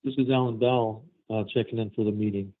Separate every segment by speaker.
Speaker 1: This is Alan Bell, checking in for the meeting.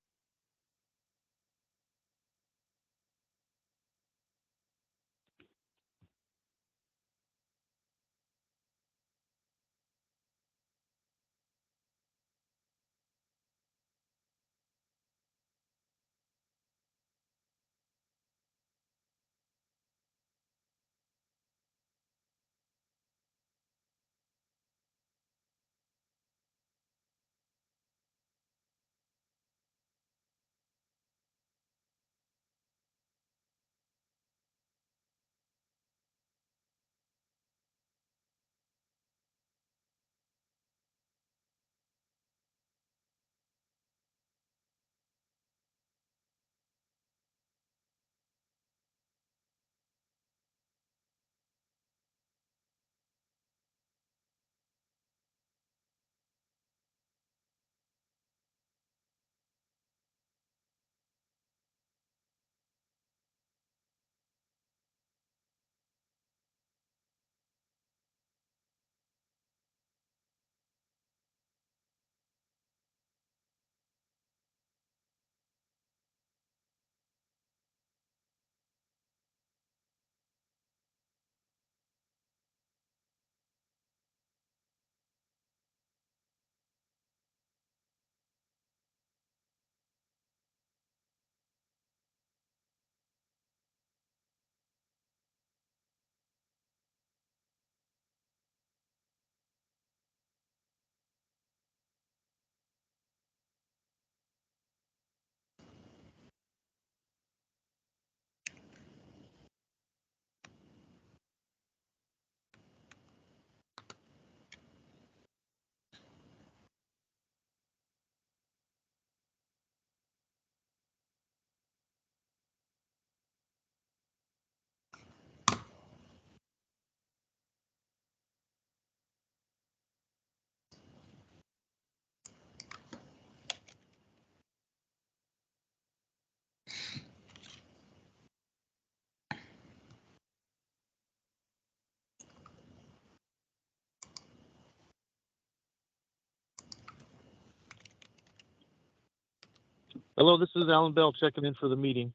Speaker 1: Hello, this is Alan Bell checking in for the meeting.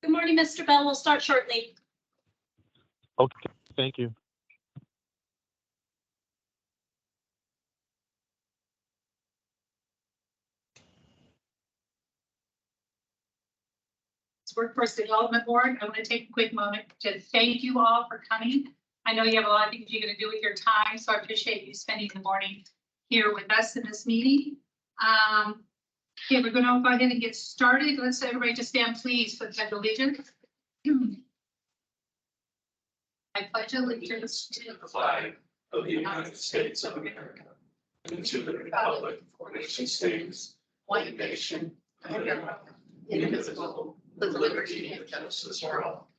Speaker 2: Good morning, Mr. Bell. We'll start shortly.
Speaker 1: Okay, thank you.
Speaker 2: Workforce Development Board. I want to take a quick moment to thank you all for coming. I know you have a lot of things you're going to do with your time, so I appreciate you spending the morning here with us in this meeting. Okay, we're going to go ahead and get started. Let's everybody just stand, please, for the Pledge of Allegiance. I pledge allegiance to
Speaker 3: The flag of the United States of America and to the republic for which it stands, one nation, under God, indivisible, with liberty and justice for all.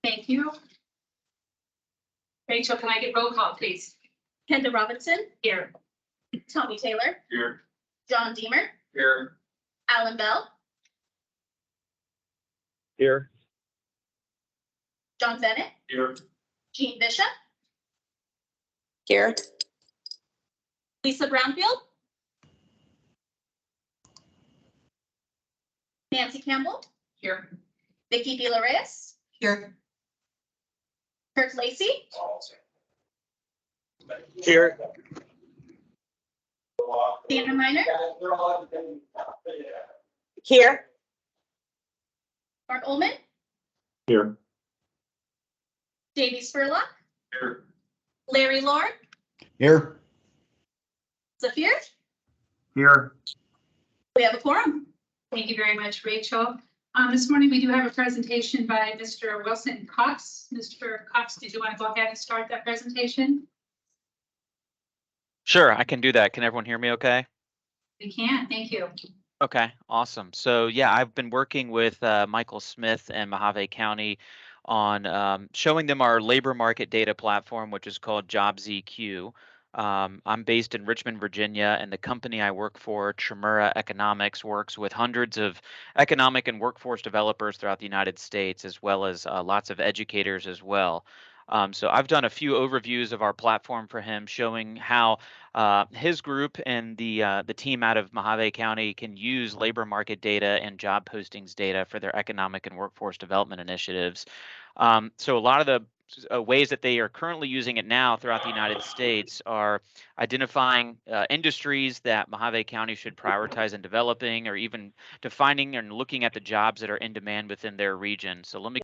Speaker 2: Thank you. Rachel, can I get roll call, please?
Speaker 4: Kendra Robinson,
Speaker 2: Here.
Speaker 4: Tommy Taylor,
Speaker 3: Here.
Speaker 4: John Deemer,
Speaker 3: Here.
Speaker 4: Alan Bell,
Speaker 1: Here.
Speaker 4: John Bennett,
Speaker 3: Here.
Speaker 4: Jean Bishop,
Speaker 5: Here.
Speaker 4: Lisa Brownfield, Nancy Campbell,
Speaker 2: Here.
Speaker 4: Vicki De La Reyes,
Speaker 5: Here.
Speaker 4: Kirk Lacey,
Speaker 1: Here.
Speaker 4: Sandra Minor,
Speaker 5: Here.
Speaker 4: Mark Ullman,
Speaker 1: Here.
Speaker 4: Davey Spurlock,
Speaker 3: Here.
Speaker 4: Larry Lord,
Speaker 6: Here.
Speaker 4: Zafir.
Speaker 6: Here.
Speaker 4: We have a quorum.
Speaker 2: Thank you very much, Rachel. This morning we do have a presentation by Mr. Wilson Cox. Mr. Cox, did you want to go ahead and start that presentation?
Speaker 7: Sure, I can do that. Can everyone hear me okay?
Speaker 2: We can, thank you.
Speaker 7: Okay, awesome. So yeah, I've been working with Michael Smith and Mojave County on showing them our labor market data platform, which is called JobsEQ. I'm based in Richmond, Virginia, and the company I work for, Tremura Economics, works with hundreds of economic and workforce developers throughout the United States, as well as lots of educators as well. So I've done a few overviews of our platform for him, showing how his group and the team out of Mojave County can use labor market data and job postings data for their economic and workforce development initiatives. So a lot of the ways that they are currently using it now throughout the United States are identifying industries that Mojave County should prioritize in developing, or even defining and looking at the jobs that are in demand within their region. So let me.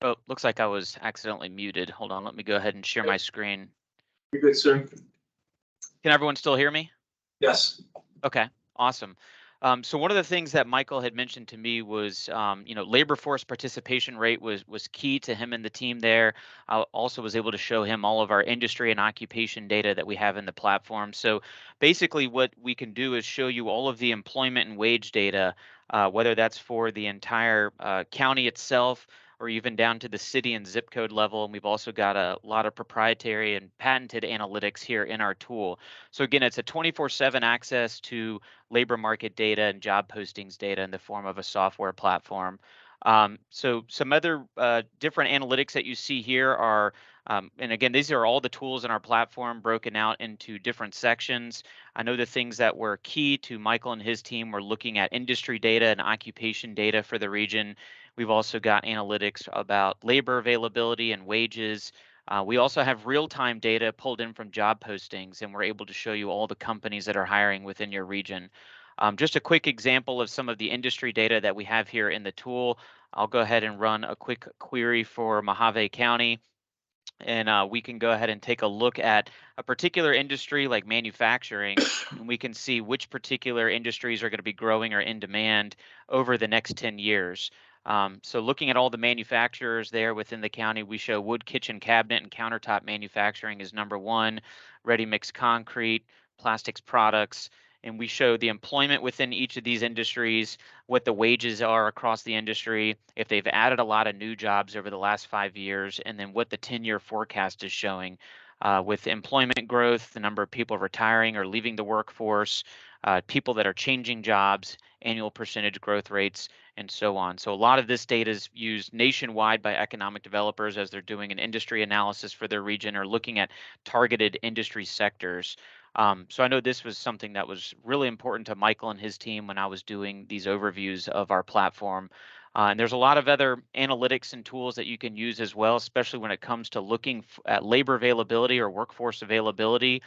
Speaker 7: Oh, looks like I was accidentally muted. Hold on, let me go ahead and share my screen.
Speaker 3: You're good, sir.
Speaker 7: Can everyone still hear me?
Speaker 3: Yes.
Speaker 7: Okay, awesome. So one of the things that Michael had mentioned to me was, labor force participation rate was key to him and the team there. I also was able to show him all of our industry and occupation data that we have in the platform. So basically what we can do is show you all of the employment and wage data, whether that's for the entire county itself, or even down to the city and zip code level. And we've also got a lot of proprietary and patented analytics here in our tool. So again, it's a 24/7 access to labor market data and job postings data in the form of a software platform. So some other different analytics that you see here are, and again, these are all the tools in our platform broken out into different sections. I know the things that were key to Michael and his team were looking at industry data and occupation data for the region. We've also got analytics about labor availability and wages. We also have real-time data pulled in from job postings, and we're able to show you all the companies that are hiring within your region. Just a quick example of some of the industry data that we have here in the tool. I'll go ahead and run a quick query for Mojave County, and we can go ahead and take a look at a particular industry like manufacturing, and we can see which particular industries are going to be growing or in demand over the next 10 years. So looking at all the manufacturers there within the county, we show wood, kitchen, cabinet, and countertop manufacturing is #1, ready mix concrete, plastics products, and we show the employment within each of these industries, what the wages are across the industry, if they've added a lot of new jobs over the last 5 years, and then what the 10-year forecast is showing with employment growth, the number of people retiring or leaving the workforce, people that are changing jobs, annual percentage growth rates, and so on. So a lot of this data is used nationwide by economic developers as they're doing an industry analysis for their region or looking at targeted industry sectors. So I know this was something that was really important to Michael and his team when I was doing these overviews of our platform. And there's a lot of other analytics and tools that you can use as well, especially when it comes to looking at labor availability or workforce availability.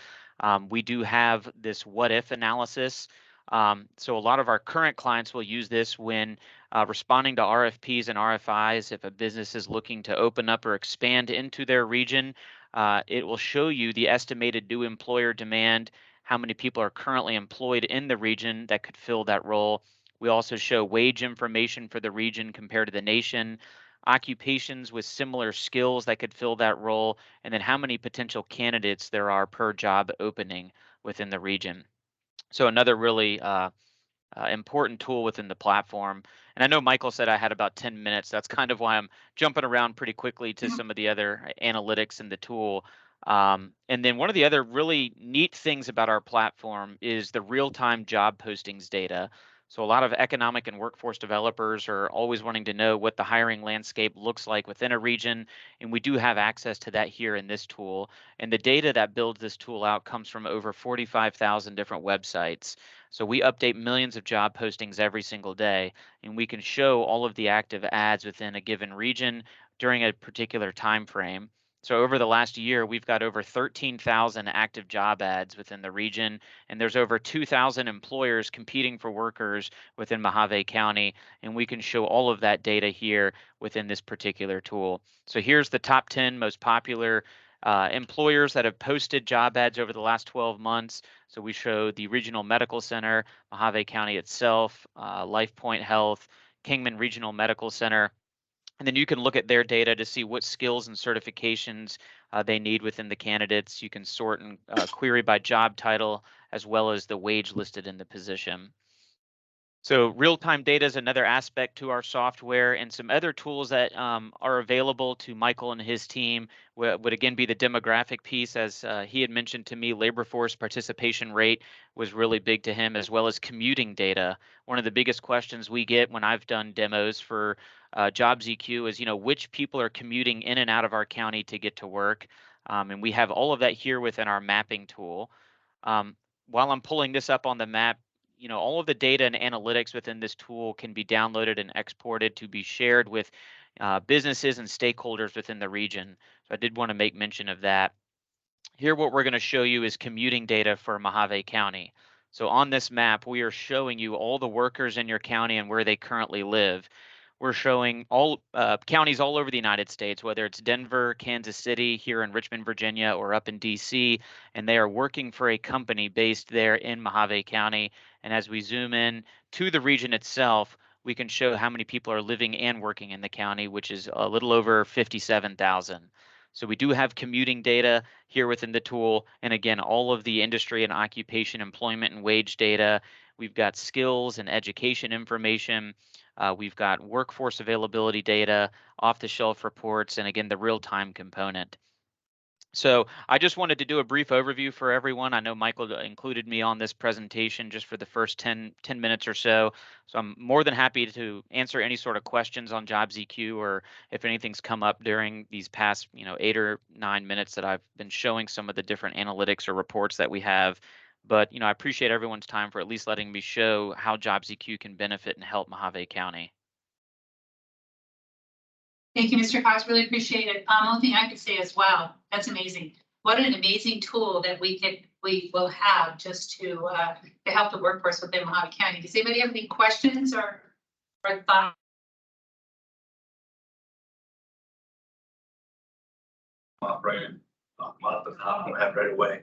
Speaker 7: We do have this what if analysis. So a lot of our current clients will use this when responding to RFPs and RFIs. If a business is looking to open up or expand into their region, it will show you the estimated new employer demand, how many people are currently employed in the region that could fill that role. We also show wage information for the region compared to the nation, occupations with similar skills that could fill that role, and then how many potential candidates there are per job opening within the region. So another really important tool within the platform. And I know Michael said I had about 10 minutes. That's kind of why I'm jumping around pretty quickly to some of the other analytics in the tool. And then one of the other really neat things about our platform is the real-time job postings data. So a lot of economic and workforce developers are always wanting to know what the hiring landscape looks like within a region, and we do have access to that here in this tool. And the data that builds this tool out comes from over 45,000 different websites. So we update millions of job postings every single day, and we can show all of the active ads within a given region during a particular time frame. So over the last year, we've got over 13,000 active job ads within the region, and there's over 2,000 employers competing for workers within Mojave County, and we can show all of that data here within this particular tool. So here's the top 10 most popular employers that have posted job ads over the last 12 months. So we show the Regional Medical Center, Mojave County itself, LifePoint Health, Kingman Regional Medical Center. And then you can look at their data to see what skills and certifications they need within the candidates. You can sort and query by job title as well as the wage listed in the position. So real-time data is another aspect to our software, and some other tools that are available to Michael and his team would again be the demographic piece. As he had mentioned to me, labor force participation rate was really big to him, as well as commuting data. One of the biggest questions we get when I've done demos for JobsEQ is, which people are commuting in and out of our county to get to work. And we have all of that here within our mapping tool. While I'm pulling this up on the map, all of the data and analytics within this tool can be downloaded and exported to be shared with businesses and stakeholders within the region. So I did want to make mention of that. Here, what we're going to show you is commuting data for Mojave County. So on this map, we are showing you all the workers in your county and where they currently live. We're showing all counties all over the United States, whether it's Denver, Kansas City, here in Richmond, Virginia, or up in DC, and they are working for a company based there in Mojave County. And as we zoom in to the region itself, we can show how many people are living and working in the county, which is a little over 57,000. So we do have commuting data here within the tool. And again, all of the industry and occupation, employment and wage data. We've got skills and education information. We've got workforce availability data, off-the-shelf reports, and again, the real-time component. So I just wanted to do a brief overview for everyone. I know Michael included me on this presentation just for the first 10 minutes or so. So I'm more than happy to answer any sort of questions on JobsEQ, or if anything's come up during these past 8 or 9 minutes that I've been showing some of the different analytics or reports that we have. But I appreciate everyone's time for at least letting me show how JobsEQ can benefit and help Mojave County.
Speaker 2: Thank you, Mr. Cox. Really appreciate it. One thing I could say as well, that's amazing. What an amazing tool that we will have just to help the workforce within Mojave County. Does anybody have any questions or thoughts?
Speaker 3: Right right away.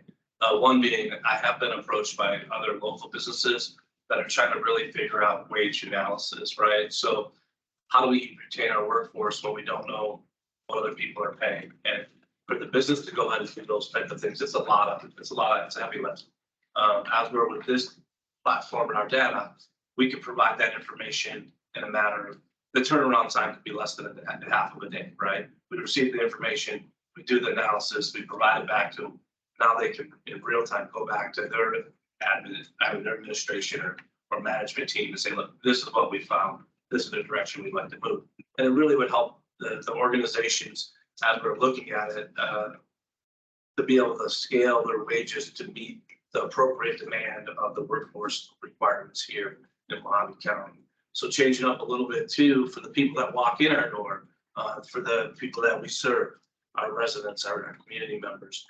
Speaker 3: One being, I have been approached by other local businesses that are trying to really figure out wage analysis, right? So how do we retain our workforce when we don't know what other people are paying? And for the business to go ahead and do those types of things, it's a heavy lift. As we're with this platform and our data, we can provide that information in a matter of, the turnaround time could be less than half of a day, right? We receive the information, we do the analysis, we provide it back to them. Now they can in real time go back to their their administration or management team and say, look, this is what we found. This is the direction we'd like to move. And it really would help the organizations as we're looking at it to be able to scale their wages to meet the appropriate demand of the workforce requirements here in Mojave County. So changing up a little bit too for the people that walk in our door, for the people that we serve, our residents, our community members.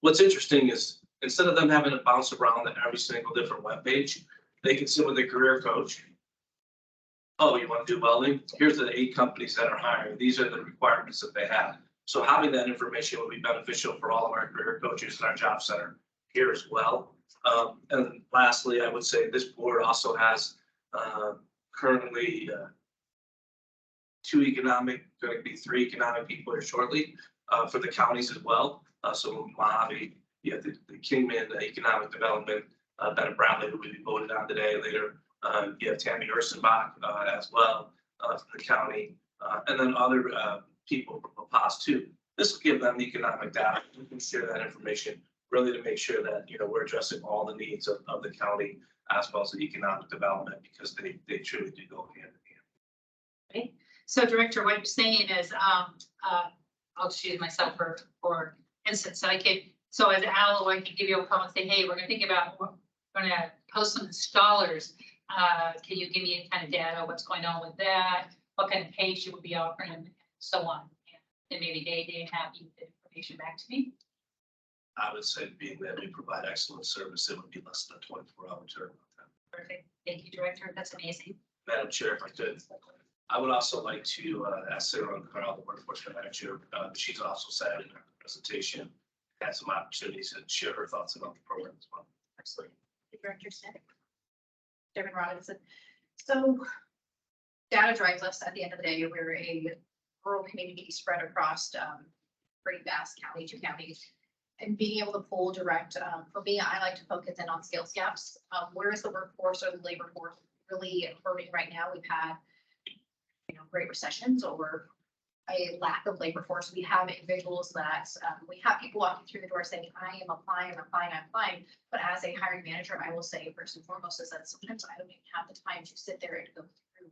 Speaker 3: What's interesting is instead of them having to bounce around every single different webpage, they can sit with a career coach. Oh, you want to do welding? Here's the 8 companies that are hiring. These are the requirements that they have. So having that information will be beneficial for all of our career coaches in our job center here as well. And lastly, I would say this board also has currently going to be 3 economic people here shortly for the counties as well. So Mojave, you have the Kingman Economic Development, Bennett Brownlee, who will be voted on today later. You have Tammy Ursenbach as well from the county, and then other people from La Paz too. This will give them the economic data. We can share that information really to make sure that we're addressing all the needs of the county as well as the economic development, because they truly do go hand in hand.
Speaker 2: Okay. So Director, what you're saying is, I'll just use myself for instance. So as Al, I can give you a call and say, hey, we're going to think about, we're going to post some installers. Can you give me any kind of data? What's going on with that? What kind of page you would be offering, and so on. And maybe they have the information back to me.
Speaker 3: I would say, being that we provide excellent service, it would be less than a 24-hour turnaround time.
Speaker 2: Perfect. Thank you, Director. That's amazing.
Speaker 3: Madam Chair, if I could, I would also like to ask Sarah Carl, the workforce manager. She's also sat in her presentation, had some opportunities to share her thoughts about the program as well.
Speaker 4: Absolutely. Director Smith. Chairman Robinson. So data drives us at the end of the day. We're a rural community spread across pretty vast county, 2 counties. And being able to pull direct, for me, I like to focus in on skills gaps. Where is the workforce or the labor force really hurting right now. We've had, great recessions or a lack of labor force. We have individuals that, we have people walking through the door saying, I am applying, I'm applying. But as a hiring manager, I will say first and foremost is that sometimes I don't even have the time to sit there and go through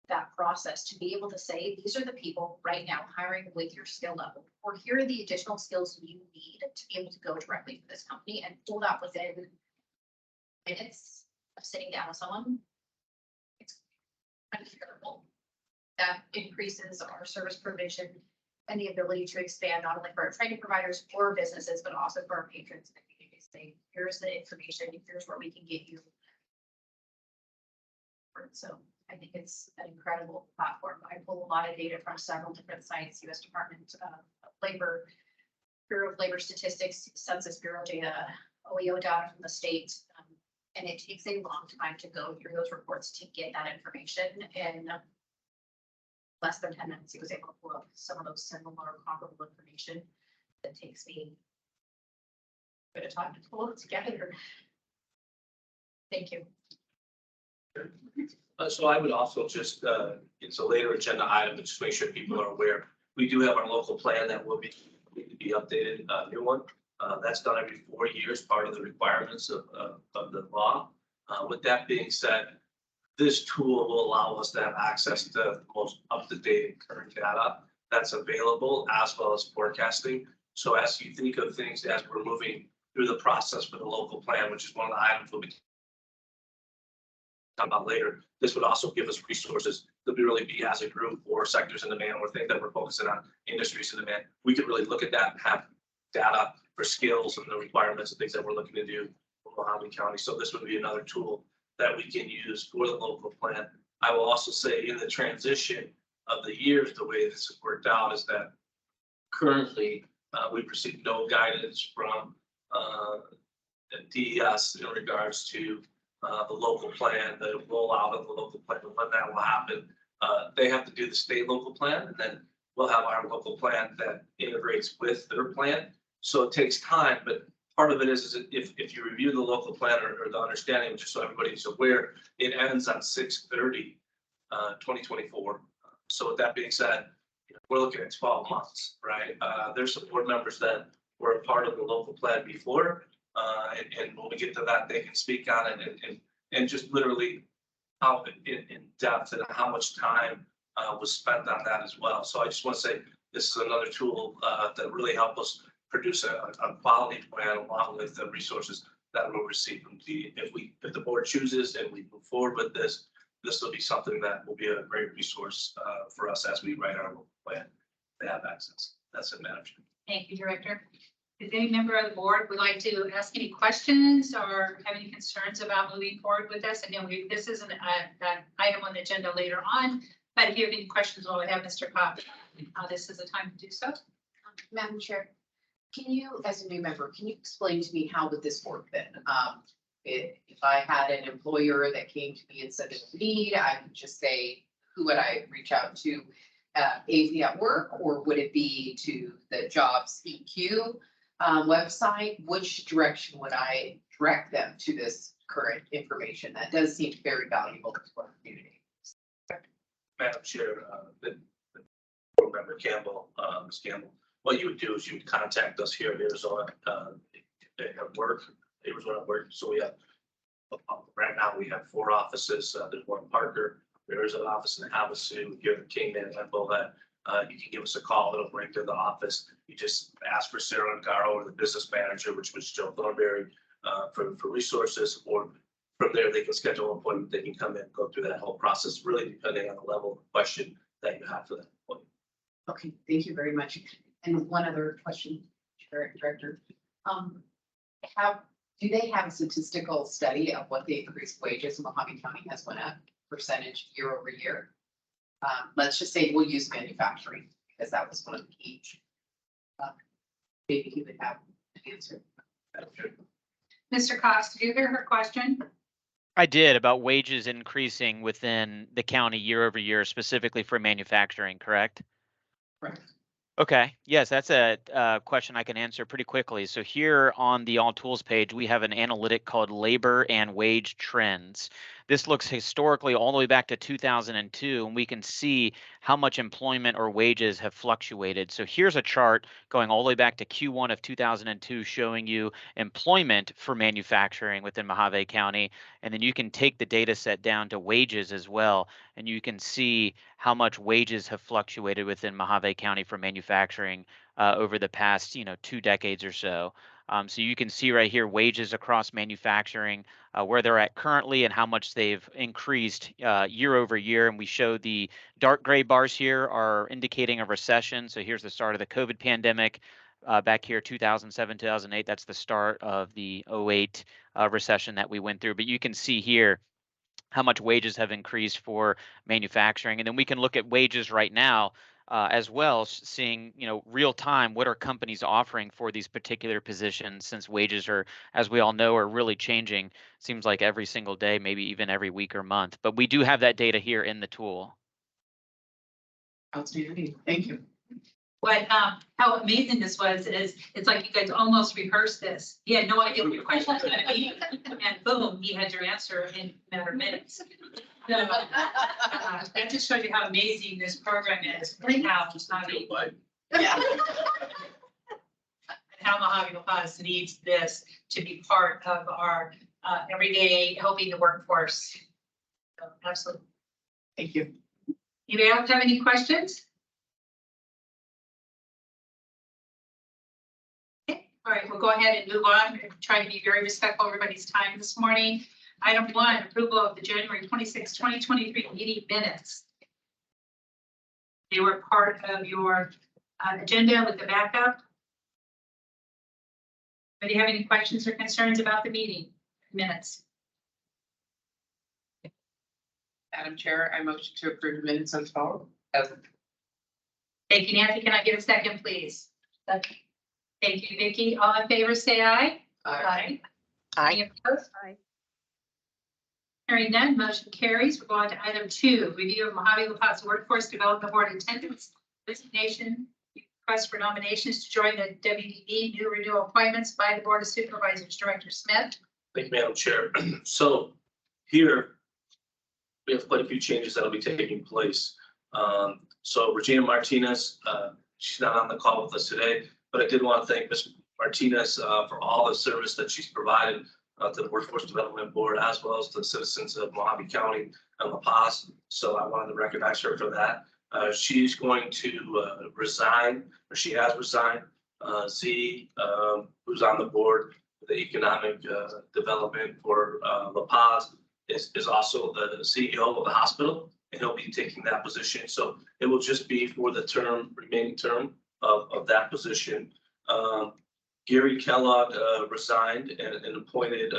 Speaker 4: that process to be able to say, these are the people right now hiring with your skill level, or here are the additional skills you need to be able to go directly for this company and pull that within minutes of sitting down with someone. It's unbearable. That increases our service provision and the ability to expand not only for our training providers or businesses, but also for our patrons. And community. Say, here's the information, here's where we can get you. So I think it's an incredible platform. I pull a lot of data from several different sites, U.S. Department of Labor, Bureau of Labor Statistics, Census Bureau data, OEO data from the state. And it takes a long time to go through those reports to get that information. And less than 10 minutes, he was able to pull up some of those similar or comparable information that takes me a bit of time to pull it together. Thank you.
Speaker 3: So I would also just, it's a later agenda item, but just make sure people are aware. We do have our local plan that will be updated, new one. That's done every 4 years, part of the requirements of the law. With that being said, this tool will allow us to have access to the most up-to-date and current data that's available, as well as forecasting. So as you think of things as we're moving through the process for the local plan, which is one of the items we'll be talking about later, this would also give us resources that we really be as a group or sectors in demand or things that we're focusing on, industries in demand. We could really look at that and have data for skills and the requirements and things that we're looking to do for Mohave County. So this would be another tool that we can use for the local plan. I will also say in the transition of the years, the way this has worked out is that currently we've received no guidance from DES in regards to the local plan, the rollout of the local plan, and when that will happen. They have to do the state local plan, and then we'll have our local plan that integrates with their plan. So it takes time, but part of it is if you review the local plan or the understanding, just so everybody's aware, it ends on 6/30, 2024. So with that being said, we're looking at 12 months, right? There's some board members that were a part of the local plan before, and when we get to that, they can speak on it and just literally how in depth and how much time was spent on that as well. So I just want to say this is another tool that really helped us produce a quality plan along with the resources that we'll receive from if the board chooses and we move forward with this will be something that will be a great resource for us as we write our local plan to have access. That's it, Madam Chair.
Speaker 2: Thank you, Director. Does any member of the board would like to ask any questions or have any concerns about moving forward with this? Again, this isn't an item on the agenda later on, but if you have any questions, while we have Mr. Cobb, this is the time to do so.
Speaker 5: Madam Chair, can you, as a new member, can you explain to me how would this work then? If I had an employer that came to me and said there's a need, I would just say, who would I reach out to? AZ at Work, or would it be to the Jobs EQ website? Which direction would I direct them to this current information? That does seem very valuable to our community.
Speaker 3: Madam Chair, the board member Campbell, Ms. Campbell, what you would do is you would contact us here at Arizona at Work, Arizona at Work. So we have, right now we have 4 offices. There's one in Parker. There is an office in Havasu here in Kingman and Bullhead. You can give us a call. It'll bring to the office. You just ask for Sarah Ungaro or the business manager, which was Joe Thornberry, for resources, or from there they can schedule an appointment. They can come in and go through that whole process, really depending on the level of question that you have for that appointment.
Speaker 5: Okay, thank you very much. And one other question, Director. Do they have a statistical study of what the increased wages in Mohave County has went up percentage year over year? Let's just say we'll use manufacturing because that was one of the key. Maybe he would have an answer.
Speaker 2: Mr. Cox, did you hear her question?
Speaker 7: I did, about wages increasing within the county year over year, specifically for manufacturing, correct?
Speaker 5: Correct.
Speaker 7: Okay, yes, that's a question I can answer pretty quickly. So here on the All Tools page, we have an analytic called Labor and Wage Trends. This looks historically all the way back to 2002, and we can see how much employment or wages have fluctuated. So here's a chart going all the way back to Q1 of 2002 showing you employment for manufacturing within Mojave County. And then you can take the data set down to wages as well, and you can see how much wages have fluctuated within Mojave County for manufacturing over the past, 2 decades or so. So you can see right here wages across manufacturing, where they're at currently and how much they've increased year over year. And we show the dark gray bars here are indicating a recession. So here's the start of the COVID pandemic. Back here, 2007, 2008, that's the start of the 08 recession that we went through. But you can see here how much wages have increased for manufacturing. And then we can look at wages right now as well, seeing, real time, what are companies offering for these particular positions, since wages are, as we all know, are really changing. Seems like every single day, maybe even every week or month. But we do have that data here in the tool.
Speaker 3: Outstanding. Thank you.
Speaker 2: What, how amazing this was is, it's like you guys almost rehearsed this. He had no idea what your question was gonna be, and boom, he had your answer in a matter of minutes. So, that just shows you how amazing this program is, and how Mojave,
Speaker 3: Yeah.
Speaker 2: how Mojave La Paz needs this to be part of our, everyday helping the workforce. So, absolutely.
Speaker 3: Thank you.
Speaker 2: Anybody else have any questions? All right, we'll go ahead and move on. We're trying to be very respectful of everybody's time this morning. Item 1, approval of the January 26, 2023 meeting minutes. They were part of your agenda with the backup. Do you have any questions or concerns about the meeting minutes?
Speaker 3: Madam Chair, I motion to approve the minutes as follows.
Speaker 2: Thank you, Nancy. Can I get a second, please? Second. Thank you, Vicki. All in favor, say aye. Aye. Any opposed? Aye. Hearing none, motion carries. We're going to item 2, review of Mojave La Paz Workforce Development Board attendance, resignation, request for nominations to join the WDB, new renewal appointments by the Board of Supervisors. Director Smith.
Speaker 8: Thank you, Madam Chair. So here, we have quite a few changes that will be taking place. So Regina Martinez, she's not on the call with us today, but I did want to thank Ms. Martinez for all the service that she's provided to the Workforce Development Board, as well as the citizens of Mojave County and La Paz. So I wanted to recognize her for that. She's going to resign, or she has resigned. Z, who's on the board, the economic development for La Paz, is also the CEO of the hospital, and he'll be taking that position. So it will just be for the remaining term of that position. Gary Kellogg resigned and appointed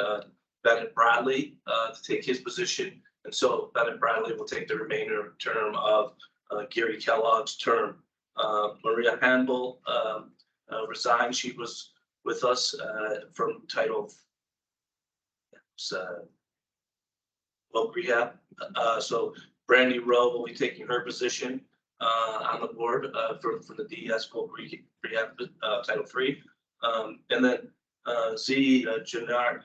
Speaker 8: Bennett Bradley to take his position. And so Bennett Bradley will take the remainder term of Gary Kellogg's term. Maria Handel resigned. She was with us from title Voc Rehab. So Brandy Rowe will be taking her position on the board for the DES Voc Rehab Title III. And then Z Jannard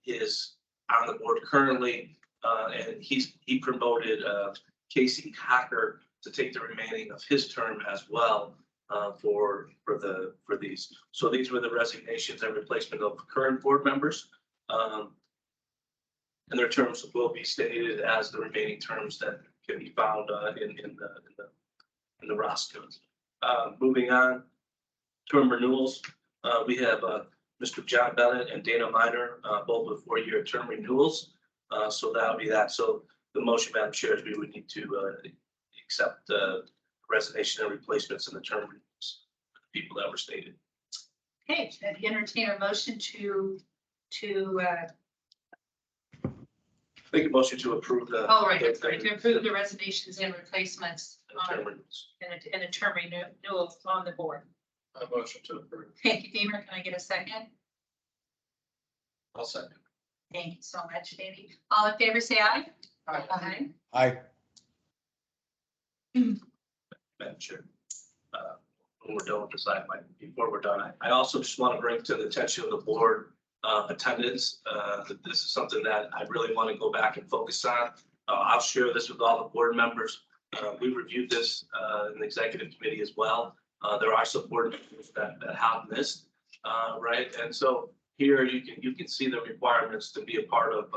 Speaker 8: is on the board currently, and he promoted Casey Hacker to take the remaining of his term as well for these. So these were the resignations and replacement of current board members. And their terms will be stated as the remaining terms that can be found in the roster. Moving on, term renewals. We have Mr. John Bennett and Dana Miner, both with 4-year term renewals. So that'll be that. So the motion, Madam Chair, is we would need to accept resignation and replacements in the term renewals, people that were stated.
Speaker 2: Okay, I'd entertain a motion to
Speaker 8: Make a motion to approve the.
Speaker 2: oh, right, that's right, to approve the resignations and replacements
Speaker 8: term renewals.
Speaker 2: and a term renewal on the board.
Speaker 8: A motion to approve.
Speaker 2: Thank you, Deemer. Can I get a second?
Speaker 8: I'll second.
Speaker 2: Thank you so much, Davey. All in favor, say aye.
Speaker 3: Aye.
Speaker 6: Aye.
Speaker 8: Madam Chair. when we're done with this item, before we're done, I also just want to bring to the attention of the board attendance. That this is something that I really want to go back and focus on. I'll share this with all the board members. We reviewed this in the executive committee as well. There are some board members that have missed, right? And so here you can see the requirements to be a part of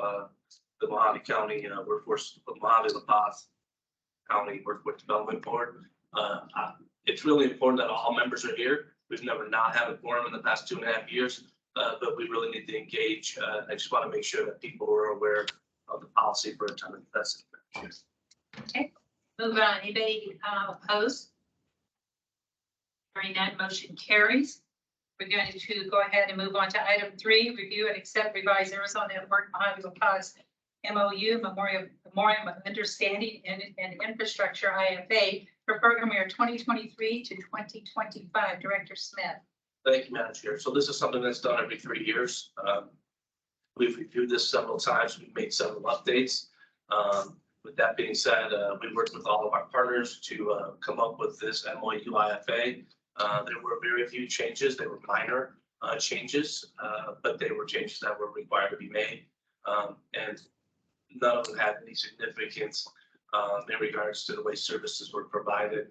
Speaker 8: the Mojave County Workforce, Mojave La Paz County Workforce Development Board. It's really important that all members are here. We've never not had a quorum in the past 2.5 years, but we really need to engage. I just want to make sure that people are aware of the policy for attendance. That's it.
Speaker 2: Okay, move on. Anybody opposed? Hearing none, motion carries. We're going to go ahead and move on to item 3, review and accept revised Arizona at Work Mojave La Paz MOU, Memoriam of Understanding and Infrastructure IFA for program year 2023 to 2025. Director Smith.
Speaker 8: Thank you, Madam Chair. So this is something that's done every 3 years. We've reviewed this several times. We've made several updates. With that being said, we worked with all of our partners to come up with this MOU IFA. There were very few changes. They were minor changes, but they were changes that were required to be made. And none of them had any significance in regards to the way services were provided.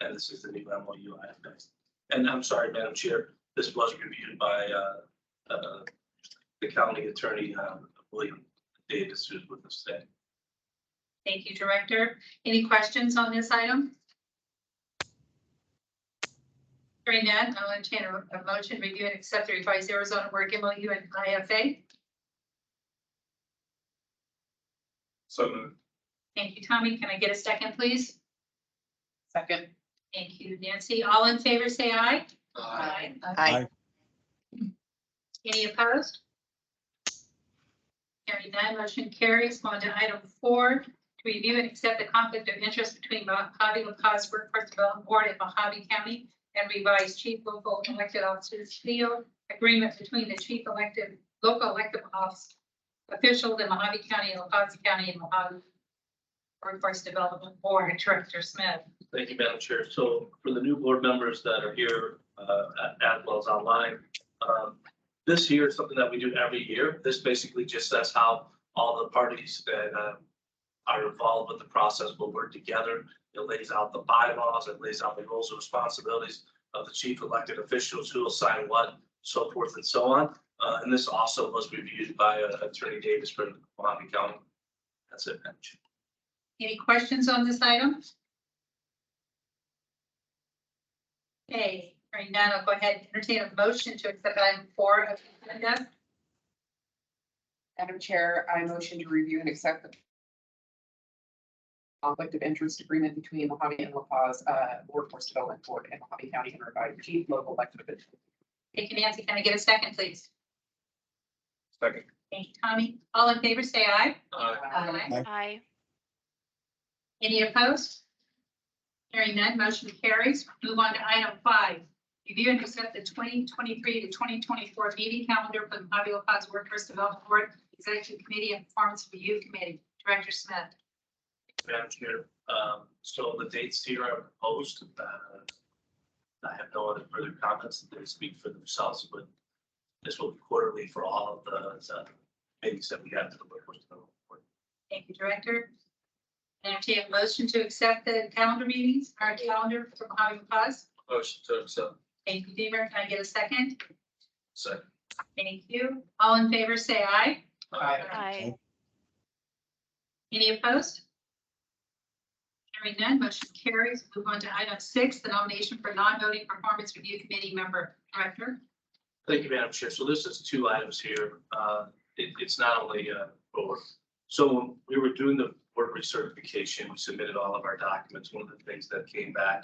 Speaker 8: And this is the new MOU IFA. And I'm sorry, Madam Chair, this was reviewed by the county attorney, William Davis, who's with us today.
Speaker 2: Thank you, Director. Any questions on this item? Hearing none, I'll entertain a motion, review and accept the revised Arizona Work MOU and IFA.
Speaker 3: So moved.
Speaker 2: Thank you, Tommy. Can I get a second, please?
Speaker 5: Second.
Speaker 2: Thank you, Nancy. All in favor, say aye.
Speaker 6: Aye.
Speaker 2: Any opposed? Hearing none, motion carries. On to item 4, to review and accept the conflict of interest between Mojave La Paz Workforce Development Board and Mojave County and revised chief local elected officers field agreement between the chief local elected office officials in Mojave County, La Paz County, and Mojave Workforce Development Board. Director Smith.
Speaker 8: Thank you, Madam Chair. So for the new board members that are here as well as online, this here is something that we do every year. This basically just says how all the parties that are involved with the process will work together. It lays out the bylaws, it lays out the roles and responsibilities of the chief elected officials, who will sign what, so forth and so on. And this also was reviewed by Attorney Davis from Mojave County. That's it, Madam Chair.
Speaker 2: Any questions on this item? Okay, hearing none, I'll go ahead and entertain a motion to accept item 4 of the agenda.
Speaker 9: Madam Chair, I motion to review and accept the conflict of interest agreement between Mojave and La Paz Workforce Development Board and Mojave County and revised chief local elected officials.
Speaker 2: Thank you, Nancy. Can I get a second, please?
Speaker 3: Second.
Speaker 2: Thank you, Tommy. All in favor, say aye.
Speaker 3: Aye.
Speaker 10: Aye.
Speaker 2: Any opposed? Hearing none, motion carries. Move on to item 5. Review and accept the 2023 to 2024 meeting calendar for the Mojave La Paz Workforce Development Board, Executive Committee, and Performance Review Committee. Director Smith.
Speaker 8: Madam Chair, so the dates here are proposed. I have no other further comments. They speak for themselves, but this will be quarterly for all of the committees that we have to the Workforce Development Board.
Speaker 2: Thank you, Director. Entertain a motion to accept the calendar meetings, our calendar for Mojave La Paz.
Speaker 8: Motion to accept.
Speaker 2: Thank you, Deaver. Can I get a second?
Speaker 8: Second.
Speaker 2: Thank you. All in favor, say aye.
Speaker 10: Aye.
Speaker 2: Any opposed? Hearing none, motion carries. Move on to item 6, the nomination for non-voting performance review committee member. Director.
Speaker 8: Thank you, Madam Chair. So this is 2 items here. It's not only for, so when we were doing the board recertification, we submitted all of our documents. One of the things that came back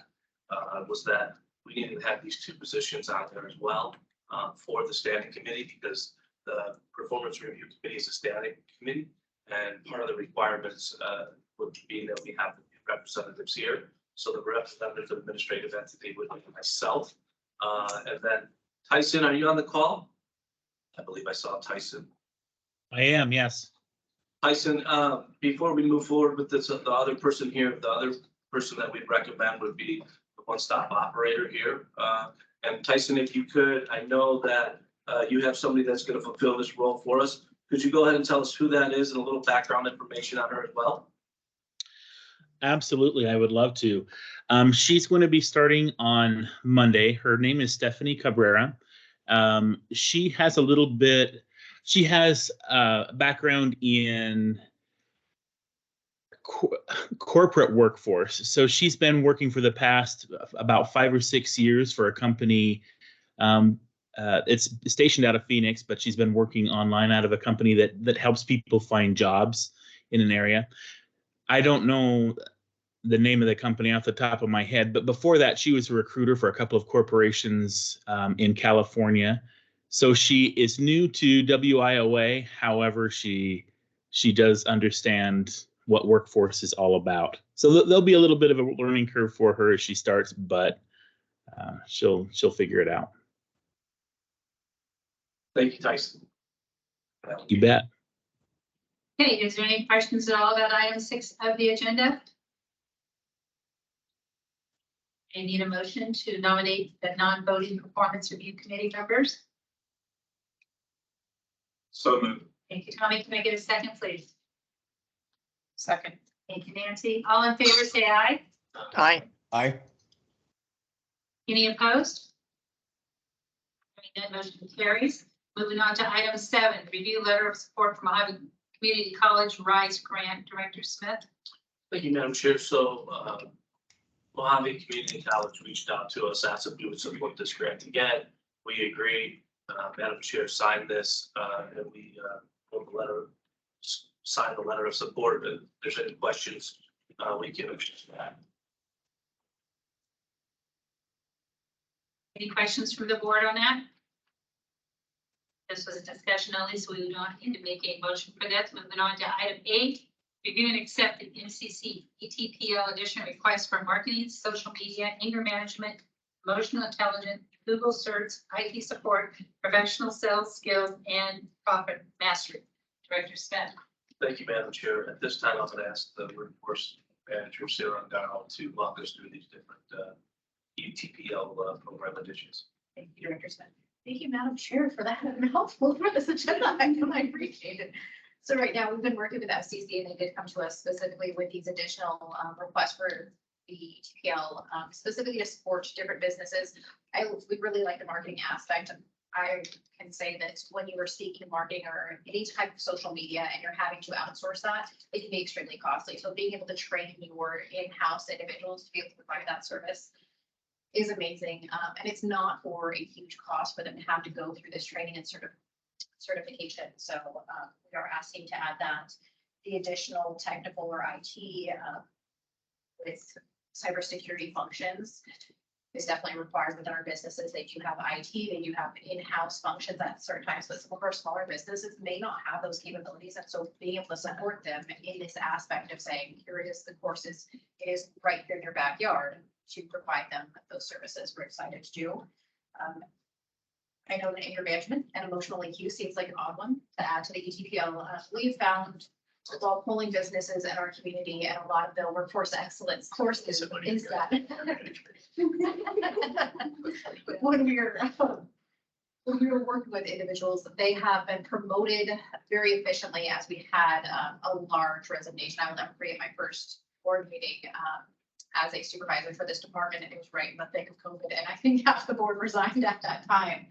Speaker 8: was that we needed to have these 2 positions on there as well for the standing committee, because the performance review committee is a standing committee, and part of the requirements would be that we have representatives here. So the representative of administrative entity would be myself, and then Tyson, are you on the call? I believe I saw Tyson.
Speaker 1: I am, yes.
Speaker 8: Tyson, before we move forward with this, the other person here, the other person that we'd recommend would be one-stop operator here. And Tyson, if you could, I know that you have somebody that's going to fulfill this role for us. Could you go ahead and tell us who that is and a little background information on her as well?
Speaker 1: Absolutely, I would love to. She's going to be starting on Monday. Her name is Stephanie Cabrera. She has a background in corporate workforce. So she's been working for the past about 5 or 6 years for a company. It's stationed out of Phoenix, but she's been working online out of a company that helps people find jobs in an area. I don't know the name of the company off the top of my head, but before that, she was a recruiter for a couple of corporations in California. So she is new to WIOA. However, she does understand what workforce is all about. So there'll be a little bit of a learning curve for her as she starts, but she'll figure it out.
Speaker 8: Thank you, Tyson.
Speaker 1: You bet.
Speaker 2: Okay, is there any questions at all about item 6 of the agenda? I need a motion to nominate the non-voting performance review committee members.
Speaker 8: So moved.
Speaker 2: Thank you, Tommy. Can I get a second, please?
Speaker 9: Second.
Speaker 2: Thank you, Nancy. All in favor, say aye.
Speaker 6: Aye.
Speaker 3: Aye.
Speaker 2: Any opposed? Hearing none, motion carries. Moving on to item 7, review letter of support from Mojave Community College RISE Grant. Director Smith.
Speaker 8: Thank you, Madam Chair. So Mojave Community College reached out to us, asked if we would support this grant again. We agreed. Madam Chair signed this, and we wrote the letter, signed the letter of support. If there's any questions, we can address that.
Speaker 2: Any questions from the board on that? This was a discussion only, so we do not need to make a motion for that. Moving on to item 8, review and accept the MCC ETPL additional request for marketing, social media, anger management, emotional intelligence, Google search, IT support, professional sales skills, and profit mastery. Director Smith.
Speaker 8: Thank you, Madam Chair. At this time, I'm going to ask the workforce manager, Sarah O'Donnell, to walk us through these different ETPL program additions.
Speaker 4: Thank you, Director Smith. Thank you, Madam Chair, for that helpful for this agenda item. I appreciate it. So right now, we've been working with FCC, and they did come to us specifically with these additional requests for the ETPL, specifically to support different businesses. We really like the marketing aspect. I can say that when you are seeking marketing or any type of social media and you're having to outsource that, it can be extremely costly. So being able to train your in-house individuals to be able to provide that service is amazing. And it's not for a huge cost for them to have to go through this training and certification. So we are asking to add that. The additional technical or IT with cybersecurity functions is definitely required within our businesses. They do have IT, they do have in-house functions at certain times, but some of our smaller businesses may not have those capabilities. And so being able to support them in this aspect of saying, here it is, the courses, it is right here in your backyard, to provide them those services, we're excited to do. I know that anger management and emotional EQ seems like an odd one to add to the ETPL. We've found while polling businesses in our community and a lot of the workforce excellence courses is that when we were working with individuals, they have been promoted very efficiently as we had a large resignation. I will never forget my first board meeting as a supervisor for this department, and it was right in the thick of COVID, and I think half the board resigned at that time.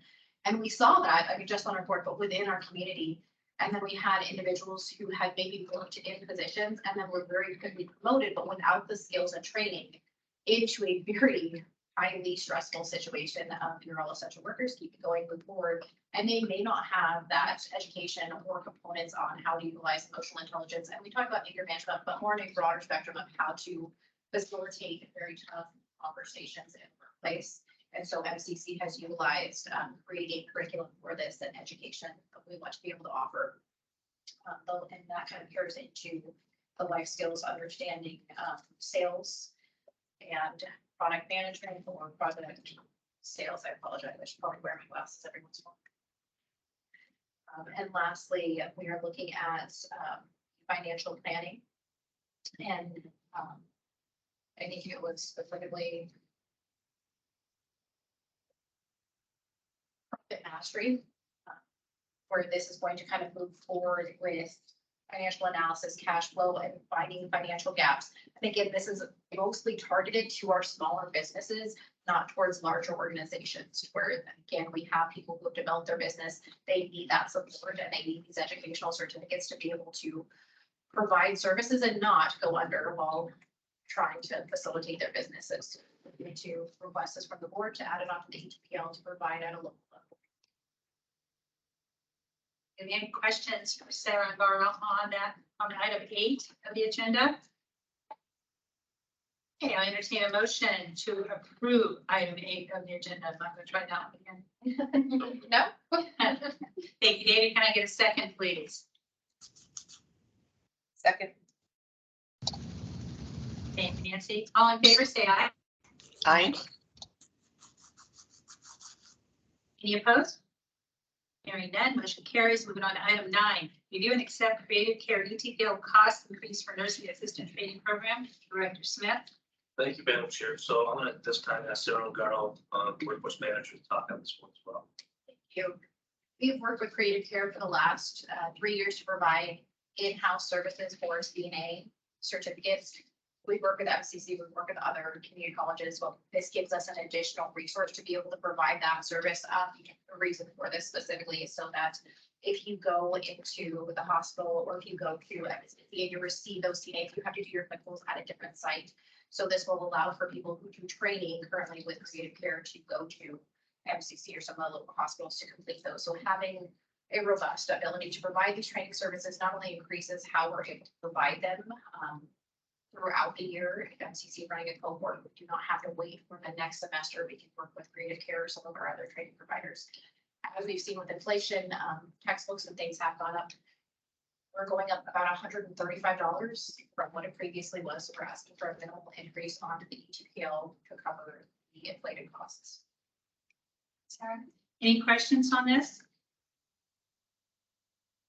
Speaker 4: And we saw that, I mean, just on our board, but within our community. And then we had individuals who had maybe worked in positions and then were very quickly promoted, but without the skills and training into a very highly stressful situation. You're all essential workers, keep it going, move forward. And they may not have that education or components on how to utilize emotional intelligence. And we talk about anger management, but more in a broader spectrum of how to facilitate very tough conversations in the workplace. And so MCC has utilized creating curriculum for this and education that we want to be able to offer. And that kind of carries into the life skills, understanding sales and product management or product sales. I apologize, I should probably wear my glasses every once in a while. And lastly, we are looking at financial planning. And I think it was specifically Fit Mastery, where this is going to kind of move forward with financial analysis, cash flow, and finding financial gaps. And again, this is mostly targeted to our smaller businesses, not towards larger organizations, where again, we have people who have developed their business, they need that support and they need these educational certificates to be able to provide services and not go under while trying to facilitate their businesses. We need to request this from the board to add it onto the ETPL to provide at a local level.
Speaker 2: Any questions for Sarah and Garma on that, on item 8 of the agenda? Okay, I'll entertain a motion to approve item 8 of the agenda. I'm going to try that one again.
Speaker 4: No?
Speaker 2: Thank you, David. Can I get a second, please?
Speaker 9: Second.
Speaker 2: Thank you, Nancy. All in favor, say aye.
Speaker 6: Aye.
Speaker 2: Any opposed? Hearing none, motion carries. Moving on to item 9, review and accept Creative Care ETPL cost increase for nursing assistant training program. Director Smith.
Speaker 8: Thank you, Madam Chair. So I'm gonna at this time ask Sarah O'Garl, workforce manager, to talk on this one as well.
Speaker 4: Thank you. We've worked with Creative Care for the last 3 years to provide in-house services for CNA certificates. We work with FCC, we work with other community colleges. Well, this gives us an additional resource to be able to provide that service. The reason for this specifically is so that if you go into the hospital or if you go to FCC and you receive those CNAs, you have to do your clinicals at a different site. So this will allow for people who do training currently with Creative Care to go to FCC or some of the local hospitals to complete those. So having a robust ability to provide these training services not only increases how we're able to provide them throughout the year. If MCC running a cohort, we do not have to wait for the next semester. We can work with Creative Care or some of our other training providers. As we've seen with inflation, textbooks and things have gone up. We're going up about $135 from what it previously was. So we're asking for a minimal increase onto the ETPL to cover the inflated costs.
Speaker 2: Sarah, any questions on this?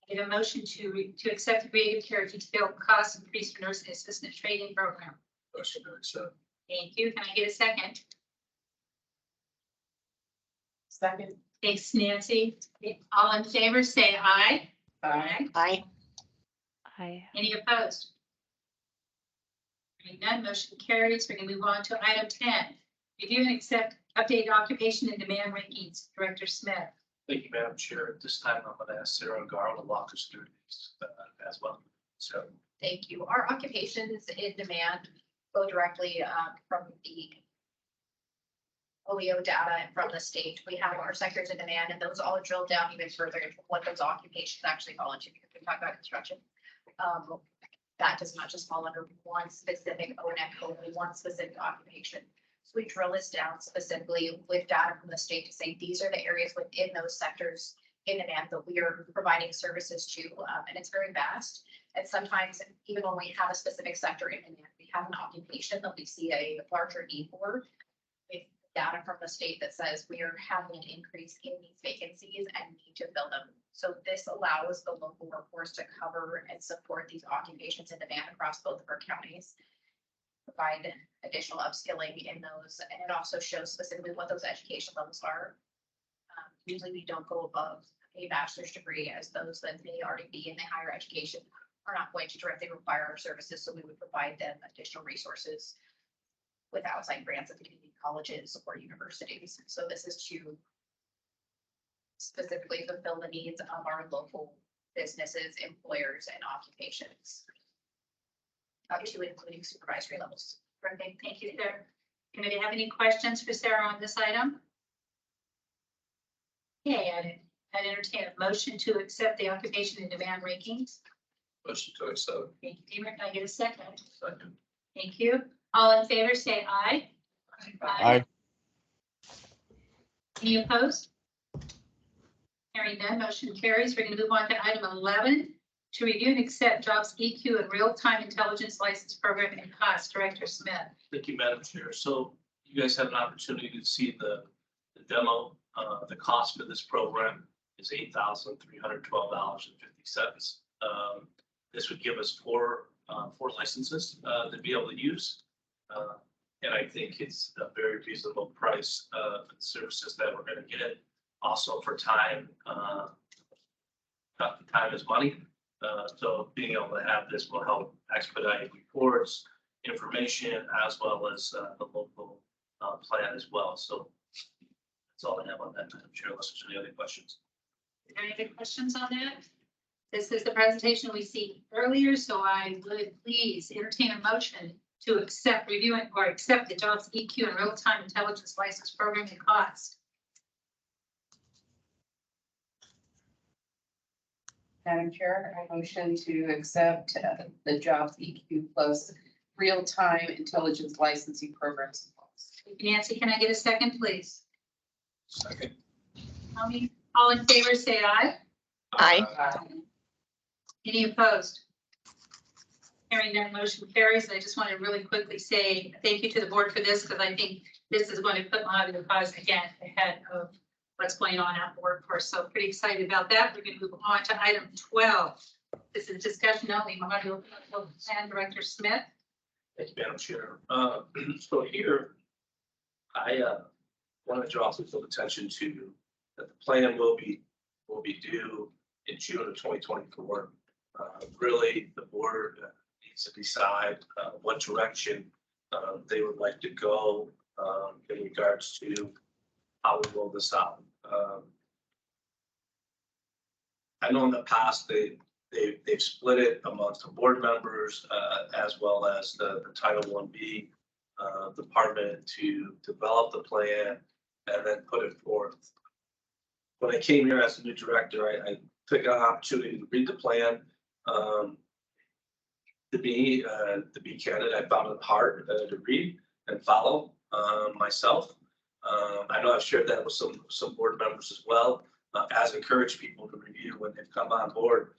Speaker 2: I get a motion to accept the Creative Care ETPL cost increase for nursing assistant training program.
Speaker 8: Motion to accept.
Speaker 2: Thank you. Can I get a second?
Speaker 9: Second.
Speaker 2: Thanks, Nancy. All in favor, say aye. Aye.
Speaker 6: Aye.
Speaker 7: Aye.
Speaker 2: Any opposed? Hearing none, motion carries. We're going to move on to item 10. Review and accept updated occupation and demand rankings. Director Smith.
Speaker 8: Thank you, Madam Chair. At this time, I'm gonna ask Sarah O'Garl to walk us through these as well. So.
Speaker 4: Thank you. Our occupations in demand go directly from the OEO data and from the state. We have our sectors in demand, and those all drill down even further into what those occupations actually fall into. Because we talk about construction, that does not just fall under one specific ONEC code, one specific occupation. So we drill this down specifically with data from the state to say these are the areas within those sectors in demand that we are providing services to, and it's very vast. And sometimes even when we have a specific sector in demand, we have an occupation that we see a larger need for. With data from the state that says we are having an increase in these vacancies and need to fill them. So this allows the local workforce to cover and support these occupations in demand across both of our counties. Provide additional upskilling in those, and it also shows specifically what those education levels are. Usually we don't go above a bachelor's degree, as those that may already be in the higher education are not going to directly require our services, so we would provide them additional resources with outside grants at the community colleges or universities. So this is to specifically fulfill the needs of our local businesses, employers, and occupations. Up to including supervisory levels.
Speaker 2: Perfect. Thank you, Sarah. Anybody have any questions for Sarah on this item? Okay, I'd entertain a motion to accept the occupation and demand rankings.
Speaker 8: Motion to accept.
Speaker 2: Thank you, Deemer. Can I get a second?
Speaker 8: Second.
Speaker 2: Thank you. All in favor, say aye.
Speaker 6: Aye.
Speaker 2: Any opposed? Hearing none, motion carries. We're going to move on to item 11, to review and accept jobs EQ and real-time intelligence license program and cost. Director Smith.
Speaker 8: Thank you, Madam Chair. So you guys have an opportunity to see the demo. The cost for this program is $8,312.50. This would give us four licenses to be able to use. And I think it's a very reasonable price for the services that we're going to get. also for time, time is money. So being able to have this will help expedite reports, information, as well as the local plan as well. So that's all I have on that, Madam Chair, unless there's any other questions.
Speaker 2: Are there any other questions on that? This is the presentation we see earlier, so I would please entertain a motion to accept, review, or accept the Jobs EQ and real-time intelligence license program and cost.
Speaker 9: Madam Chair, I motion to accept the Jobs EQ Plus real-time intelligence licensing programs.
Speaker 2: Nancy, can I get a second, please?
Speaker 8: Second.
Speaker 2: Tommy, all in favor, say aye.
Speaker 6: Aye.
Speaker 2: Any opposed? Hearing none, motion carries. I just want to really quickly say thank you to the board for this, because I think this is going to put Mojave cause again ahead of what's going on out in the workforce. So pretty excited about that. We're going to move on to item 12. This is discussion only. Mojave Plan Director Smith.
Speaker 8: Thank you, Madam Chair. So here, I want to draw people's attention to that the plan will be due in June of 2024. Really, the board needs to decide what direction they would like to go in regards to how we roll this out. I know in the past they've split it amongst the board members as well as the Title 1B department to develop the plan and then put it forth. When I came here as a new director, I took an opportunity to read the plan. To be candid, I found it hard to read and follow myself. I know I've shared that with some board members as well, as encouraged people to review when they've come on board.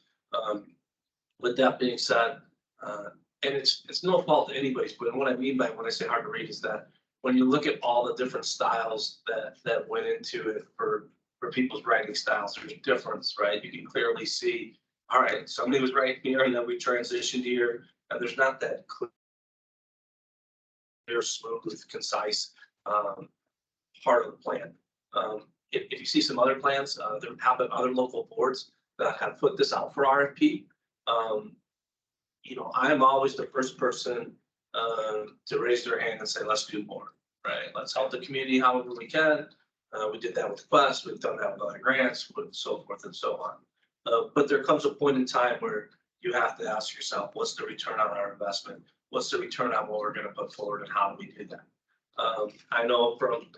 Speaker 8: With that being said, and it's no fault to anybody's, but what I mean by when I say hard to read is that when you look at all the different styles that went into it for people's writing styles, there's a difference, right? You can clearly see, all right, somebody was writing here and then we transitioned here, and there's not that clear, smooth, concise part of the plan. If you see some other plans, there have been other local boards that have put this out for RFP. You know, I'm always the first person to raise their hand and say, let's do more, right? Let's help the community however we can. We did that with Quest, we've done that with other grants, and so forth and so on. But there comes a point in time where you have to ask yourself, what's the return on our investment? What's the return on what we're going to put forward, and how do we do that? I know from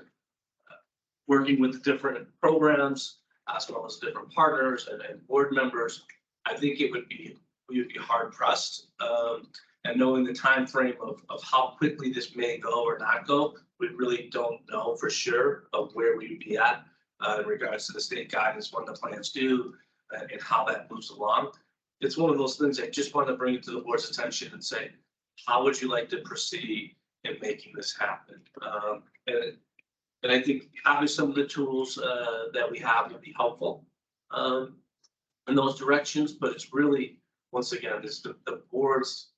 Speaker 8: working with different programs, as well as different partners and board members, I think we would be hard pressed. And knowing the time frame of how quickly this may go or not go, we really don't know for sure of where we would be at in regards to the state guidance, when the plans due, and how that moves along. It's one of those things I just want to bring it to the board's attention and say, how would you like to proceed in making this happen? And I think having some of the tools that we have would be helpful in those directions, but it's really, once again, it's the board's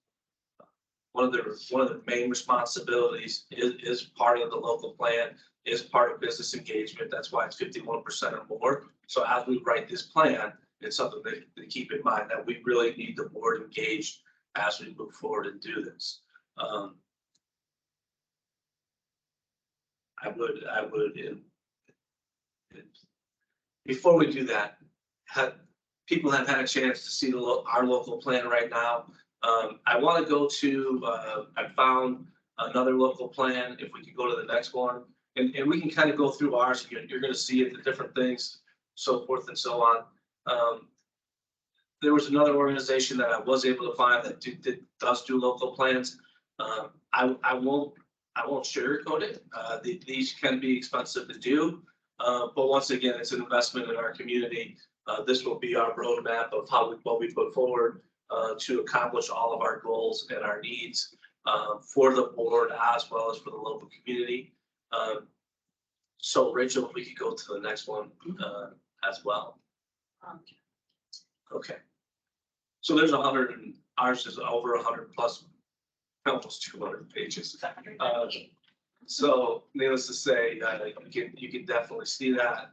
Speaker 8: one of the main responsibilities is part of the local plan, is part of business engagement. That's why it's 51% or more. So as we write this plan, it's something to keep in mind that we really need the board engaged as we move forward and do this. I would, before we do that, people have had a chance to see our local plan right now. I want to go to, I found another local plan, if we could go to the next one, and we can kind of go through ours. You're going to see it, the different things, so forth and so on. There was another organization that I was able to find that does do local plans. I won't sugarcoat it. These can be expensive to do, but once again, it's an investment in our community. This will be our roadmap of what we put forward to accomplish all of our goals and our needs for the board as well as for the local community. So Rachel, if we could go to the next one as well. Okay. So there's 100, and ours is over 100 plus, almost 200 pages. So needless to say, you can definitely see that.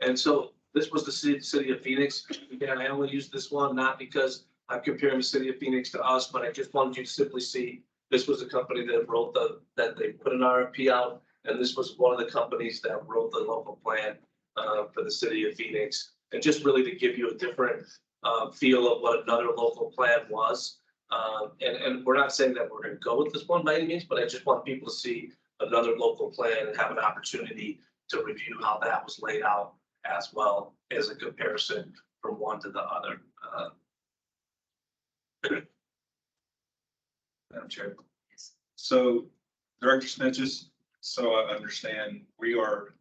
Speaker 8: And so this was the city of Phoenix. Again, I only use this one, not because I'm comparing the city of Phoenix to us, but I just wanted you to simply see this was a company that wrote that they put an RFP out. And this was one of the companies that wrote the local plan for the city of Phoenix. And just really to give you a different feel of what another local plan was. And we're not saying that we're going to go with this one by any means, but I just want people to see another local plan and have an opportunity to review how that was laid out as well as a comparison from one to the other. Madam Chair.
Speaker 10: So Director Smith, just so I understand, we are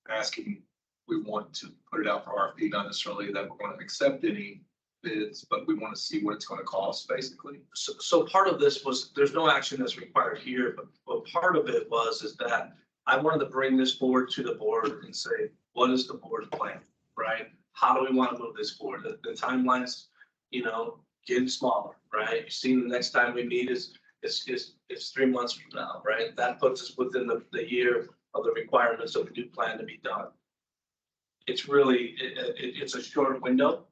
Speaker 10: asking, we want to put it out for RFP, not necessarily that we're going to accept any bids, but we want to see what it's going to cost, basically.
Speaker 8: So part of this was, there's no action that's required here, but part of it is that I wanted to bring this forward to the board and say, what is the board's plan, right? How do we want to move this forward? The timelines, getting smaller, right? You've seen the next time we meet is 3 months from now, right? That puts us within the year of the requirements of the new plan to be done. It's really, it's a short window.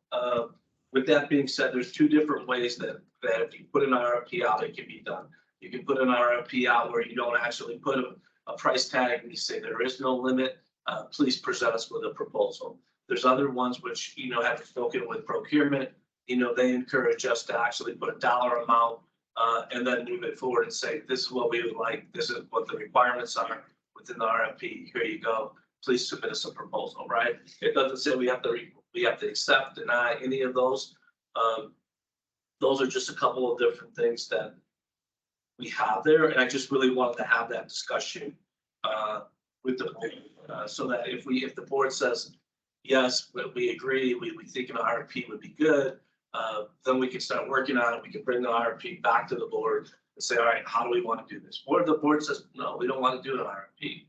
Speaker 8: With that being said, there's two different ways that if you put an RFP out, it can be done. You can put an RFP out where you don't actually put a price tag and you say there is no limit. Please present us with a proposal. There's other ones which, have spoken with procurement. They encourage us to actually put a dollar amount and then move it forward and say, this is what we would like. This is what the requirements are within the RFP. Here you go. Please submit us a proposal, right? It doesn't say we have to accept, deny any of those. Those are just a couple of different things that we have there. And I just really wanted to have that discussion with the board so that if the board says, yes, we agree, we think an RFP would be good, then we can start working on it. We can bring the RFP back to the board and say, all right, how do we want to do this? Or if the board says, no, we don't want to do an RFP.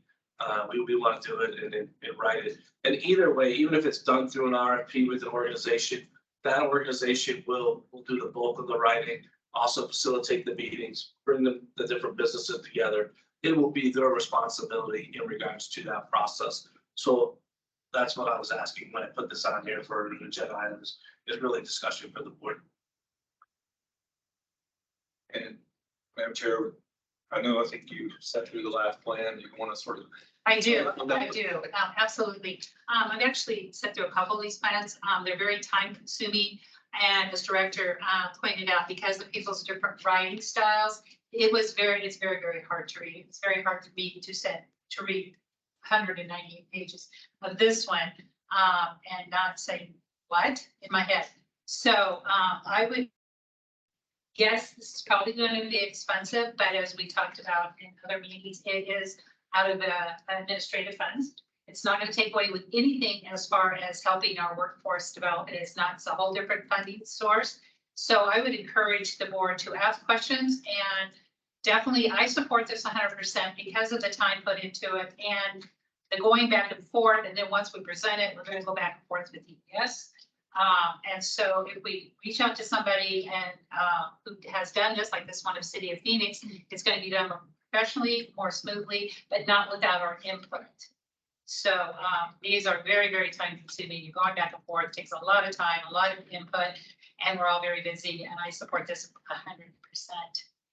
Speaker 8: We want to do it and write it. And either way, even if it's done through an RFP with an organization, that organization will do the bulk of the writing, also facilitate the meetings, bring the different businesses together. It will be their responsibility in regards to that process. So that's what I was asking when I put this on here for the agenda items, is really discussion for the board.
Speaker 10: And Madam Chair, I think you sat through the last plan. You want to sort of.
Speaker 2: I do, absolutely. I've actually sent through a couple of these plans. They're very time consuming. And as director pointed out, because of people's different writing styles, it's very, very hard to read. It's very hard for me to read 198 pages of this one and not say what in my head. So I would, yes, this is probably going to be expensive, but as we talked about in other meetings, it is out of the administrative funds. It's not going to take away with anything as far as helping our workforce develop. It's a whole different funding source. So I would encourage the board to ask questions, and definitely I support this 100% because of the time put into it and the going back and forth. And then once we present it, we're going to go back and forth with EPS. And so if we reach out to somebody and who has done this, like this one of City of Phoenix, it's going to be done more professionally, more smoothly, but not without our input. So these are very, very time consuming. You're going back and forth. It takes a lot of time, a lot of input, and we're all very busy. And I support this 100%.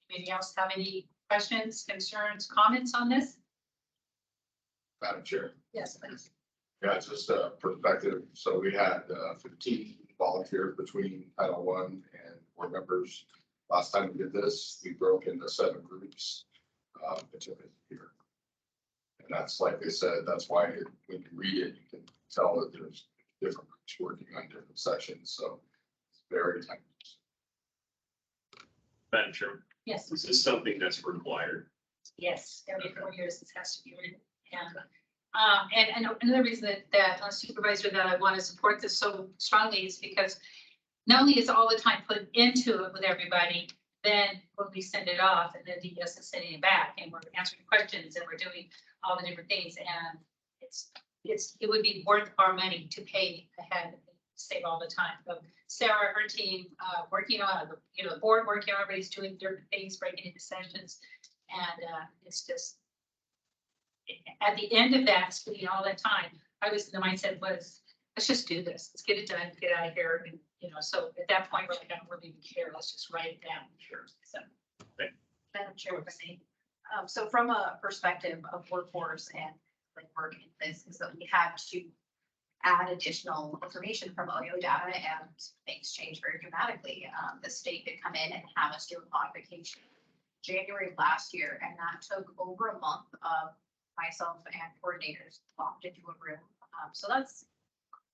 Speaker 2: Anybody else have any questions, concerns, comments on this?
Speaker 3: Madam Chair.
Speaker 2: Yes, please.
Speaker 3: Yeah, just a perspective. So we had 15 volunteers between Title I and board members. Last time we did this, we broke into 7 groups. Here. And that's, like they said, that's why when you read it, you can tell that there's different groups working on different sections. So it's very time.
Speaker 11: Madam Chair,
Speaker 2: Yes.
Speaker 11: this is something that's required.
Speaker 2: Yes, every 4 years this has to be written. And another reason that supervisor that I want to support this so strongly is because not only is all the time put into it with everybody, then when we send it off and then DES is sending it back and we're answering questions and we're doing all the different things, and it would be worth our money to pay ahead and save all the time. So Sarah, her team working on the board working on, everybody's doing different things, breaking into sessions, and it's just at the end of that, spending all that time, the mindset was, let's just do this. Let's get it done, get out of here. And, so at that point, we're like, I don't really even care. Let's just write it down.
Speaker 11: Sure.
Speaker 2: So,
Speaker 4: Madam Chair, if I may. So from a perspective of workforce and like work in this, is that we had to add additional information from OYO data, and things changed very dramatically. The state did come in and have us do a modification January of last year, and that took over a month of myself and coordinators locked into a room. So that's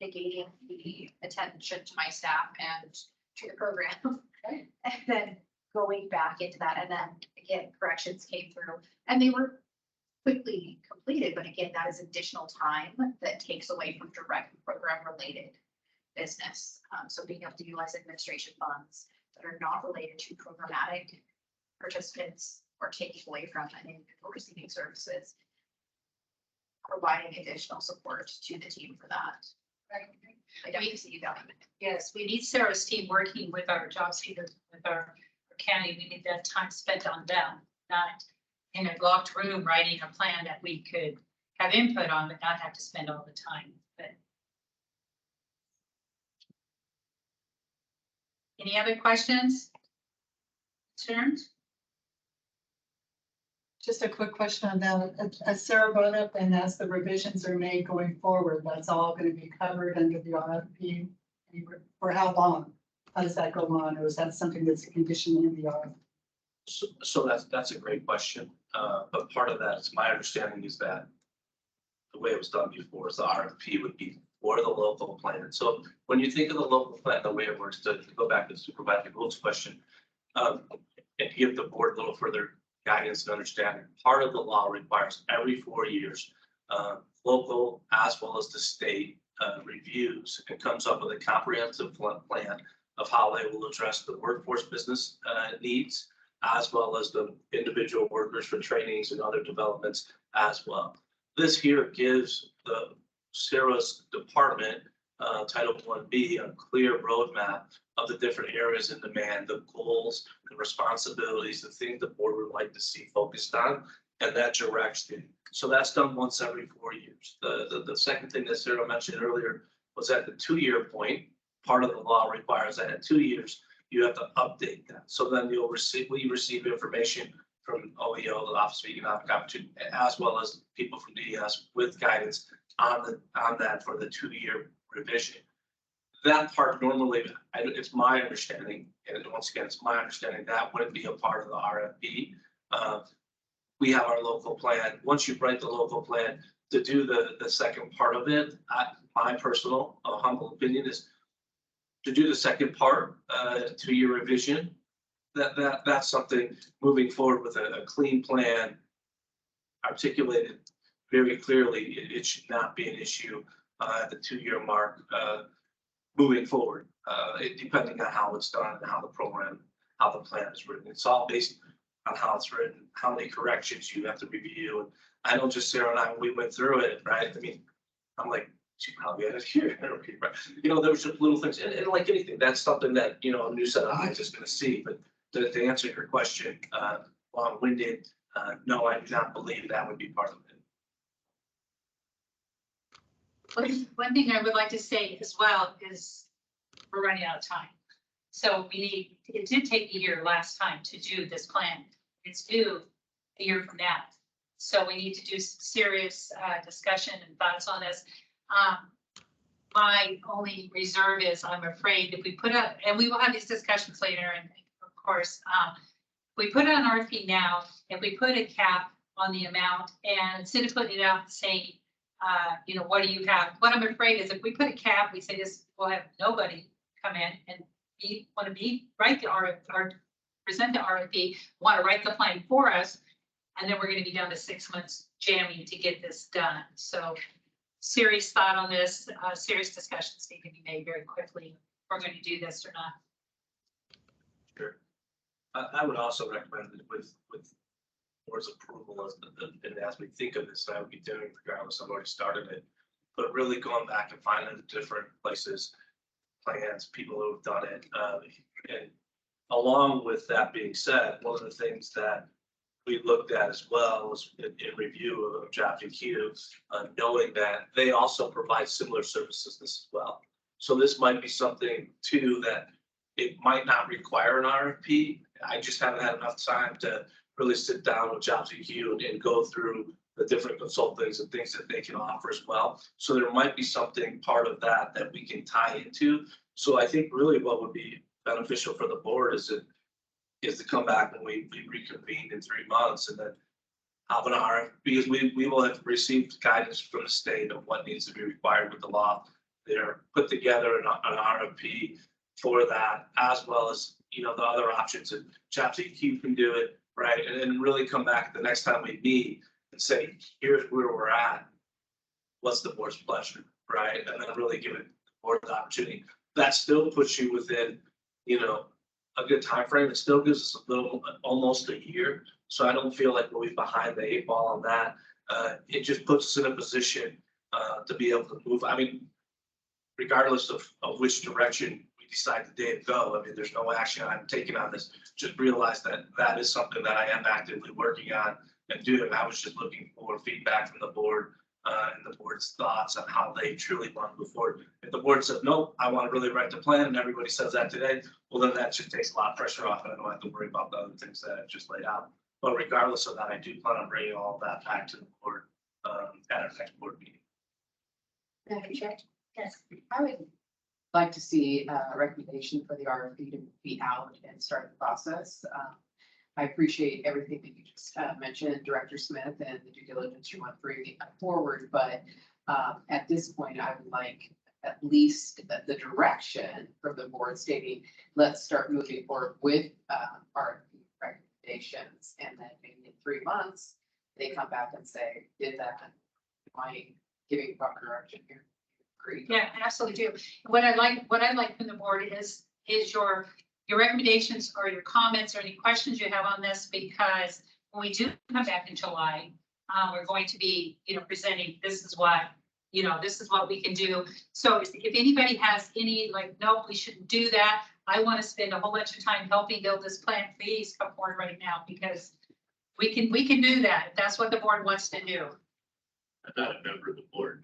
Speaker 4: negating the attention to my staff and to the program. And then going back into that, and then again, corrections came through and they were quickly completed. But again, that is additional time that takes away from direct program related business. So being able to utilize administration funds that are not related to programmatic participants or taking away from an individual receiving services, providing additional support to the team for that. I definitely see that.
Speaker 2: Yes, we need Sarah's team working with our job seekers, with our county. We need that time spent on them, not in a locked room writing a plan that we could have input on, but not have to spend all the time. But any other questions? Concerns?
Speaker 12: Just a quick question on that. As Sarah brought up, and as the revisions are made going forward, that's all going to be covered under the RFP. For how long? How does that go on? Or is that something that's a condition in the RFP?
Speaker 8: So that's a great question. But part of that, it's my understanding is that the way it was done before is the RFP would be for the local plan. So when you think of the local plan, the way it works, to go back to Supervisor Gould's question, and give the board a little further guidance and understanding, part of the law requires every 4 years, local as well as the state reviews and comes up with a comprehensive plan of how they will address the workforce business needs, as well as the individual workers for trainings and other developments as well. This here gives the Sarah's department, Title 1B, a clear roadmap of the different areas in demand, the goals, the responsibilities, the things the board would like to see focused on, and that direction. So that's done once every 4 years. The second thing that Sarah mentioned earlier was at the 2-year point. Part of the law requires that at 2 years, you have to update that. So then we receive information from OEO, the Office of Economic Opportunity, as well as people from DES with guidance on that for the 2-year revision. That part normally, it's my understanding, and once again, it's my understanding that wouldn't be a part of the RFP. We have our local plan. Once you write the local plan, to do the second part of it, my personal humble opinion is to do the second part, 2-year revision. That's something moving forward with a clean plan, articulated very clearly. It should not be an issue at the 2-year mark. Moving forward, depending on how it's done and how the plan is written. It's all based on how it's written, how many corrections you have to review. And I know just Sarah and I, we went through it, right? I mean, I'm like, she probably had it here. Right? There was just little things, and like anything, that's something that, a new set of eyes is going to see. But to answer your question, long-winded, no, I do not believe that would be part of it.
Speaker 2: One thing I would like to say as well is we're running out of time. So it did take a year last time to do this plan. It's due a year from now. So we need to do some serious discussion and thoughts on this. My only reserve is I'm afraid if we put up, and we will have these discussions later, and of course, we put out an RFP now, if we put a cap on the amount, and instead of putting it out and saying, what do you have? What I'm afraid is if we put a cap, we say this, we'll have nobody come in and write the RFP, present the RFP, want to write the plan for us, and then we're going to be down to 6 months jamming to get this done. So serious thought on this, serious discussions need to be made very quickly. If we're going to do this or not.
Speaker 8: Sure. I would also recommend that with board's approval and as we think of this, I would be doing regardless, I've already started it, but really going back and finding the different places, plans, people who have done it. And along with that being said, one of the things that we looked at as well as in review of Job EQ, knowing that they also provide similar services as well. So this might be something too that it might not require an RFP. I just haven't had enough time to really sit down with Jobs EQ and go through the different consultings and things that they can offer as well. So there might be something part of that that we can tie into. So I think really what would be beneficial for the board is to come back when we reconvene in 3 months and then have an RFP, because we will have received guidance from the state of what needs to be required with the law. They're put together an RFP for that, as well as, the other options, and Jobs EQ can do it, right? And then really come back the next time we meet and say, here's where we're at. What's the board's pleasure, right? And then really give it the board the opportunity. That still puts you within, a good time frame. It still gives us a little, almost a year. So I don't feel like we'll be behind the 8 ball on that. It just puts us in a position to be able to move. I mean, regardless of which direction we decide the day to go, I mean, there's no action I'm taking on this. Just realize that that is something that I am actively working on and doing. I was just looking for feedback from the board and the board's thoughts on how they truly want to move forward. If the board says, no, I want to really write the plan, and everybody says that today, well, then that just takes a lot of pressure off, and I don't have to worry about the other things that I've just laid out. But regardless of that, I do plan on bringing all of that back to the board at our next board meeting.
Speaker 4: Madam Chair? Yes.
Speaker 5: I would like to see a recommendation for the RFP to be out and start the process. I appreciate everything that you just mentioned, Director Smith, and the due diligence you went through forward. But at this point, I would like at least the direction from the board stating, let's start moving forward with RFP recommendations. And then maybe in 3 months, they come back and say, did that, am I giving proper direction here? Agree.
Speaker 2: Yeah, I absolutely do. What I like from the board is your recommendations or your comments or any questions you have on this, because when we do come back in July, we're going to be, presenting, this is what we can do. So if anybody has any, like, nope, we shouldn't do that, I want to spend a whole bunch of time helping build this plan, please come forward right now, because we can do that. If that's what the board wants to do.
Speaker 11: I'm not a member of the board,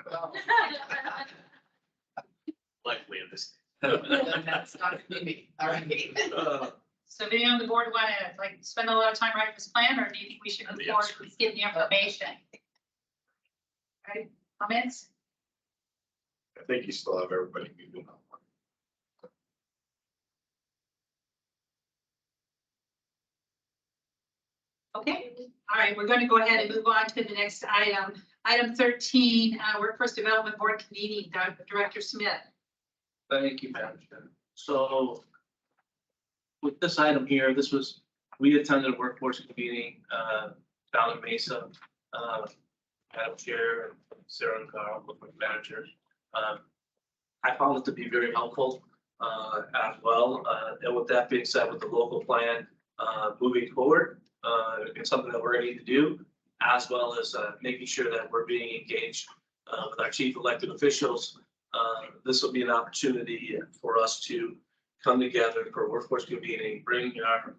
Speaker 11: likely in this.
Speaker 5: That's not me. All right.
Speaker 2: So if anyone on the board want to spend a lot of time writing this plan, or do you think we should move forward with getting the information? Right, comments?
Speaker 11: I think you still have everybody moving on.
Speaker 2: Okay, all right, we're going to go ahead and move on to the next item. Item 13, Workforce Development Board convening, Director Smith.
Speaker 8: Thank you, Madam Chair. So with this item here, we attended a workforce meeting down in Mesa. Madam Chair, and Sarah and Carl, with manager. I found it to be very helpful as well. And with that being said, with the local plan moving forward, it's something that we're going to need to do, as well as making sure that we're being engaged with our chief elected officials. This will be an opportunity for us to come together for a workforce convening, bring our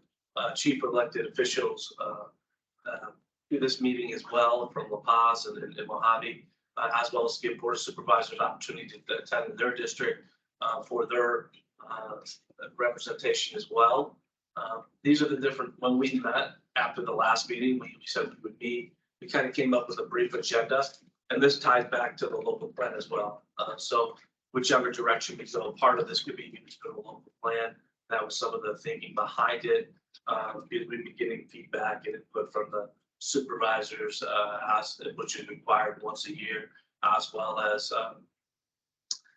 Speaker 8: chief elected officials to this meeting as well from La Paz and Mojave, as well as give board of supervisors opportunity to attend their district for their representation as well. These are the different, when we met after the last meeting, we said we would meet, we kind of came up with a brief agenda, and this ties back to the local plan as well. So whichever direction we go, part of this could be used for the local plan. That was some of the thinking behind it. We'd be getting feedback and input from the supervisors, which is required once a year, as well as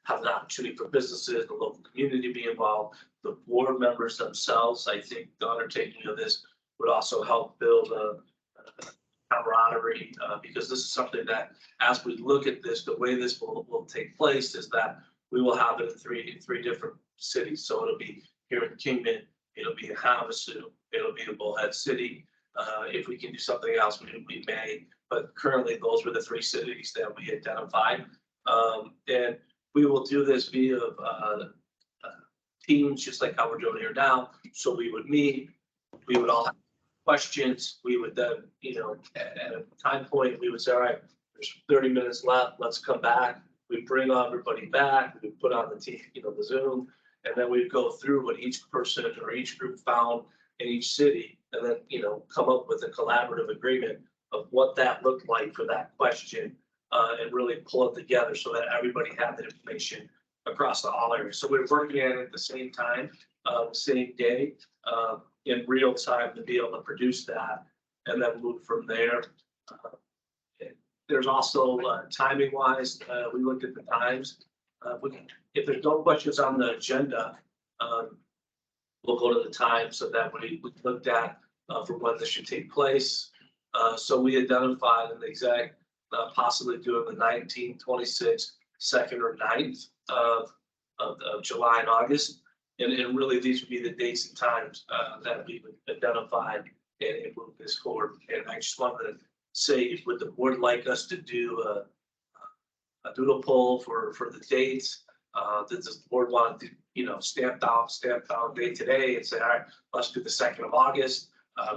Speaker 8: have an opportunity for businesses, the local community to be involved, the board members themselves. I think the undertaking of this would also help build a camaraderie, because this is something that, as we look at this, the way this will take place is that we will have it in three different cities. So it'll be here in Kingman, it'll be in Havasu, it'll be in Bullhead City. If we can do something else, we may, but currently those were the 3 cities that we identified. And we will do this via teams, just like how we're doing here now. So we would meet, we would all have questions, we would then, at a time point, we would say, all right, there's 30 minutes left, let's come back. We bring everybody back, we put on the the Zoom, and then we'd go through what each person or each group found in each city, and then, come up with a collaborative agreement of what that looked like for that question, and really pull it together so that everybody had the information across all areas. So we're working at it at the same time, same day, in real time to be able to produce that and then move from there. There's also timing wise, we looked at the times. If there's no questions on the agenda, we'll go to the time so that we looked at for when this should take place. So we identified an exact, possibly doing the 19th, 26th, 2nd or 9th of July and August. And really, these would be the dates and times that we would identify and move this forward. And I just wanted to say, would the board like us to do a doodle poll for the dates? Does the board want to, stamp down date today and say, all right, let's do the 2nd of August?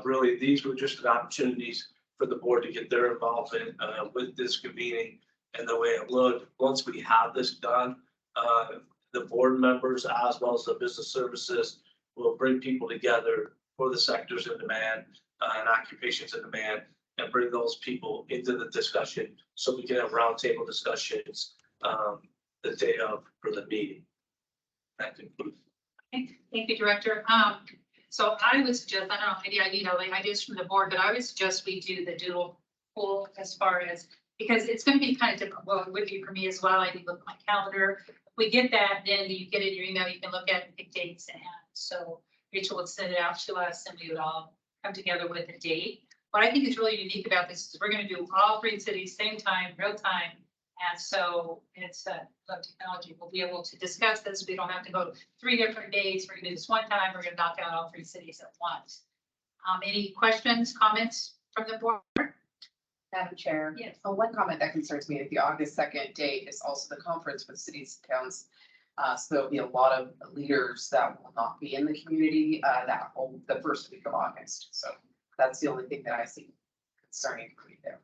Speaker 8: Really, these were just opportunities for the board to get their involvement with this convening and the way it looked. Once we have this done, the board members as well as the business services will bring people together for the sectors in demand and occupations in demand, and bring those people into the discussion so we can have roundtable discussions the day of for the meeting. That concludes.
Speaker 2: Thank you, Director. So I would suggest, I don't know, maybe I need ideas from the board, but I would suggest we do the doodle poll as far as, because it's going to be kind of different. Well, it would be for me as well. I need to look at my calendar. If we get that, then you get it in your email, you can look at and pick dates. And so Rachel would send it out to us and we would all come together with a date. What I think is really unique about this is we're going to do all 3 cities, same time, real time. And so it's technology. We'll be able to discuss this. We don't have to go 3 different days. We're going to do this one time. We're going to knock out all 3 cities at once. Any questions, comments from the board?
Speaker 5: Madam Chair.
Speaker 2: Yes.
Speaker 5: One comment that concerns me is the August 2nd date is also the conference with cities and towns. So there'll be a lot of leaders that will not be in the community the first week of August. So that's the only thing that I see concerning for me there.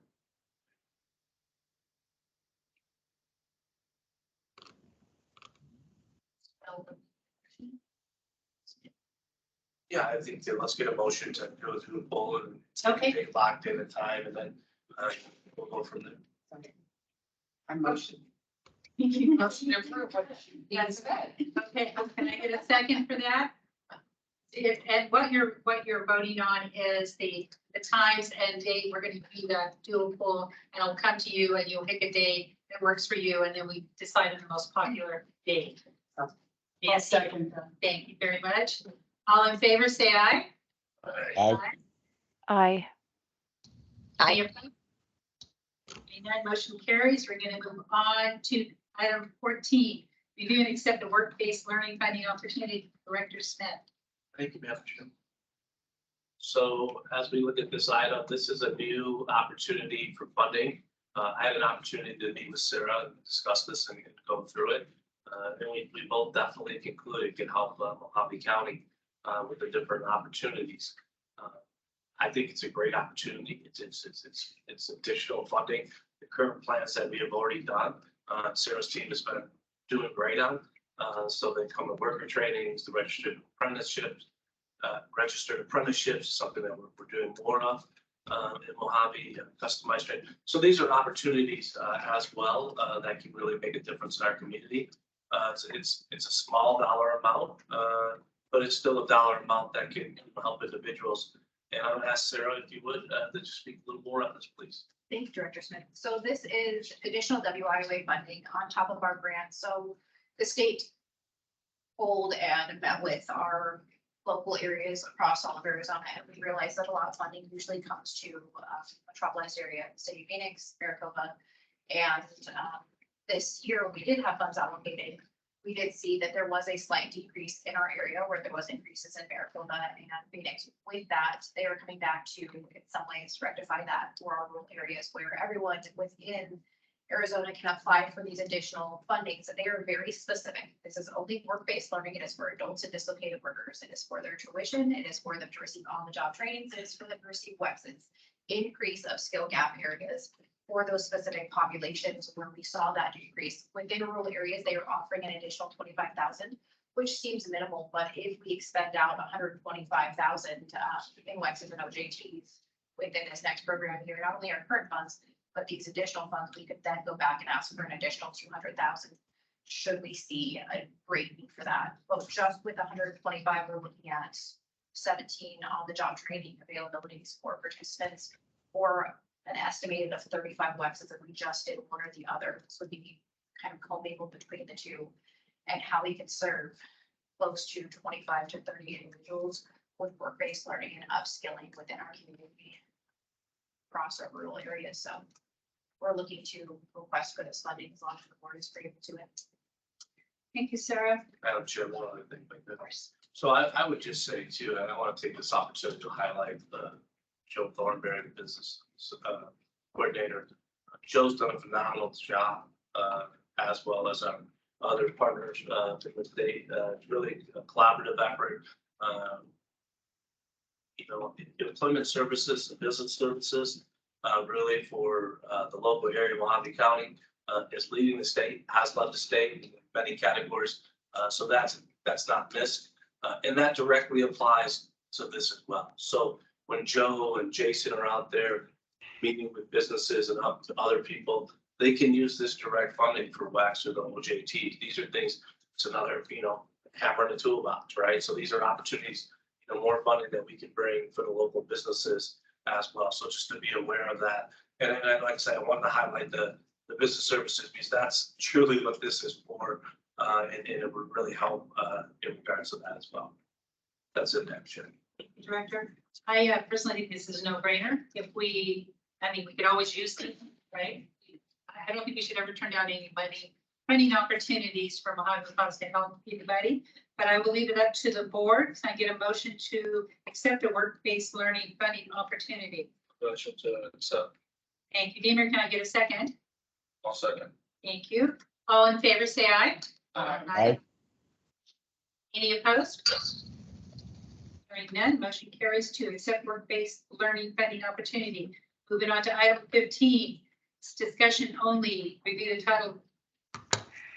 Speaker 8: Yeah, I think that let's get a motion to go through the poll and
Speaker 2: Okay.
Speaker 8: get locked in a time, and then we'll go from there.
Speaker 5: I motion.
Speaker 2: Thank you.
Speaker 5: Motion approved. That's good.
Speaker 2: Okay, can I get a second for that? And what you're voting on is the times and date. We're going to do the doodle poll, and it'll come to you and you'll pick a date that works for you, and then we decide on the most popular date.
Speaker 12: I'll
Speaker 2: Yes,
Speaker 12: second that.
Speaker 2: thank you very much. All in favor, say aye.
Speaker 6: Aye.
Speaker 7: Aye.
Speaker 2: Any opposed? Seeing none, motion carries. We're going to move on to item 14. Review and accept a work-based learning funding opportunity. Director Smith.
Speaker 8: Thank you, Madam Chair. So as we look at this item, this is a new opportunity for funding. I had an opportunity to meet with Sarah and discuss this and go through it. And we both definitely concluded it can help Mojave County with the different opportunities. I think it's a great opportunity. It's additional funding. The current plans that we have already done, Sarah's team has been doing great on. So they come with worker trainings, the registered apprenticeships, something that we're doing more of in Mojave, customized training. So these are opportunities as well that can really make a difference in our community. It's a small dollar amount, but it's still a dollar amount that can help individuals. And I'm gonna ask Sarah if you would to just speak a little more on this, please.
Speaker 4: Thank you, Director Smith. So this is additional WIOA funding on top of our grant. So the state pulled and met with our local areas across all of Arizona, and we realized that a lot of funding usually comes to metropolis area, city of Phoenix, Maricopa. And this year, when we did have funds allocated, we did see that there was a slight decrease in our area where there was increases in Maricopa and Phoenix. With that, they are coming back to, in some ways, rectify that for our rural areas where everyone within Arizona can apply for these additional fundings, and they are very specific. This is only work-based learning. It is for adults and dislocated workers. It is for their tuition. It is for them to receive on-the-job trainings. It is for them to receive WEXs. Increase of skill gap areas for those specific populations where we saw that decrease. Within rural areas, they are offering an additional 25,000, which seems minimal, but if we expend out 125,000 in WEXs and OJTs within this next program here, not only our current funds, but these additional funds, we could then go back and ask for an additional 200,000. Should we see a great need for that? But just with 125, we're looking at 17 on the job training availabilities for participants, or an estimated of 35 WEXs if we just did one or the other. This would be kind of commingled between the two, and how we could serve close to 25 to 30 individuals with work-based learning and upskilling within our community across our rural areas. So we're looking to request for this funding as long as the board is agreeable to it.
Speaker 2: Thank you, Sarah.
Speaker 8: Madam Chair, one other thing like
Speaker 4: Of
Speaker 8: that.
Speaker 4: course.
Speaker 8: So I would just say too, and I want to take this opportunity to highlight Joe Thornberry, the business coordinator. Joe's done a phenomenal job, as well as our other partners in the state. Really a collaborative effort. Employment services and business services, really for the local area of Mojave County, is leading the state, has led the state in many categories. So that's not missed. And that directly applies to this as well. So when Joe and Jason are out there meeting with businesses and other people, they can use this direct funding for WEX or the OJT. These are things, it's another, hammer in the toolbox, right? So these are opportunities, more funding that we can bring for the local businesses as well. So just to be aware of that. And like I said, I wanted to highlight the business services, because that's truly what this is for. And it would really help in regards to that as well. That's it, Madam Chair.
Speaker 2: Director, I personally think this is a no-brainer. We could always use it, right? I don't think we should ever turn down anybody, funding opportunities for Mojave Cause to help anybody. But I will leave it up to the board. Can I get a motion to accept a work-based learning funding opportunity?
Speaker 8: Motion to accept.
Speaker 2: Thank you, Deemer. Can I get a second?
Speaker 8: I'll second.
Speaker 2: Thank you. All in favor, say aye.
Speaker 6: Aye.
Speaker 2: Any opposed? Hearing none, motion carries to accept work-based learning funding opportunity. Moving on to item 15, it's discussion only, review the Title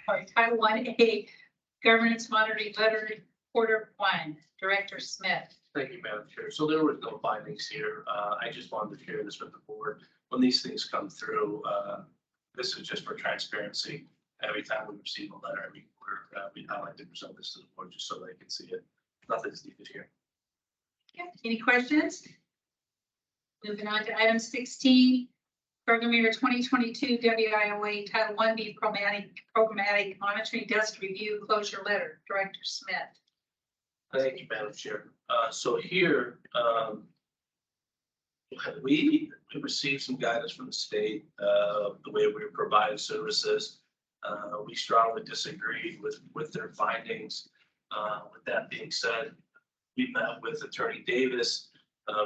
Speaker 2: 1A Governance Monitoring Letter Quarter 1, Director Smith.
Speaker 8: Thank you, Madam Chair. So there were no findings here. I just wanted to share this with the board. When these things come through, this is just for transparency. Every time we receive a letter, we highlight to present this to the board just so they can see it. Nothing's needed here.
Speaker 2: Okay. Any questions? Moving on to item 16, Program Year 2022 WIOA Title 1B Programmatic Monitoring Desk Review Closure Letter, Director Smith.
Speaker 8: Thank you, Madam Chair. So here, we received some guidance from the state, the way we provide services. We strongly disagreed with their findings. With that being said, we met with Attorney Davis,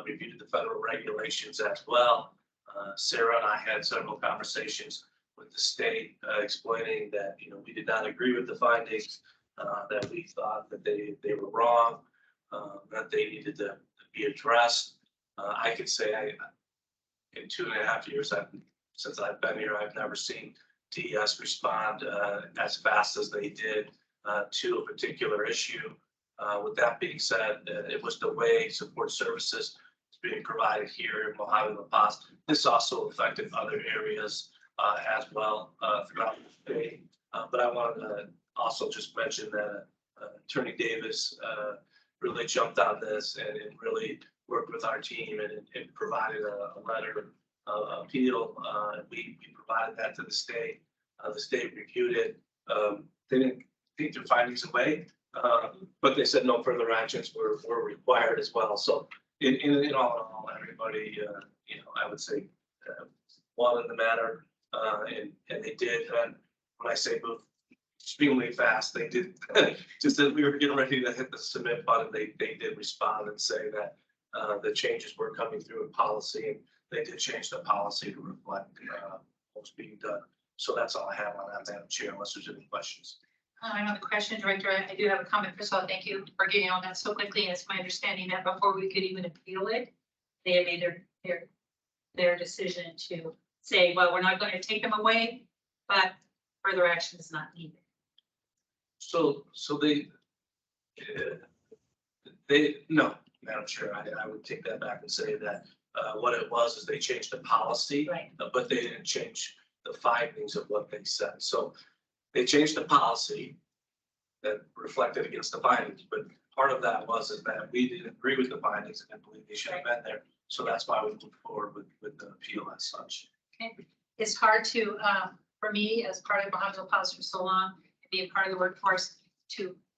Speaker 8: reviewed the federal regulations as well. Sarah and I had several conversations with the state, explaining that, we did not agree with the findings, that we thought that they were wrong, that they needed to be addressed. I could say in 2.5 years since I've been here, I've never seen DES respond as fast as they did to a particular issue. With that being said, it was the way support services is being provided here in Mojave La Paz. This also affected other areas as well throughout the state. But I wanted to also just mention that Attorney Davis really jumped on this and really worked with our team and provided a letter of appeal. We provided that to the state. The state reviewed it. They didn't take their findings away, but they said no further actions were required as well. So in all, everybody, I would say wanted the matter, and they did. And when I say move extremely fast, they did. Just as we were getting ready to hit the submit button, they did respond and say that the changes were coming through in policy, and they did change the policy to reflect what's being done. So that's all I have on that, Madam Chair, unless there's any questions.
Speaker 2: I have a question, Director. I do have a comment. First of all, thank you for getting on that so quickly. And it's my understanding that before we could even appeal it, they had made their decision to say, well, we're not going to take them away, but further action is not needed.
Speaker 8: So no, Madam Chair, I would take that back and say that what it was is they changed the policy,
Speaker 2: Right.
Speaker 8: but they didn't change the findings of what they said. So they changed the policy that reflected against the findings, but part of that was is that we didn't agree with the findings and didn't believe they should have been there. So that's why we moved forward with the appeal as such.
Speaker 2: Okay. It's hard to, for me, as part of Mojave Policy for so long, and being part of the workforce,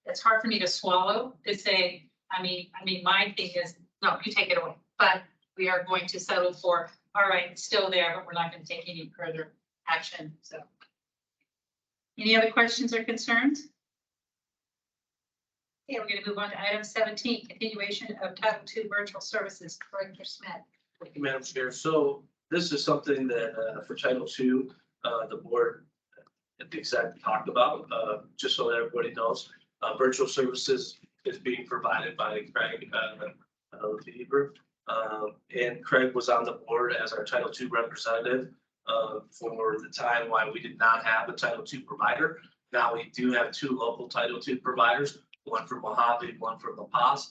Speaker 2: it's hard for me to swallow to say, I mean, my thing is, no, you take it away, but we are going to settle for, all right, it's still there, but we're not going to take any further action. So any other questions or concerns? Okay, we're going to move on to item 17, continuation of Title II virtual services. Director Smith.
Speaker 8: Thank you, Madam Chair. So this is something that for Title II, the board at the exec talked about, just so that everybody knows. Virtual services is being provided by Craig Lieber. And Craig was on the board as our Title II representative for the time why we did not have a Title II provider. Now we do have 2 local Title II providers, one for Mojave, one for La Paz,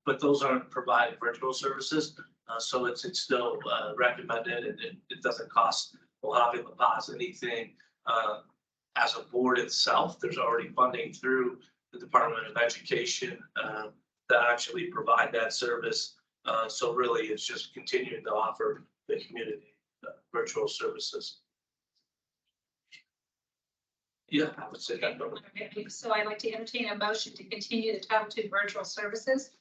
Speaker 8: but those aren't providing virtual services. So it's still recommended, and it doesn't cost Mojave, La Paz anything. As a board itself, there's already funding through the Department of Education that actually provide that service. So really, it's just continuing to offer the community virtual services. Yeah, I would say that.
Speaker 2: So I'd like to entertain a motion to continue the Title II virtual services.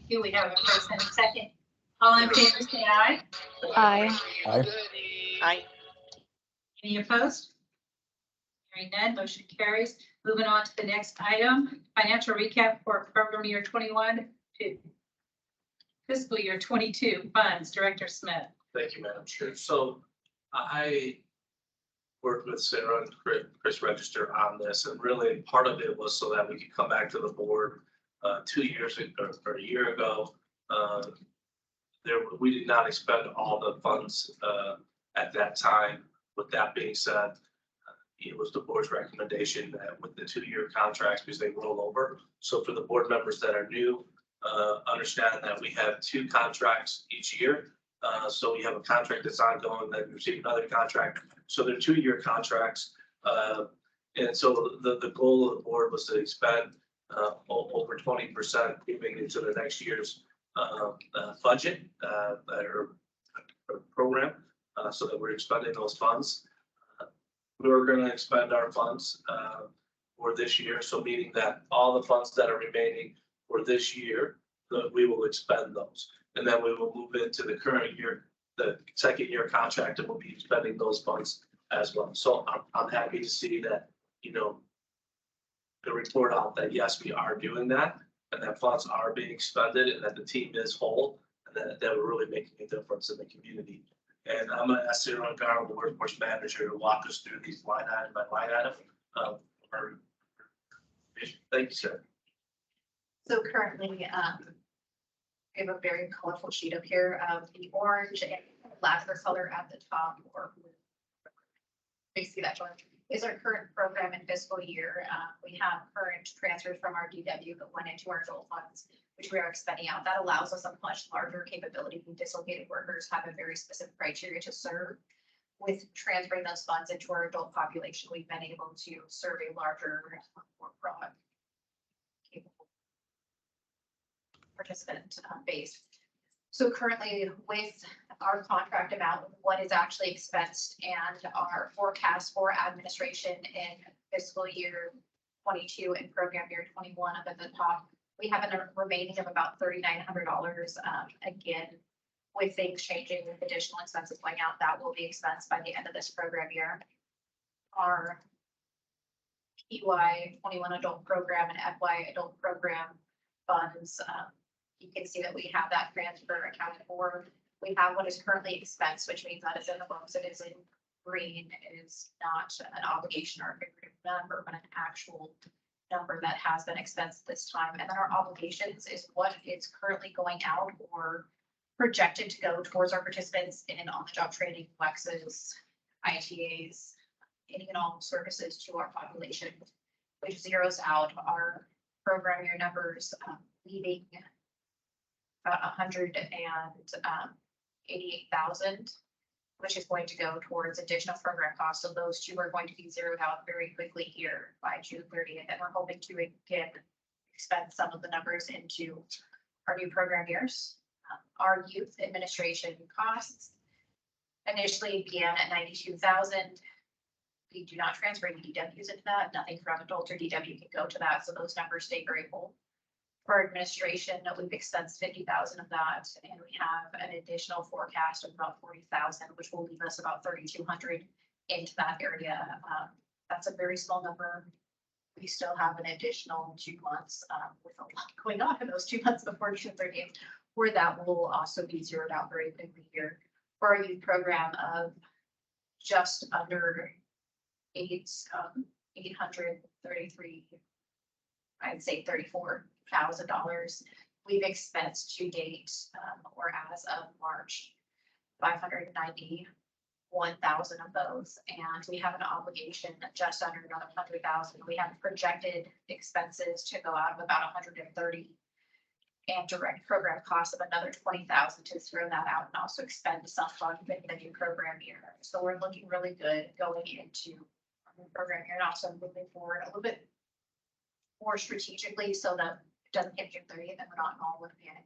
Speaker 2: Here we have a first and a second. All in favor, say aye.
Speaker 6: Aye.
Speaker 9: Aye.
Speaker 2: Any opposed? Hearing none, motion carries. Moving on to the next item, financial recap for program year 21 to fiscal year 22 funds. Director Smith.
Speaker 8: Thank you, Madam Chair. So I worked with Sarah and Chris Register on this, and really part of it was so that we could come back to the board 2 years ago or a year ago. We did not expend all the funds at that time. With that being said, it was the board's recommendation that with the 2-year contracts, because they roll over. So for the board members that are new, understand that we have 2 contracts each year. So we have a contract that's ongoing, then we receive another contract. So they're 2-year contracts. And so the goal of the board was to expend over 20% moving into the next year's budget or program, so that we're expending those funds. We're going to expend our funds for this year, so meaning that all the funds that are remaining for this year, we will expend those. And then we will move into the current year, the second year contract, and we'll be spending those funds as well. So I'm happy to see that, the report out that yes, we are doing that, and that funds are being expended, and that the team is whole, and that we're really making a difference in the community. And I'm going to ask Sarah Garland, the workforce manager, to walk us through these line item by line item. Thank you, sir.
Speaker 4: So currently, we have a very colorful sheet up here of the orange and lavender color at the top, or basically that one is our current program and fiscal year. We have current transfers from our DW that went into our adult funds, which we are expending out. That allows us a much larger capability. Dislocated workers have a very specific criteria to serve. With transferring those funds into our adult population, we've been able to serve a larger, more broad participant base. So currently with our contract amount, what is actually expensed and our forecast for administration in fiscal year 22 and program year 21 up at the top, we have a remaining of about $3,900. Again, with things changing, with additional expenses going out, that will be expensed by the end of this program year. Our PY 21 adult program and FY adult program funds, you can see that we have that transfer accounted for. We have what is currently expense, which means that is in the books, it is in green, it is not an obligation or a figurative number, but an actual number that has been expensed this time. And then our obligations is what is currently going out or projected to go towards our participants in on-the-job training, WEXs, ITAs, any and all services to our population, which zeroes out our program year numbers, leaving about 188,000, which is going to go towards additional program costs. So those two are going to be zeroed out very quickly here by June 30th. And we're hoping to again expend some of the numbers into our new program years. Our youth administration costs initially began at 92,000. We do not transfer any DWs into that. Nothing from adult or DW can go to that. So those numbers stay very full. For administration, we've expensed 50,000 of that, and we have an additional forecast of about 40,000, which will leave us about 3,200 into that area. That's a very small number. We still have an additional 2 months with a lot going on in those 2 months before June 30th, where that will also be zeroed out very quickly here. For our youth program of just under 833, I'd say $34,000. We've expensed to date, or as of March, 591,000 of those, and we have an obligation just under another 100,000. We have projected expenses to go out of about 130, and direct program costs of another 20,000 to throw that out, and also expend some fund in the new program year. So we're looking really good going into our new program year, and also moving forward a little bit more strategically so that it doesn't hit June 30th and we're not in all one panic.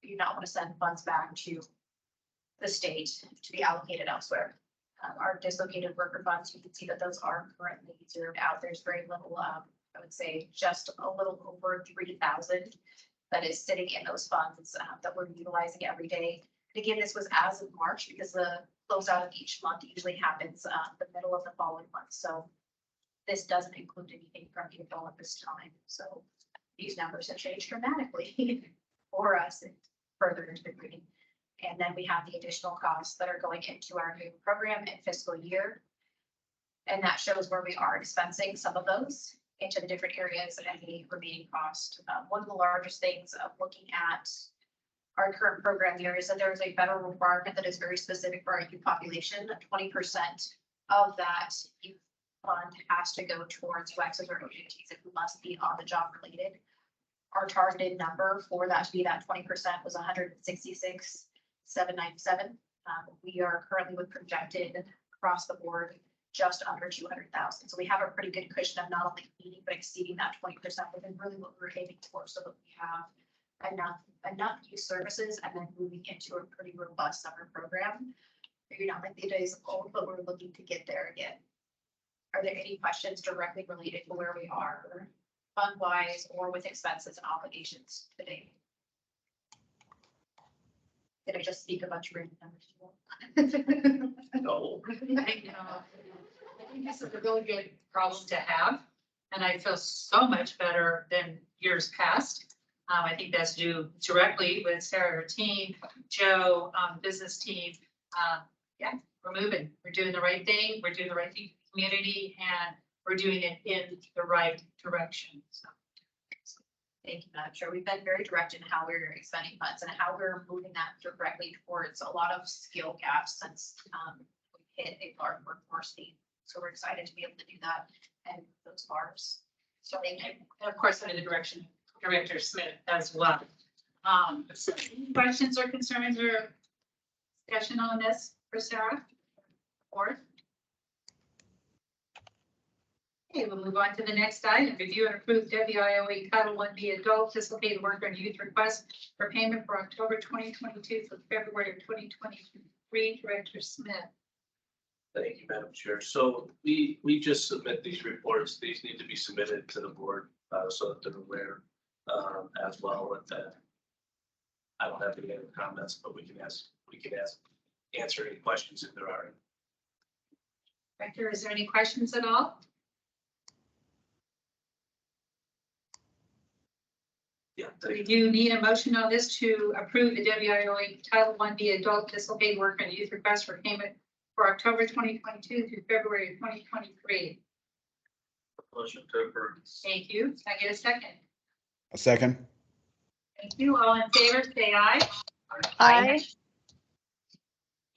Speaker 4: We do not want to send funds back to the state to be allocated elsewhere. Our dislocated worker funds, you can see that those are currently zeroed out. There's very little, I would say just a little over 3,000 that is sitting in those funds that we're utilizing every day. And again, this was as of March because the closeout of each month usually happens the middle of the following month. So this doesn't include anything from April at this time. So these numbers have changed dramatically for us and further into the green. And then we have the additional costs that are going into our new program and fiscal year. And that shows where we are expensing some of those into the different areas and the remaining cost. One of the largest things of looking at our current program year is that there is a federal requirement that is very specific for our youth population. 20% of that youth fund has to go towards WEXs or OJTs if we must be on the job related. Our targeted number for that to be that 20% was 166,797. We are currently with projected across the board just under 200,000. So we have a pretty good cushion of not only meeting but exceeding that 20% within really what we're aiming for, so that we have enough youth services and then moving into a pretty robust summer program. Maybe not like the days old, but we're looking to get there again. Are there any questions directly related to where we are fund wise or with expenses and obligations today? Did I just speak a bunch of random numbers?
Speaker 8: No.
Speaker 2: I know. I think this is a really good problem to have, and I feel so much better than years past. I think that's due directly with Sarah and her team, Joe, business team. Yeah, we're moving. We're doing the right thing. We're doing the right thing for the community, and we're doing it in the right direction. So
Speaker 4: Thank you, Madam Chair. We've been very direct in how we're expending funds and how we're moving that directly towards a lot of skill gaps since we hit a large workforce need. So we're excited to be able to do that and those bars. So thank you.
Speaker 2: and of course, under the direction of Director Smith as well. Any questions or concerns or discussion on this for Sarah? Or? Okay, we'll move on to the next item. Review and approve WIOE Title 1B Adult Dislocated Worker and Youth Request for payment for October 2022 for February of 2023. Director Smith.
Speaker 8: Thank you, Madam Chair. So we just submit these reports. These need to be submitted to the board so that they're aware as well. With that, I don't have any other comments, but we can answer any questions if there are.
Speaker 2: Director, is there any questions at all?
Speaker 8: Yeah,
Speaker 2: We do need a motion on this to approve the WIOA Title I-B Adult Dislocated Worker and Youth Request for Payment for October 2022 through February 2023.
Speaker 8: Motion to approve.
Speaker 2: Thank you. Can I get a second?
Speaker 6: A second.
Speaker 2: Thank you. All in favor, say aye.
Speaker 6: Aye.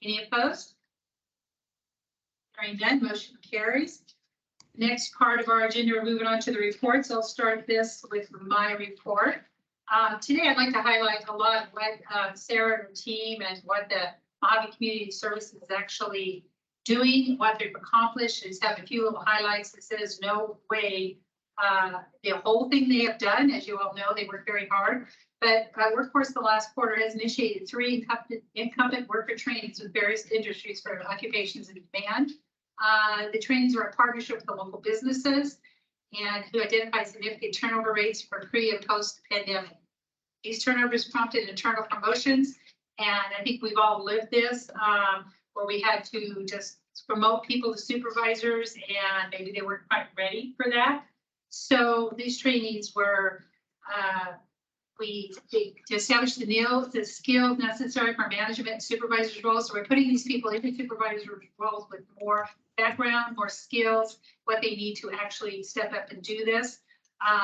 Speaker 2: Any opposed? Hearing none, motion carries. Next part of our agenda, we're moving on to the reports. I'll start this with my report. Today, I'd like to highlight a lot of what Sarah and her team and what the Mojave Community Services is actually doing, what they've accomplished. Just have a few little highlights. This is no way the whole thing they have done. As you all know, they work very hard. But Workforce the last quarter has initiated 3 incumbent worker trainings with various industries for occupations in demand. The trainings are a partnership with the local businesses and who identify significant turnover rates for pre and post pandemic. These turnovers prompted internal promotions, and I think we've all lived this, where we had to just promote people to supervisors, and maybe they weren't quite ready for that. So these trainings were to establish the skills necessary for management and supervisor's roles. So we're putting these people into supervisor roles with more background, more skills, what they need to actually step up and do this.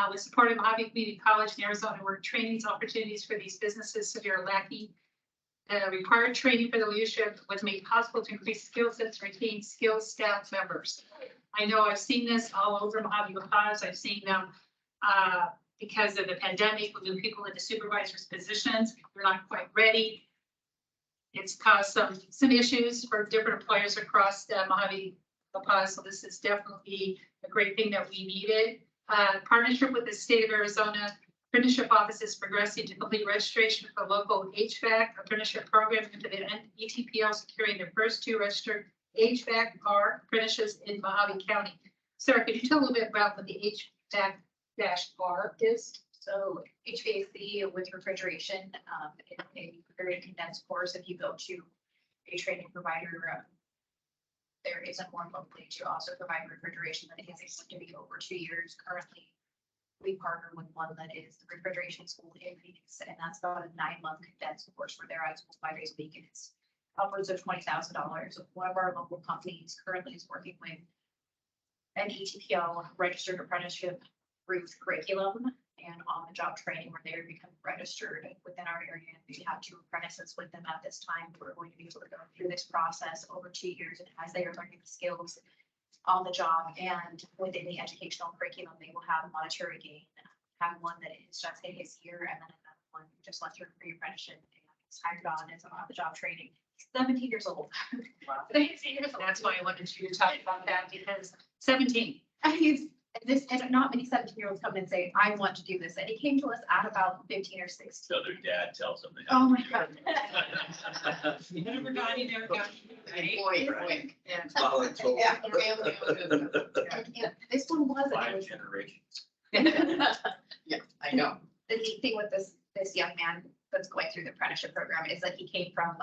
Speaker 2: With support of Mojave Community College and Arizona Work trainings opportunities for these businesses severe lacking. Required training for the leadership was made possible to increase skill sets and retain skilled staff members. I know I've seen this all over Mojave La Paz. I've seen them because of the pandemic, we move people into supervisors positions. They're not quite ready. It's caused some issues for different employers across Mojave La Paz. So this is definitely a great thing that we needed. Partnership with the state of Arizona, apprenticeship office is progressing to complete registration for local HVAC apprenticeship program into the ETPL, securing their first 2 registered HVAC apprentices in Mojave County. Sarah, could you tell a little bit about what the HVAC-R is?
Speaker 4: So HVAC with refrigeration, in a very condensed course, if you go to a training provider, there isn't one locally to also provide refrigeration. I think it's going to be over 2 years. Currently, we partner with one that is the refrigeration school in Phoenix, and that's about a 9-month condensed course where they're at school 5 days a week, and it's upwards of $20,000. One of our local companies currently is working with an ETPL registered apprenticeship through curriculum and on-the-job training where they become registered within our area. We have 2 apprentices with them at this time. We're going to be able to go through this process over 2 years, and as they are learning the skills on the job and within the educational curriculum, they will have monetary gain. Have one that is just in his year, and then another one just left here for your apprenticeship and is hired on as on-the-job training. He's 17 years old.
Speaker 2: Wow. 17 years old. That's why I wanted you to talk about that, because 17.
Speaker 4: And not many 17-year-olds come and say, I want to do this. And he came to us at about 15 or 16.
Speaker 11: So their dad tells them.
Speaker 4: Oh my God.
Speaker 2: Never got any there.
Speaker 4: Yeah, this one wasn't. It
Speaker 11: 5
Speaker 4: was-
Speaker 11: generations.
Speaker 4: Yeah, I know. The neat thing with this young man that's going through the apprenticeship program is that he came from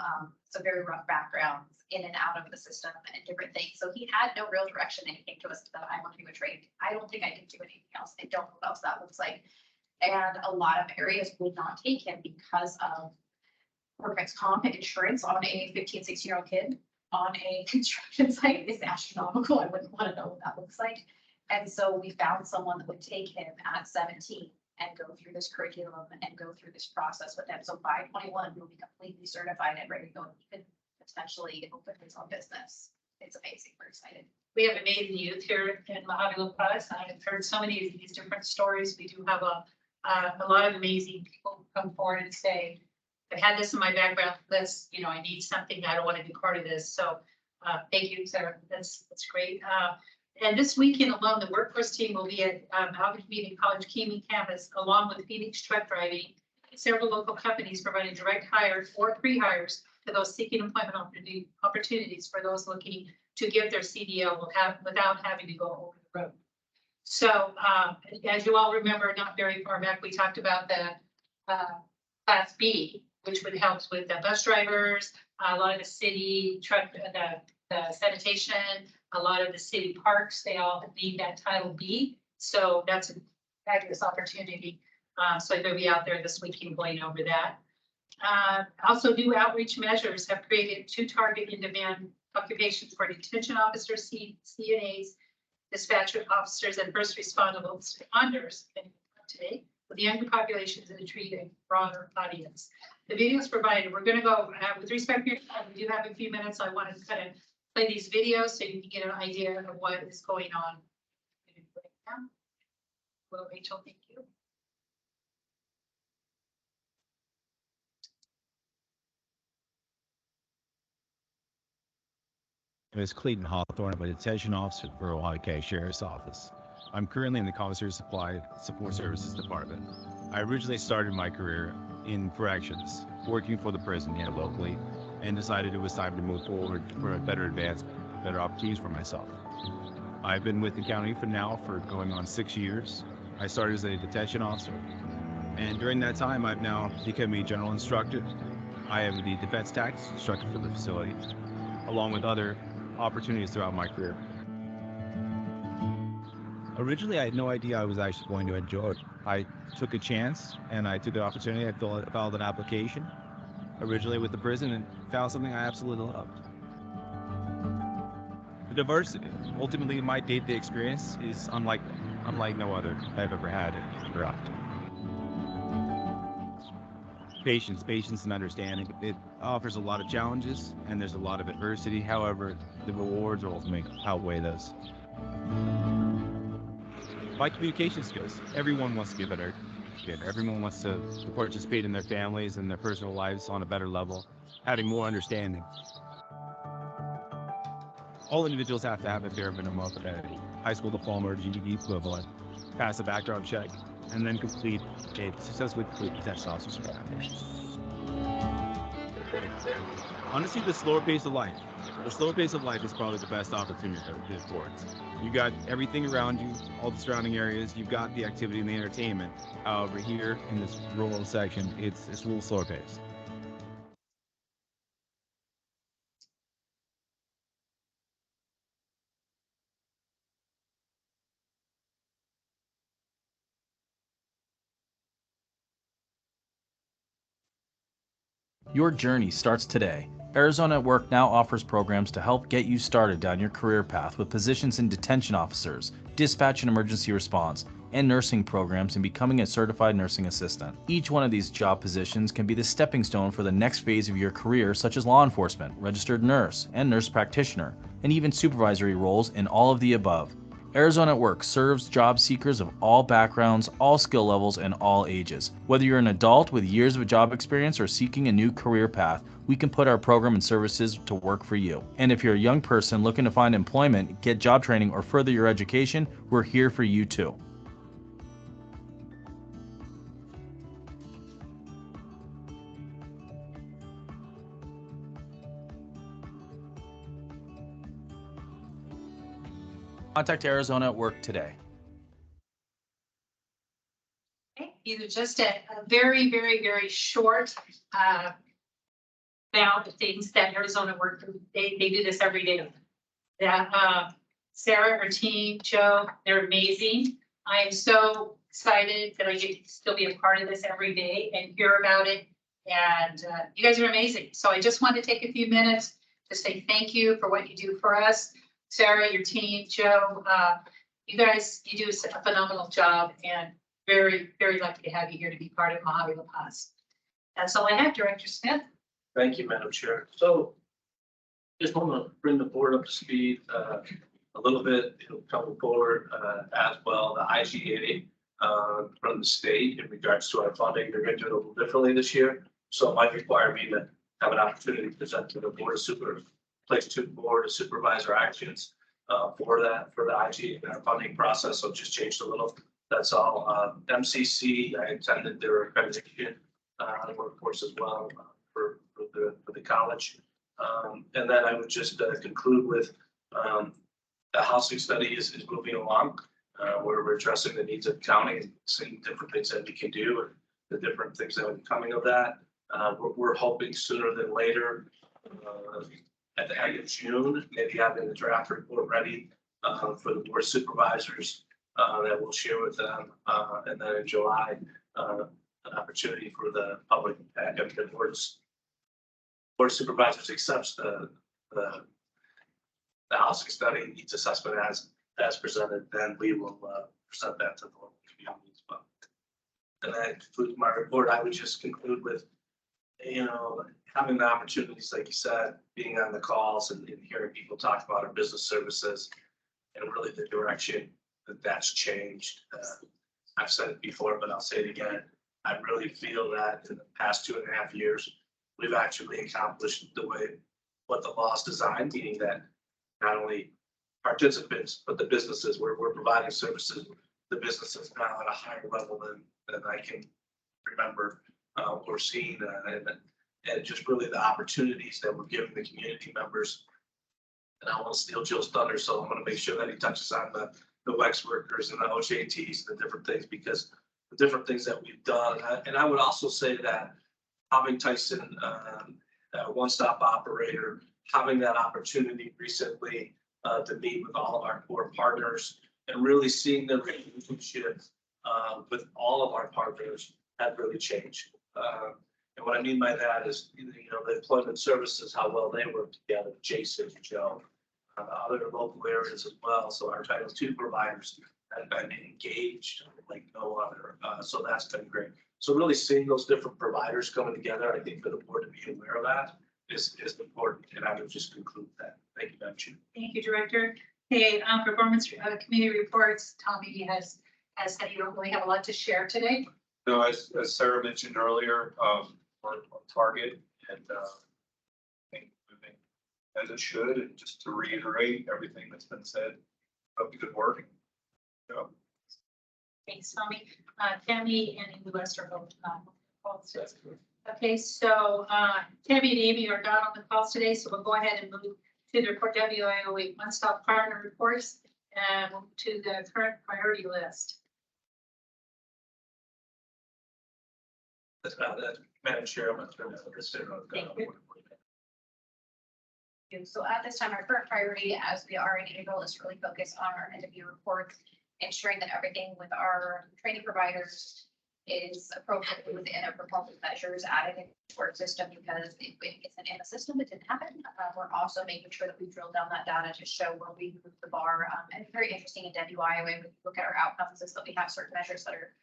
Speaker 4: some very rough backgrounds in and out of the system and different things. So he had no real direction, and he came to us that I want to do a trade. I don't think I can do anything else. I don't know what else that looks like. And a lot of areas would not take him because of workman's comp and insurance on a 15, 16-year-old kid on a construction site is astronomical. I wouldn't want to know what that looks like. And so we found someone that would take him at 17 and go through this curriculum and go through this process with them. So by 21, he'll be completely certified and ready to go. He could potentially open his own business. It's amazing. We're excited.
Speaker 2: We have amazing youth here in Mojave La Paz. I've heard so many of these different stories. We do have a lot of amazing people come forward and say, I've had this in my background list, you know, I need something, I don't want to be part of this. So thank you, Sarah. That's great. And this weekend alone, the workforce team will be at Mojave Community College Keaming campus, along with Phoenix Truck Driving, several local companies providing direct hire or pre-hires to those seeking employment opportunities for those looking to get their CDL without having to go over the road. So as you all remember, not very far back, we talked about the Class B, which would help with the bus drivers, a lot of the city truck, the sanitation, a lot of the city parks, they all need that Title B. So that's a fabulous opportunity So I'm gonna be out there this weekend going over that. Also, new outreach measures have created 2 target in-demand occupations for detention officers, CNAs, dispatcher officers, and first responders today, with the younger populations and to treat a broader audience. The videos provided, we're gonna go, with respect to your time, we do have a few minutes. I want to kind of play these videos so you can get an idea of what is going on. Well, Rachel, thank you.
Speaker 13: My name is Clayton Hawthorne. I'm a detention officer for Ohio County Sheriff's Office. I'm currently in the Commissary Supply Support Services Department. I originally started my career in corrections, working for the prison here locally, and decided it was time to move forward for a better advancement, better opportunities for myself. I've been with the county for going on 6 years. I started as a detention officer, and during that time, I've now become a general instructor. I am the defense tactics instructor for the facility, along with other opportunities throughout my career. Originally, I had no idea I was actually going to enjoy it. I took a chance and I took an opportunity. I filed an application originally with the prison and found something I absolutely loved. The diversity, ultimately my day-to-day experience is unlike no other I've ever had throughout. Patience and understanding. It offers a lot of challenges and there's a lot of adversity. However, the rewards ultimately outweigh those. My communication skills. Everyone wants to get better. Everyone wants to participate in their families and their personal lives on a better level, having more understanding. All individuals have to have a bare minimum of a high school diploma or GED equivalent, pass a background check, and then successfully complete detention officer certification. Honestly, the slower pace of life. The slower pace of life is probably the best opportunity for it. You got everything around you, all the surrounding areas. You've got the activity and the entertainment. However, here in this rural section, it's a little slower pace.
Speaker 14: Your journey starts today. Arizona at Work now offers programs to help get you started down your career path with positions in detention officers, dispatch and emergency response, and nursing programs in becoming a certified nursing assistant. Each one of these job positions can be the stepping stone for the next phase of your career, such as law enforcement, registered nurse, and nurse practitioner, and even supervisory roles in all of the above. Arizona at Work serves job seekers of all backgrounds, all skill levels, and all ages. Whether you're an adult with years of job experience or seeking a new career path, we can put our program and services to work for you. And if you're a young person looking to find employment, get job training, or further your education, we're here for you too. Contact Arizona at Work today.
Speaker 2: Okay, these are just a very, very, very short bout of things that Arizona Work, they do this every day. That Sarah, her team, Joe, they're amazing. I am so excited that I get to still be a part of this every day and hear about it. And you guys are amazing. So I just want to take a few minutes to say thank you for what you do for us. Sarah, your team, Joe, you guys, you do a phenomenal job and very, very lucky to have you here to be part of Mojave La Paz. That's all I have, Director Smith.
Speaker 8: Thank you, Madam Chair. So just want to bring the board up to speed a little bit, coming forward as well, the IGA from the state in regards to our funding. They're going to do it a little differently this year. So it might require me to have an opportunity to present to the board of place to the board of supervisor actions for the IGA and our funding process. So it just changed a little. That's all. MCC, I attended their accreditation workforce as well for the college. And then I would just conclude with the housing study is moving along, where we're addressing the needs of the county and seeing different things that we can do and the different things that are coming of that. We're hoping sooner than later, at the end of June, maybe having the draft report ready for the board of supervisors that we'll share with them. And then in July, an opportunity for the public, and the board of supervisors accepts the housing study needs assessment as presented, then we will present that to the local community as well. And that concludes my report. I would just conclude with, having the opportunities, like you said, being on the calls and hearing people talk about our business services and really the direction that's changed. I've said it before, but I'll say it again. I really feel that in the past 2.5 years, we've actually accomplished what the law is designed, meaning that not only participants, but the businesses, we're providing services, the businesses now at a higher level than I can remember or seen, and just really the opportunities that we're giving the community members. And I want to steal Joe's thunder, so I'm going to make sure that he touches on the WEX workers and the OJTs and the different things, because the different things that we've done. And I would also say that having Tyson, that one-stop operator, having that opportunity recently to meet with all of our core partners and really seeing the relationship with all of our partners had really changed. And what I mean by that is, the employment services, how well they work together, Jason, Joe, other local areas as well. So our Title II providers have been engaged like no other. So that's been great. So really seeing those different providers coming together, I think for the board to be aware of that is important. And I would just conclude that. Thank you, Madam Chair.
Speaker 2: Thank you, Director. Okay, performance committee reports. Tommy has said you don't really have a lot to share today.
Speaker 10: No, as Sarah mentioned earlier, we're on target and I think moving as it should. And just to reiterate everything that's been said, hope you good work. Yeah.
Speaker 2: Thanks, Tommy. Tammy and West are both okay, so Tammy and Amy are not on the calls today, so we'll go ahead and move to the report WIO one-stop partner reports and to the current priority list.
Speaker 8: That's about that. Madam Chair, I'm going to turn that over to Sarah.
Speaker 2: Thank you.
Speaker 4: So at this time, our current priority, as we are in April, is really focused on our end of year reports, ensuring that everything with our training providers is appropriately within our performance measures added into our system, because if it isn't in the system, it didn't happen. We're also making sure that we drill down that data to show where we moved the bar. And very interesting in WIOA, when we look at our outcomes, is that we have certain measures that are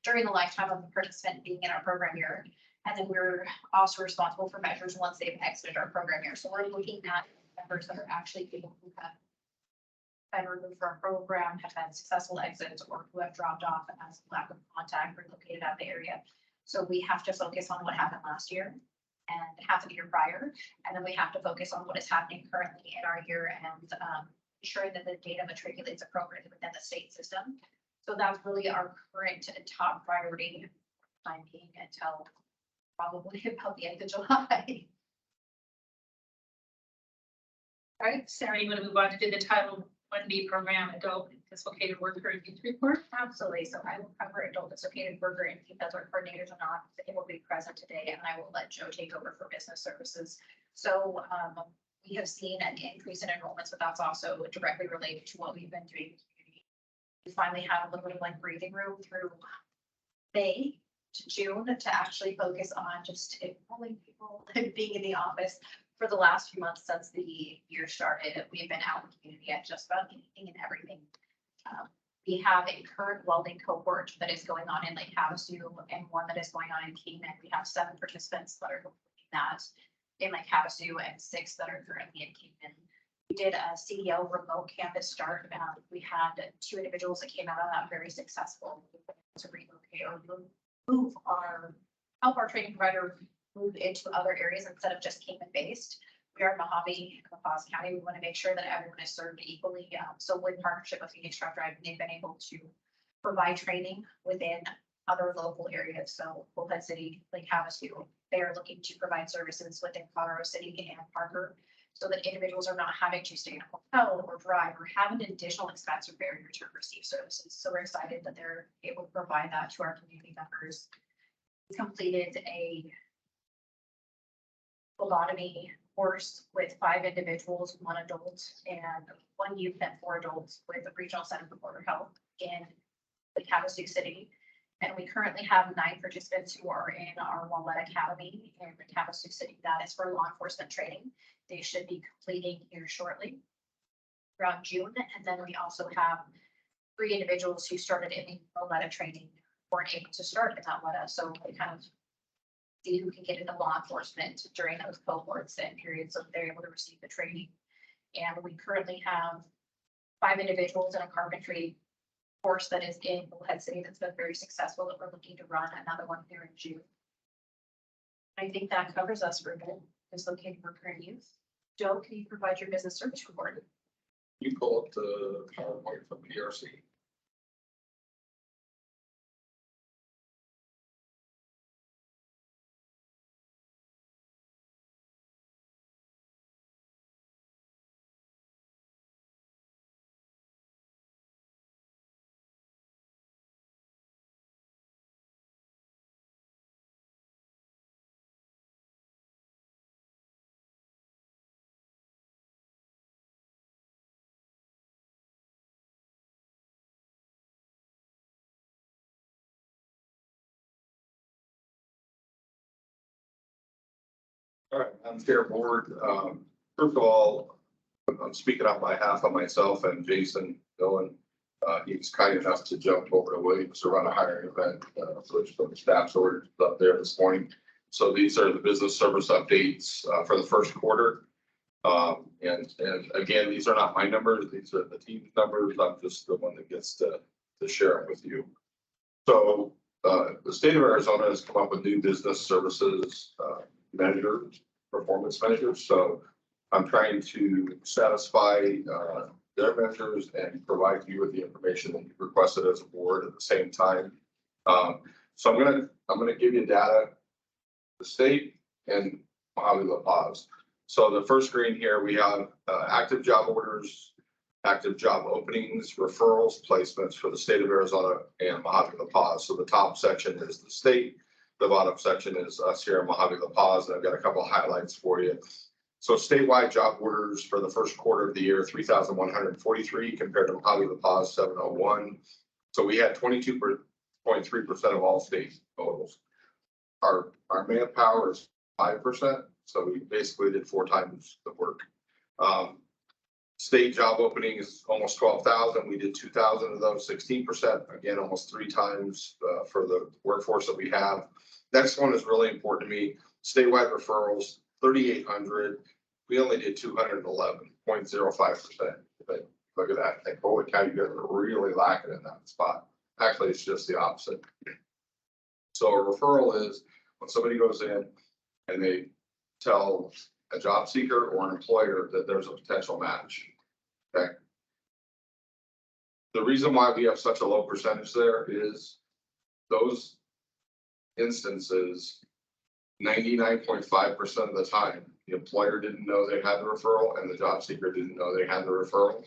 Speaker 4: during the lifetime of the participant being in our program year. And then we're also responsible for measures once they've exited our program year. So we're looking at members that are actually people who have been removed from our program, have had successful exits, or who have dropped off and has lack of contact relocated out of the area. So we have to focus on what happened last year and half of the year prior. And then we have to focus on what is happening currently in our year and ensuring that the data matriculates appropriately within the state system. So that's really our current top priority time being until probably about the end of July.
Speaker 2: All right, Sarah, you want to move on to do the Title 1B program, adult dislocated worker and youth report?
Speaker 4: Absolutely. So I will cover adult dislocated worker and youth as our coordinators are not able to be present today, and I will let Joe take over for business services. So we have seen an increase in enrollments, but that's also directly related to what we've been doing in the community. We finally have a little bit of like breathing room through May to June to actually focus on just enrolling people and being in the office. For the last few months since the year started, we've been out in the community at just about anything and everything. We have a current welding cohort that is going on in Lake Havasu and one that is going on in Kingman. We have 7 participants that are completing that in Lake Havasu and 6 that are currently in Kingman. We did a CDL remote campus start. We had 2 individuals that came out of that very successful to relocate or help our training provider move into other areas instead of just Kingman based. We are in Mojave, County. We want to make sure that everyone is served equally. So with partnership with Phoenix Truck Drive, they've been able to provide training within other local areas. So Bullhead City, Lake Havasu, they are looking to provide services within Colorado City and Parker, so that individuals are not having to stay in a hotel or drive or have an additional expense or barrier to receive services. So we're excited that they're able to provide that to our community members. We completed a phlebotomy course with 5 individuals, 1 adult and 1 youth and 4 adults with the Regional Center for Border Health in Lake Havasu City. And we currently have 9 participants who are in our Walnut Academy in Havasu City. That is for law enforcement training. They should be completing here shortly around June. And then we also have 3 individuals who started in the Walnut training, weren't able to start in that Walnut. So we kind of see who can get into law enforcement during those cohorts and periods so they're able to receive the training. And we currently have 5 individuals in a carpentry course that is in Bullhead City that's been very successful that we're looking to run another one here in June. I think that covers us for a bit. Is located for current youth. Joe, can you provide your business service report?
Speaker 11: You pull up the PowerPoint from PRC. All right, I'm Chair Board. First of all, I'm speaking on behalf of myself and Jason Dillon. He was kind enough to jump over to Williams to run a hiring event, which the staff's ordered up there this morning. So these are the business service updates for the first quarter. And again, these are not my numbers. These are the team's numbers. I'm just the one that gets to share it with you. So the state of Arizona has come up with new business services measures, performance measures. So I'm trying to satisfy their measures and provide you with the information that you requested as a board at the same time. So I'm gonna give you data, the state and Mojave La Paz. So the first screen here, we have active job orders, active job openings, referrals, placements for the state of Arizona and Mojave La Paz. So the top section is the state. The bottom section is us here in Mojave La Paz, and I've got a couple of highlights for you. So statewide job orders for the first quarter of the year, 3,143 compared to Mojave La Paz, 701. So we had 22.3% of all state totals. Our manpower is 5%, so we basically did 4 times the work. State job opening is almost 12,000. We did 2,000 of those, 16%. Again, almost 3 times for the workforce that we have. Next one is really important to me. Statewide referrals, 3,800. We only did 211.05%. But look at that. Think, holy cow, you guys are really lacking in that spot. Actually, it's just the opposite. So a referral is when somebody goes in and they tell a job seeker or an employer that there's a potential match. Okay. The reason why we have such a low percentage there is those instances, 99.5% of the time, the employer didn't know they had the referral and the job seeker didn't know they had the referral.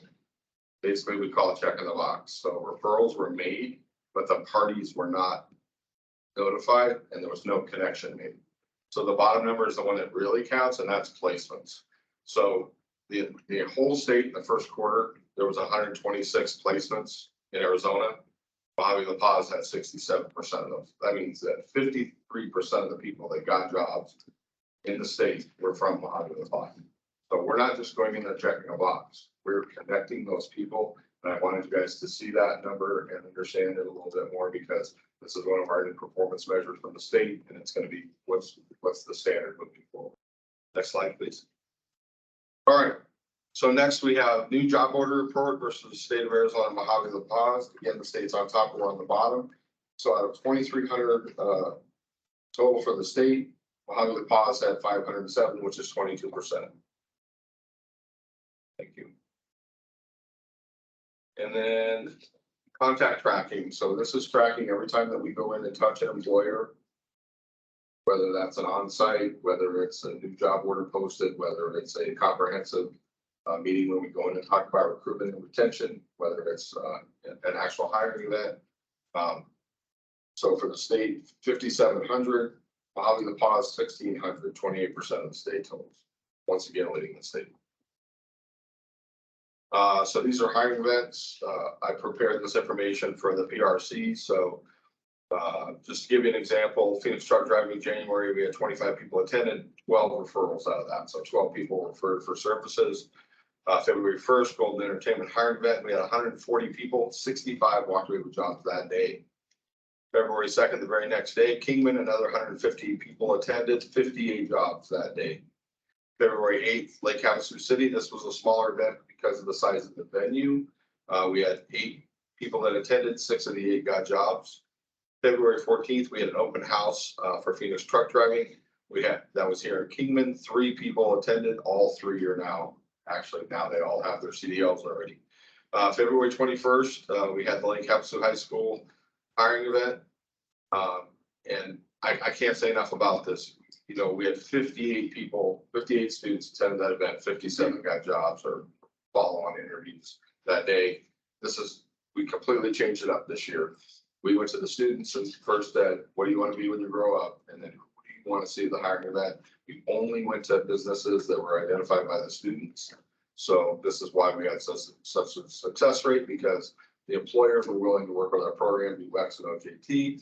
Speaker 11: Basically, we call it check in the box. So referrals were made, but the parties were not notified and there was no connection made. So the bottom number is the one that really counts, and that's placements. So the whole state in the first quarter, there was 126 placements in Arizona. Mojave La Paz had 67% of those. That means that 53% of the people that got jobs in the state were from Mojave La Paz. So we're not just going in there checking a box. We're connecting those people. And I wanted you guys to see that number and understand it a little bit more, because this is one of our new performance measures from the state, and it's going to be what's the standard moving forward. Next slide, please. All right. So next we have new job order report versus the state of Arizona and Mojave La Paz. Again, the state's on top, we're on the bottom. So out of 2,300 total for the state, Mojave La Paz had 507, which is 22%. Thank you. And then contact tracking. So this is tracking every time that we go in and touch an employer, whether that's an on-site, whether it's a new job order posted, whether it's a comprehensive meeting when we go in and talk about recruitment and retention, whether it's an actual hiring event. So for the state, 5,700, Mojave La Paz, 1,600, 28% of the state totals. Once again, leading the state. So these are hiring events. I prepared this information for the PRC. So Just to give you an example, Phoenix Truck Driving in January, we had 25 people attended, 12 referrals out of that. So 12 people referred for services. February 1st, Golden Entertainment hiring event, we had 140 people, 65 walked away with jobs that day. February 2nd, the very next day, Kingman, another 150 people attended, 58 jobs that day. February 8th, Lake Havasu City, this was a smaller event because of the size of the venue. We had 8 people that attended, 6 of the 8 got jobs. February 14th, we had an open house for Phoenix Truck Driving. That was here in Kingman, 3 people attended, all 3 are now. Actually, now they all have their CDLs already. February 21st, we had the Lake Havasu High School hiring event. And I can't say enough about this. You know, we had 58 students attended that event, 57 got jobs or follow-on interviews that day. We completely changed it up this year. We went to the students and first said, what do you want to be when you grow up? And then who do you want to see at the hiring event? We only went to businesses that were identified by the students. So this is why we had such a success rate, because the employers were willing to work with our program, UX and OJT.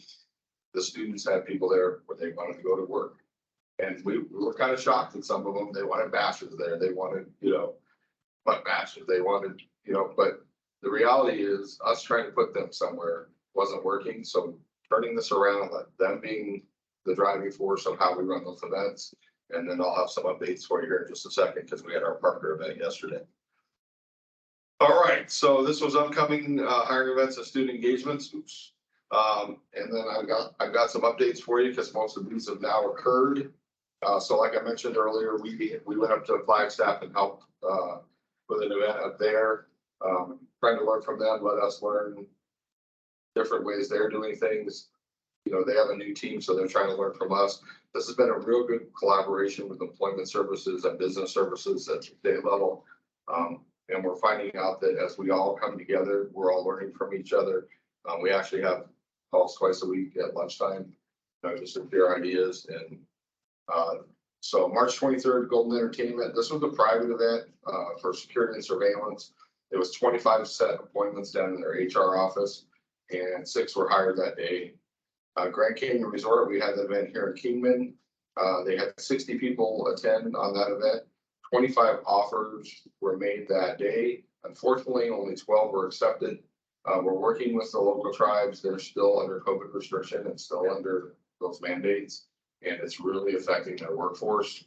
Speaker 11: The students had people there where they wanted to go to work. And we were kind of shocked that some of them, they wanted bachelors there. They wanted, what bachelors they wanted, but the reality is us trying to put them somewhere wasn't working. So turning this around, let them being the driving force of how we run those events. And then I'll have some updates for you here in just a second because we had our Parker event yesterday. All right, so this was upcoming hiring events and student engagements. Oops. And then I've got some updates for you because most of these have now occurred. So like I mentioned earlier, we went up to Flagstaff and helped with an event up there, trying to learn from them, let us learn different ways they're doing things. They have a new team, so they're trying to learn from us. This has been a real good collaboration with employment services and business services at the state level. And we're finding out that as we all come together, we're all learning from each other. We actually have calls twice a week at lunchtime, just to share ideas. And so March 23rd, Golden Entertainment. This was a private event for security and surveillance. It was 25 set appointments down in their HR office, and 6 were hired that day. Grand Canyon Resort, we had the event here in Kingman. They had 60 people attend on that event. 25 offers were made that day. Unfortunately, only 12 were accepted. We're working with the local tribes. They're still under COVID restriction and still under those mandates, and it's really affecting their workforce.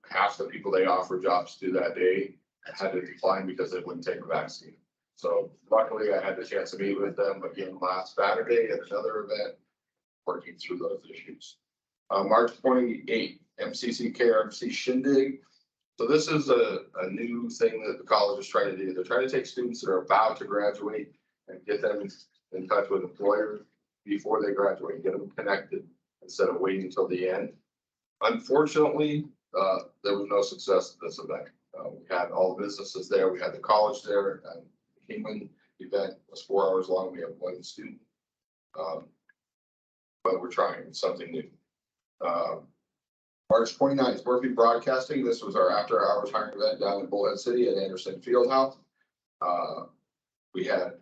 Speaker 11: Half the people they offer jobs to that day had to decline because they wouldn't take a vaccine. So luckily, I had the chance to meet with them again last Saturday at another event, working through those issues. March 28th, MCC KRMC Shindig. So this is a new thing that the college is trying to do. They're trying to take students that are about to graduate and get them in touch with employers before they graduate, get them connected instead of waiting until the end. Unfortunately, there was no success at this event. We had all the businesses there. We had the college there. And the Kingman event was 4 hours long. We have 1 student. But we're trying something new. March 29th, Murphy Broadcasting. This was our after hours hiring event down in Bullhead City at Anderson Fieldhouse. We had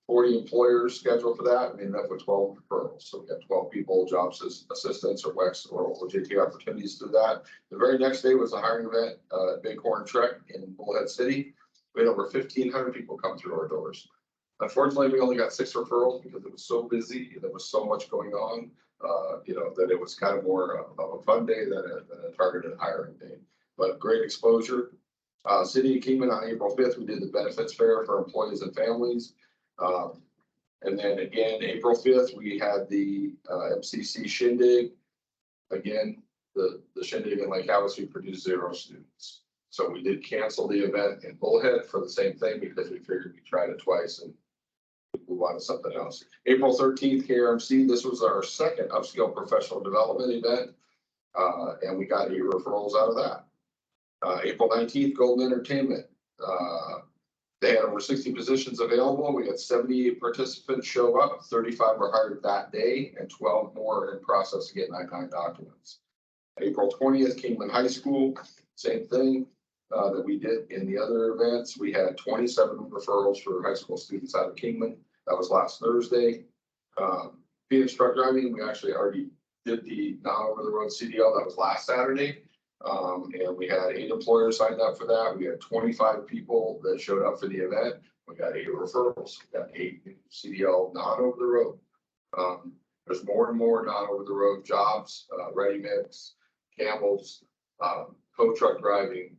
Speaker 11: 40 employers scheduled for that. We ended up with 12 referrals. So we got 12 people, jobs assistants or WEX or OJT opportunities through that. The very next day was a hiring event at Bighorn Trek in Bullhead City. We had over 1,500 people come through our doors. Unfortunately, we only got 6 referrals because it was so busy. There was so much going on, that it was kind of more of a fun day than a targeted hiring day. But great exposure. City of Kingman on April 5th, we did the benefits fair for employees and families. And then again, April 5th, we had the MCC Shindig. Again, the Shindig in Lake Havasu produced 0 students. So we did cancel the event in Bullhead for the same thing because we figured we tried it twice and we wanted something else. April 13th, KRMC, this was our second upscale professional development event. And we got 8 referrals out of that. April 19th, Golden Entertainment. They had over 60 positions available. We had 78 participants show up. 35 were hired that day and 12 more in process to get I-9 documents. April 20th, Kingman High School, same thing that we did in the other events. We had 27 referrals for high school students out of Kingman. That was last Thursday. Phoenix truck driving, we actually already did the non-over-the-road CDL. That was last Saturday. And we had 8 employers signed up for that. We had 25 people that showed up for the event. We got 8 referrals. We got 8 new CDL non-over-the-road. There's more and more non-over-the-road jobs, ready mix, Campbell's, tow truck driving,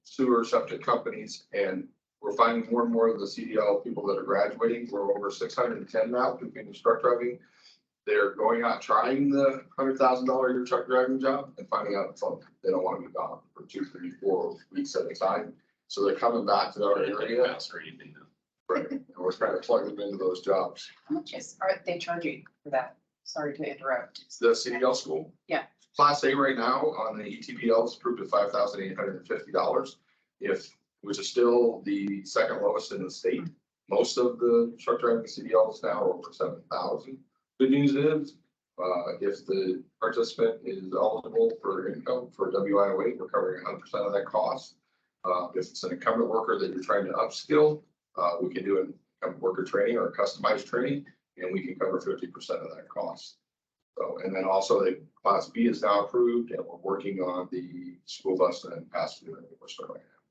Speaker 11: sewer septic companies, and we're finding more and more of the CDL people that are graduating. We're over 610 now through Phoenix truck driving. They're going out trying the $100,000 a year truck driving job and finding out they don't want to be gone for 2, 3, 4 weeks at a time. So they're coming back to our area. Right, and we're trying to plug them into those jobs.
Speaker 9: How much are they charging for that? Sorry to interrupt.
Speaker 11: The CDL school?
Speaker 9: Yeah.
Speaker 11: Class A right now on the ETPL is approved at $5,850, which is still the second lowest in the state. Most of the truck driving CDLs now are over 7,000. Good news is, if the participant is eligible for income for WIOA, we're covering 100% of that cost. If it's an incumbent worker that you're trying to upskill, we can do an incumbent worker training or customized training, and we can cover 50% of that cost. So, and then also the Class B is now approved, and we're working on the school bus and passenger that we're starting now.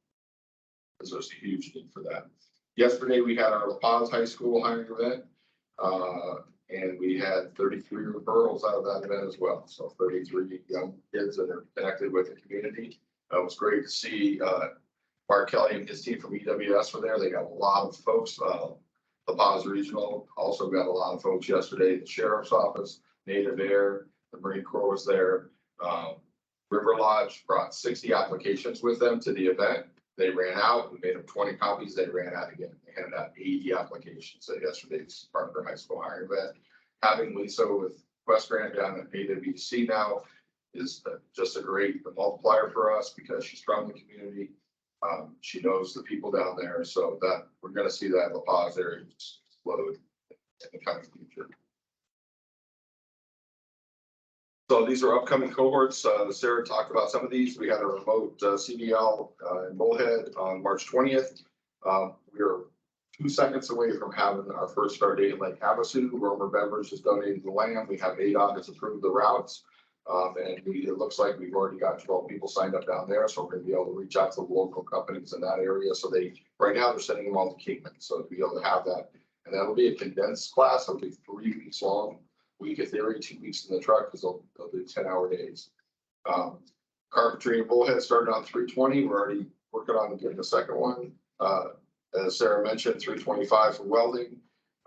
Speaker 11: Because there's a huge need for that. Yesterday, we had our La Paz High School hiring event, and we had 33 referrals out of that event as well. So 33 young kids that are connected with the community. It was great to see Mark Kelly and his team from EWS were there. They got a lot of folks. La Paz Regional also got a lot of folks yesterday. The Sheriff's Office, Native Air, the Marine Corps was there. River Lodge brought 60 applications with them to the event. They ran out. We made them 20 copies. They ran out again. They handed out 80 applications at yesterday's Parker High School hiring event. Having Lisa with West Grand down at AWC now is just a great multiplier for us because she's from the community. She knows the people down there, so that we're going to see that La Paz area explode in the coming future. So these are upcoming cohorts. Sarah talked about some of these. We had a remote CDL in Bullhead on March 20th. We are 2 seconds away from having our first start date in Lake Havasu. Romer Beverage has donated the land. We have ADOT has approved the routes. And it looks like we've already got 12 people signed up down there. So we're going to be able to reach out to the local companies in that area. So right now they're sending them all to Kingman. So to be able to have that, and that'll be a condensed class. It'll be 3 weeks long. Week of theory, 2 weeks in the truck because they'll do 10-hour days. Carpentry and Bullhead started on 320. We're already working on getting the second one. As Sarah mentioned, 325 for welding,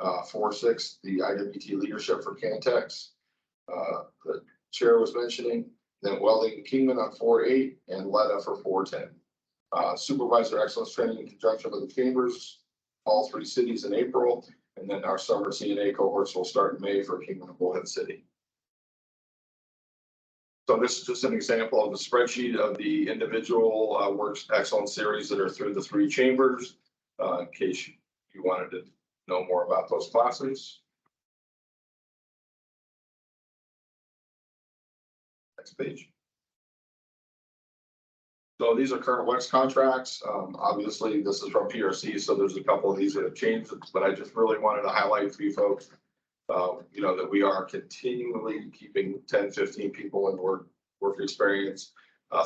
Speaker 11: 4.6 the IWT leadership for Cantex. The chair was mentioning, then welding Kingman on 4.8 and Letta for 4.10. Supervisor excellence training in conjunction with the chambers, all 3 cities in April. And then our summer CNA cohorts will start in May for Kingman and Bullhead City. So this is just an example of the spreadsheet of the individual works excellence series that are through the 3 chambers, in case you wanted to know more about those classes. Next page. So these are current WEX contracts. Obviously, this is from PRC, so there's a couple of these that have changed, but I just really wanted to highlight for you folks, that we are continually keeping 10, 15 people in work experience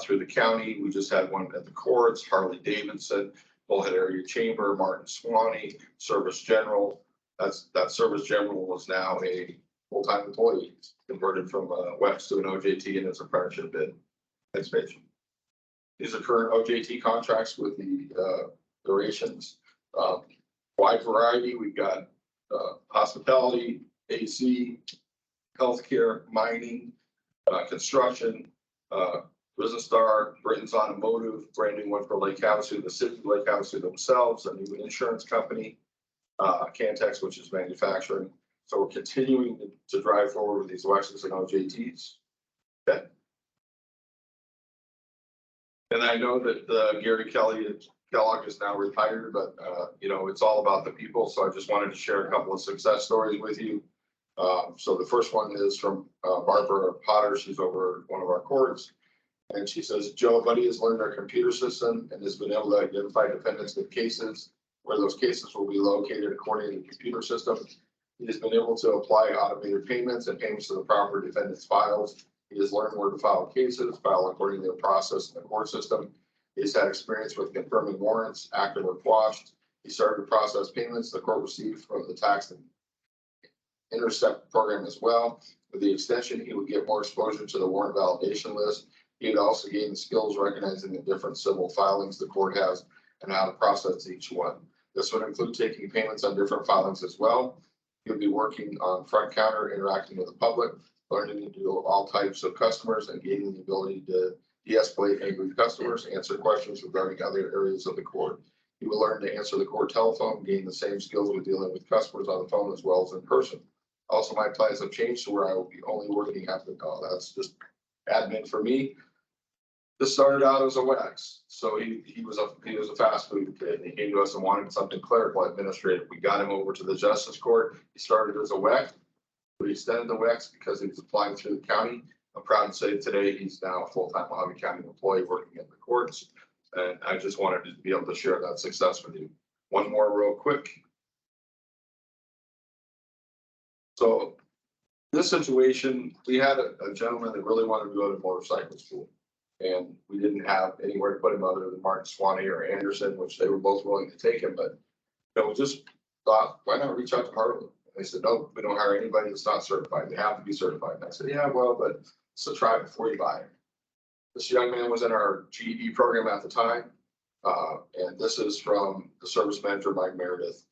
Speaker 11: through the county. We just had one at the courts, Harley Davidson, Bullhead Area Chamber, Martin Swanee, Service General. That Service General was now a full-time employee, converted from WEX to an OJT and it's a partnership bid. Next page. These are current OJT contracts with the durations. Wide variety. We've got hospitality, AC, healthcare, mining, construction, Business Star, Britain's Automotive, brand new one for Lake Havasu, the city of Lake Havasu themselves, a new insurance company, Cantex, which is manufacturing. So we're continuing to drive forward with these WEXs and OJTs. Okay. And I know that Gary Kellogg is now retired, but it's all about the people. So I just wanted to share a couple of success stories with you. So the first one is from Barbara Potter. She's over one of our courts. And she says, Joe Buddy has learned our computer system and has been able to identify defendants with cases where those cases will be located according to the computer system. He has been able to apply automated payments and payments to the proper defendant's files. He has learned where to file cases, file according to the process in the court system. He's had experience with confirming warrants, active or quashed. He started to process payments the court received from the tax and intercept program as well. With the extension, he would get more exposure to the warrant validation list. He'd also gain the skills recognizing the different civil filings the court has and how to process each one. This would include taking payments on different filings as well. He would be working on front counter, interacting with the public, learning to deal with all types of customers and gaining the ability to de-escalate angry customers, answer questions regarding other areas of the court. He will learn to answer the court telephone, gain the same skills with dealing with customers on the phone as well as in person. Also, my plans have changed to where I will be only working after the call. That's just admin for me. This started out as a WEX. So he was a fast food kid, and he came to us and wanted something clerical administrative. We got him over to the justice court. He started as a WEX. We extended the WEX because he was applying through the county. I'm proud to say today he's now a full-time Mojave County employee working in the courts. And I just wanted to be able to share that success with you. One more real quick. So this situation, we had a gentleman that really wanted to go to motorcycle school. And we didn't have anywhere to put him other than Martin Swanee or Anderson, which they were both willing to take him. But we just thought, why not reach out to Harlan? They said, no, we don't hire anybody that's not certified. They have to be certified. And I said, yeah, well, but so try it before you buy it. This young man was in our GED program at the time. And this is from the service manager, Mike Meredith.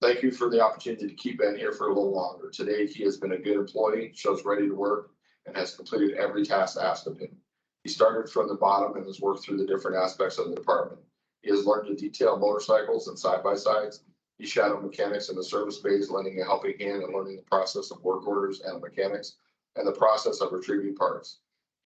Speaker 11: Thank you for the opportunity to keep Ben here for a little longer. Today, he has been a good employee, shows ready to work, and has completed every task asked of him. He started from the bottom and has worked through the different aspects of the department. He has learned to detail motorcycles and side-by-sides. He shadowed mechanics in the service bays, lending a helping hand and learning the process of work orders and mechanics and the process of retrieving parts.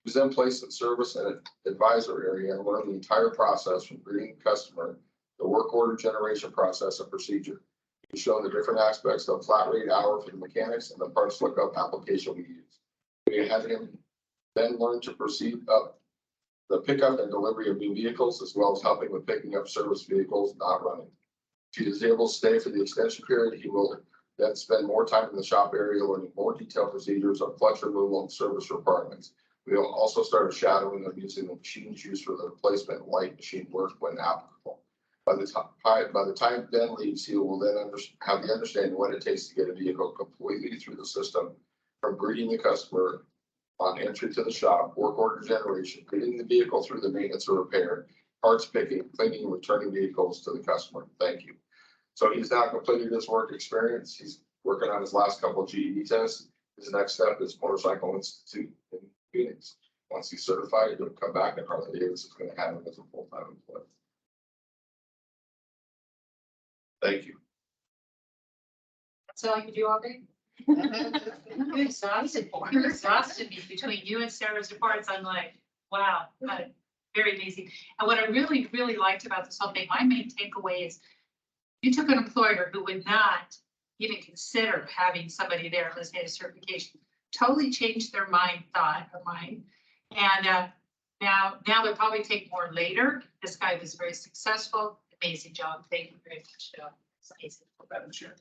Speaker 11: He was then placed in service and advisor area and learned the entire process from greeting the customer, the work order generation process and procedure. He's shown the different aspects of flat rate hour for the mechanics and the parts lookup application we use. We had him then learn to proceed up the pickup and delivery of new vehicles, as well as helping with picking up service vehicles not running. If he is able to stay for the extension period, he will then spend more time in the shop area learning more detailed procedures on clutch removal and service requirements. We will also start shadowing of using the machines used for the replacement of light machine work when applicable. By the time Ben leaves, he will then have the understanding what it takes to get a vehicle completely through the system, from greeting the customer on entry to the shop, work order generation, getting the vehicle through the maintenance or repair, parts picking, cleaning, and returning vehicles to the customer. Thank you. So he's now completed his work experience. He's working on his last couple of GED tests. His next step is Motorcycle Institute in Phoenix. Once he's certified, he'll come back and Harley Davidson is going to have him as a full-time employee. Thank you.
Speaker 2: That's all I could do all day? You exhausted me between you and Sarah's reports. I'm like, wow, very busy. And what I really, really liked about this whole thing, my main takeaway is you took an employer who would not even consider having somebody there unless they had a certification, totally changed their thought. And now they'll probably take more later. This guy was very successful. Amazing job. Thank you very much. It's amazing.
Speaker 8: Madam Chair.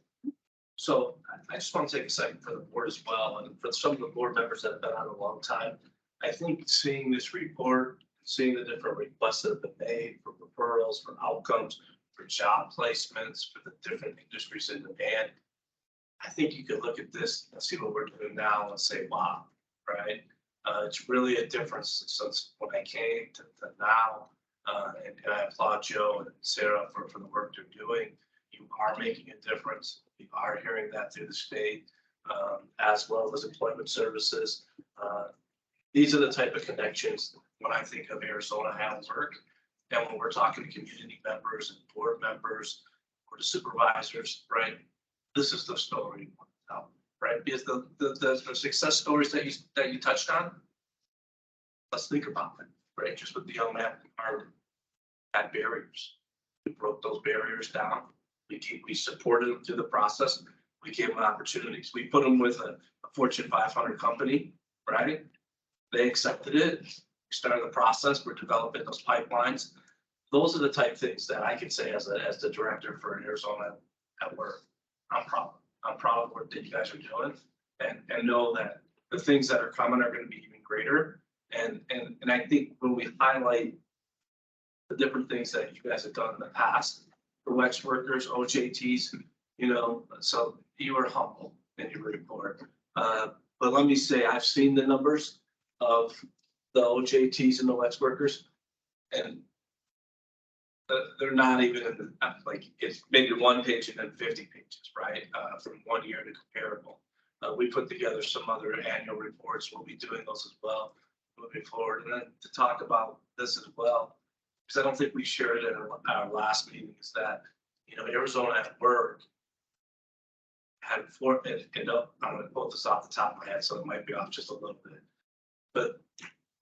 Speaker 8: So I just want to take a second for the board as well, and for some of the board members that have been on a long time. I think seeing this report, seeing the different requests that have been made for referrals, for outcomes, for job placements, for the different industries in demand, I think you could look at this and see what we're doing now and say, wow, right? It's really a difference since when I came to now. And I applaud Joe and Sarah for the work they're doing. You are making a difference. You are hearing that through the state, as well as employment services. These are the type of connections when I think of Arizona Have Work. And when we're talking to community members and board members or the supervisors, right? This is the story, right? Because the success stories that you touched on, let's think about it, right? Just with the young man had barriers. We broke those barriers down. We supported them through the process. We gave them opportunities. We put them with a Fortune 500 company, right? They accepted it. We started the process. We're developing those pipelines. Those are the type of things that I can say as the director for Arizona at Work. I'm proud. I'm proud of the work that you guys are doing and know that the things that are coming are gonna be even greater. And I think when we highlight the different things that you guys have done in the past for WEX workers, OJTs, you know, so you were humble in your report. But let me say, I've seen the numbers of the OJTs and the WEX workers, and they're not even in the, like, it's maybe 1 page and then 50 pages, right? From 1 year to comparable. We put together some other annual reports. We'll be doing those as well moving forward. And then to talk about this as well, because I don't think we shared it in our last meeting, is that, you know, Arizona at Work had four, I'm gonna quote this off the top of my head, so it might be off just a little bit. But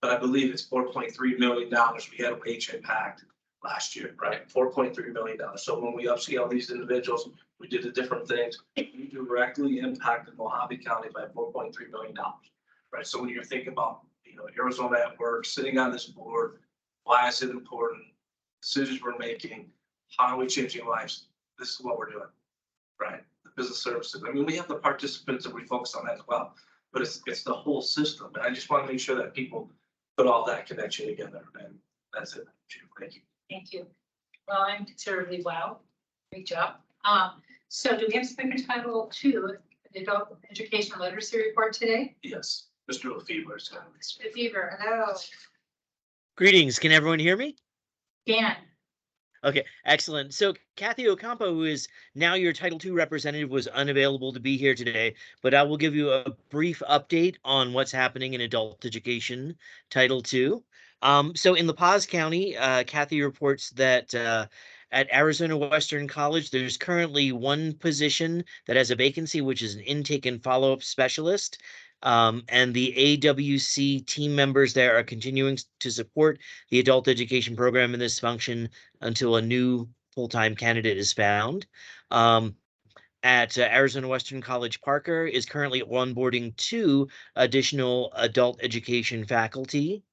Speaker 8: I believe it's $4.3 million. We had a wage impact last year, right? $4.3 million. So when we upscale these individuals, we did the different things. We directly impacted Mojave County by $4.3 million, right? So when you're thinking about, you know, Arizona at Work, sitting on this board, why is it important? Decisions we're making, how are we changing lives? This is what we're doing, right? The business services. I mean, we have the participants that we focus on as well, but it's the whole system. And I just want to make sure that people put all that connection together. And that's it. Thank you.
Speaker 2: Thank you. Well, I'm considerably wow. Great job. So do we have Speaker Title II, the Adult Education Literacy Report today?
Speaker 8: Yes, Mr. Lefebvre is going to.
Speaker 2: Mr. Lefebvre, hello.
Speaker 15: Greetings. Can everyone hear me?
Speaker 2: Dan.
Speaker 15: Okay, excellent. So Kathy Ocampo, who is now your Title II representative, was unavailable to be here today, but I will give you a brief update on what's happening in adult education Title II. So in La Paz County, Kathy reports that at Arizona Western College, there's currently one position that has a vacancy, which is an intake and follow-up specialist. And the AWC team members there are continuing to support the adult education program in this function until a new full-time candidate is found. At Arizona Western College, Parker is currently onboarding 2 additional adult education faculty.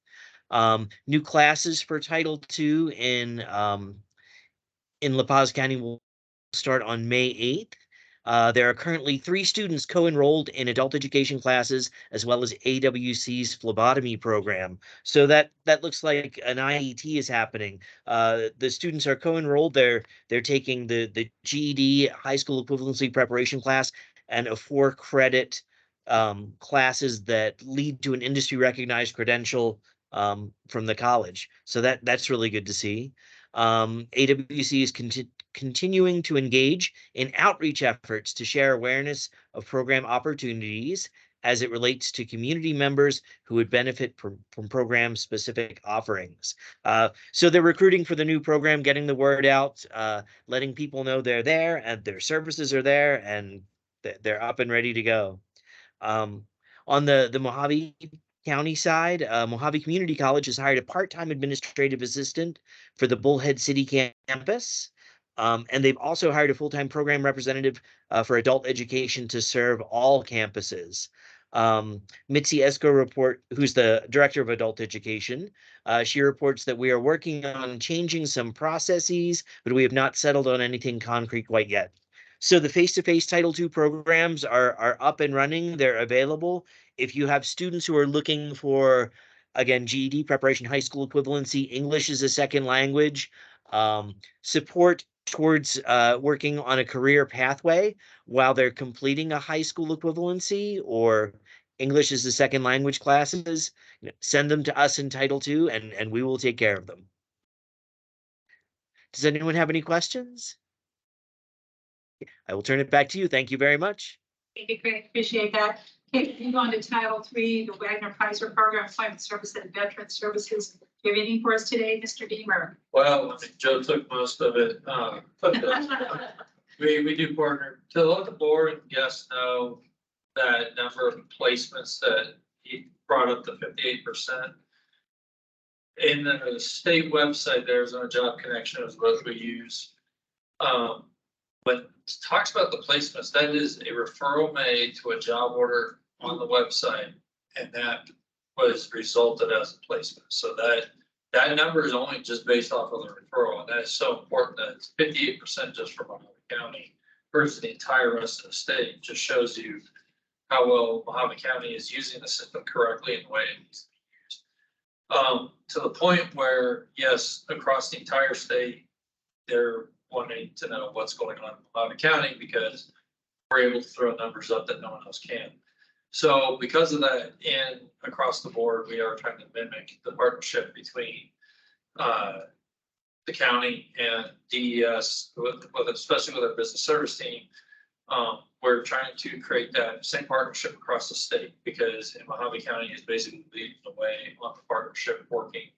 Speaker 15: New classes for Title II in La Paz County will start on May 8th. There are currently 3 students co-enrolled in adult education classes, as well as AWC's phlebotomy program. So that looks like an IET is happening. The students are co-enrolled. They're taking the GED high school equivalency preparation class and a 4-credit classes that lead to an industry recognized credential from the college. So that's really good to see. AWC is continuing to engage in outreach efforts to share awareness of program opportunities as it relates to community members who would benefit from program-specific offerings. So they're recruiting for the new program, getting the word out, letting people know they're there and their services are there and they're up and ready to go. On the Mojave County side, Mojave Community College has hired a part-time administrative assistant for the Bullhead City campus. And they've also hired a full-time program representative for adult education to serve all campuses. Mitzi Esco who's the director of adult education, she reports that we are working on changing some processes, but we have not settled on anything concrete quite yet. So the face-to-face Title II programs are up and running. They're available. If you have students who are looking for, again, GED preparation, high school equivalency, English as a second language, support towards working on a career pathway while they're completing a high school equivalency or English as a second language classes, send them to us in Title II and we will take care of them. Does anyone have any questions? I will turn it back to you. Thank you very much.
Speaker 2: Thank you, Craig. Appreciate that. Okay, moving on to Title III, the Wagner Pfizer Program, Employment Service and Veteran Services. Do you have anything for us today, Mr. Deemer?
Speaker 3: Well, I think Joe took most of it. We do partner to let the board and guests know that number of placements that he brought up to 58%. In the state website, there's a Job Connection is what we use. When it talks about the placements, that is a referral made to a job order on the website, and that was resulted as a placement. So that number is only just based off of the referral, and that is so important that it's 58% just from Mojave County
Speaker 8: versus the entire rest of the state, just shows you how well Mojave County is using the system correctly in the way it needs to be used. To the point where, yes, across the entire state, they're wanting to know what's going on in Mojave County because we're able to throw numbers up that no one else can. So because of that, and across the board, we are trying to mimic the partnership between the county and DES, especially with our business service team. We're trying to create that same partnership across the state because in Mojave County is basically leading the way on the partnership, working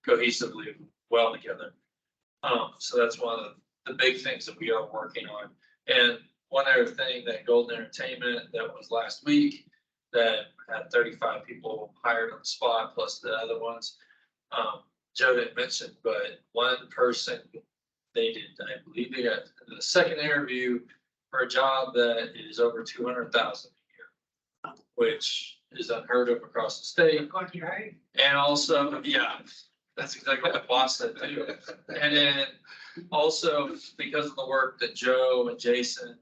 Speaker 8: cohesively well together. So that's one of the big things that we are working on. And one other thing, that Golden Entertainment that was last week that had 35 people hired on the spot plus the other ones. Joe didn't mention, but one person they did, I believe they got the second interview for a job that is over 200,000 a year, which is unheard of across the state. And also, yeah, that's exactly what boss said too. And then also because of the work that Joe and Jason,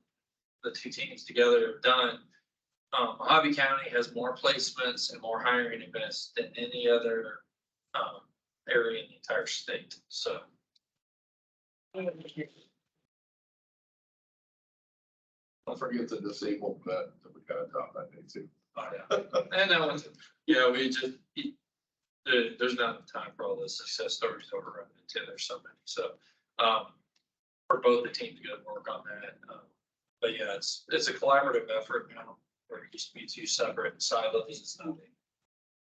Speaker 8: the two teams together have done, Mojave County has more placements and more hiring events than any other area in the entire state. So.
Speaker 11: Don't forget the disabled vet that we got on that day too.
Speaker 8: Oh, yeah. And that was, we just, there's not enough time for all the success stories to overrun into. There's so many. So for both the teams to go work on that. But yeah, it's a collaborative effort now where it used to be two separate silos. It's nothing.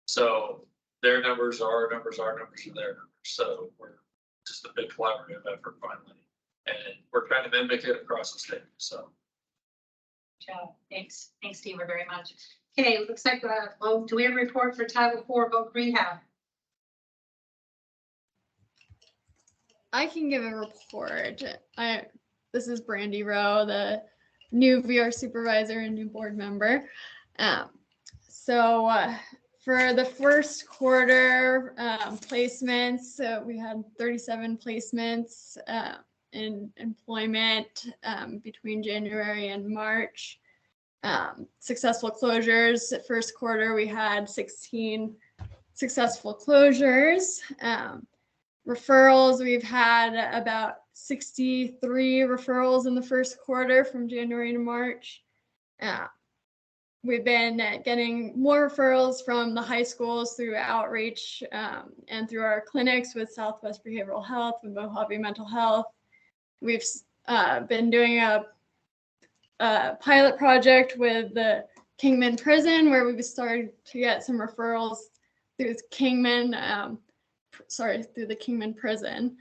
Speaker 8: So their numbers are our numbers, our numbers are their numbers. So we're just a big collaborative effort finally. And we're trying to mimic it across the state. So.
Speaker 2: Thanks, Steve, very much. Okay, looks like, do we have a report for Title IV voc rehab?
Speaker 16: I can give a report. This is Brandy Rowe, the new VR supervisor and new board member. For the first quarter placements, we had 37 placements in employment between January and March. Successful closures, first quarter, we had 16 successful closures. Referrals, we've had about 63 referrals in the first quarter from January to March. We've been getting more referrals from the high schools through outreach and through our clinics with Southwest Behavioral Health and Mojave Mental Health. We've been doing a pilot project with the Kingman Prison where we've started to get some referrals through Kingman, through the Kingman Prison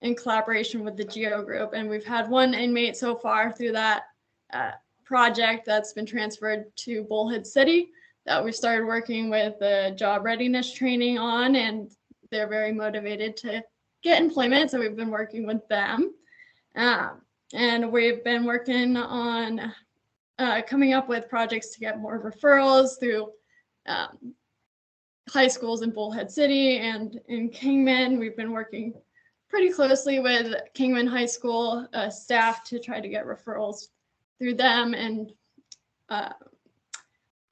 Speaker 16: in collaboration with the GEO Group. And we've had one inmate so far through that project that's been transferred to Bullhead City that we started working with the job readiness training on, and they're very motivated to get employment. So we've been working with them. And we've been working on coming up with projects to get more referrals through high schools in Bullhead City and in Kingman. We've been working pretty closely with Kingman High School staff to try to get referrals through them. And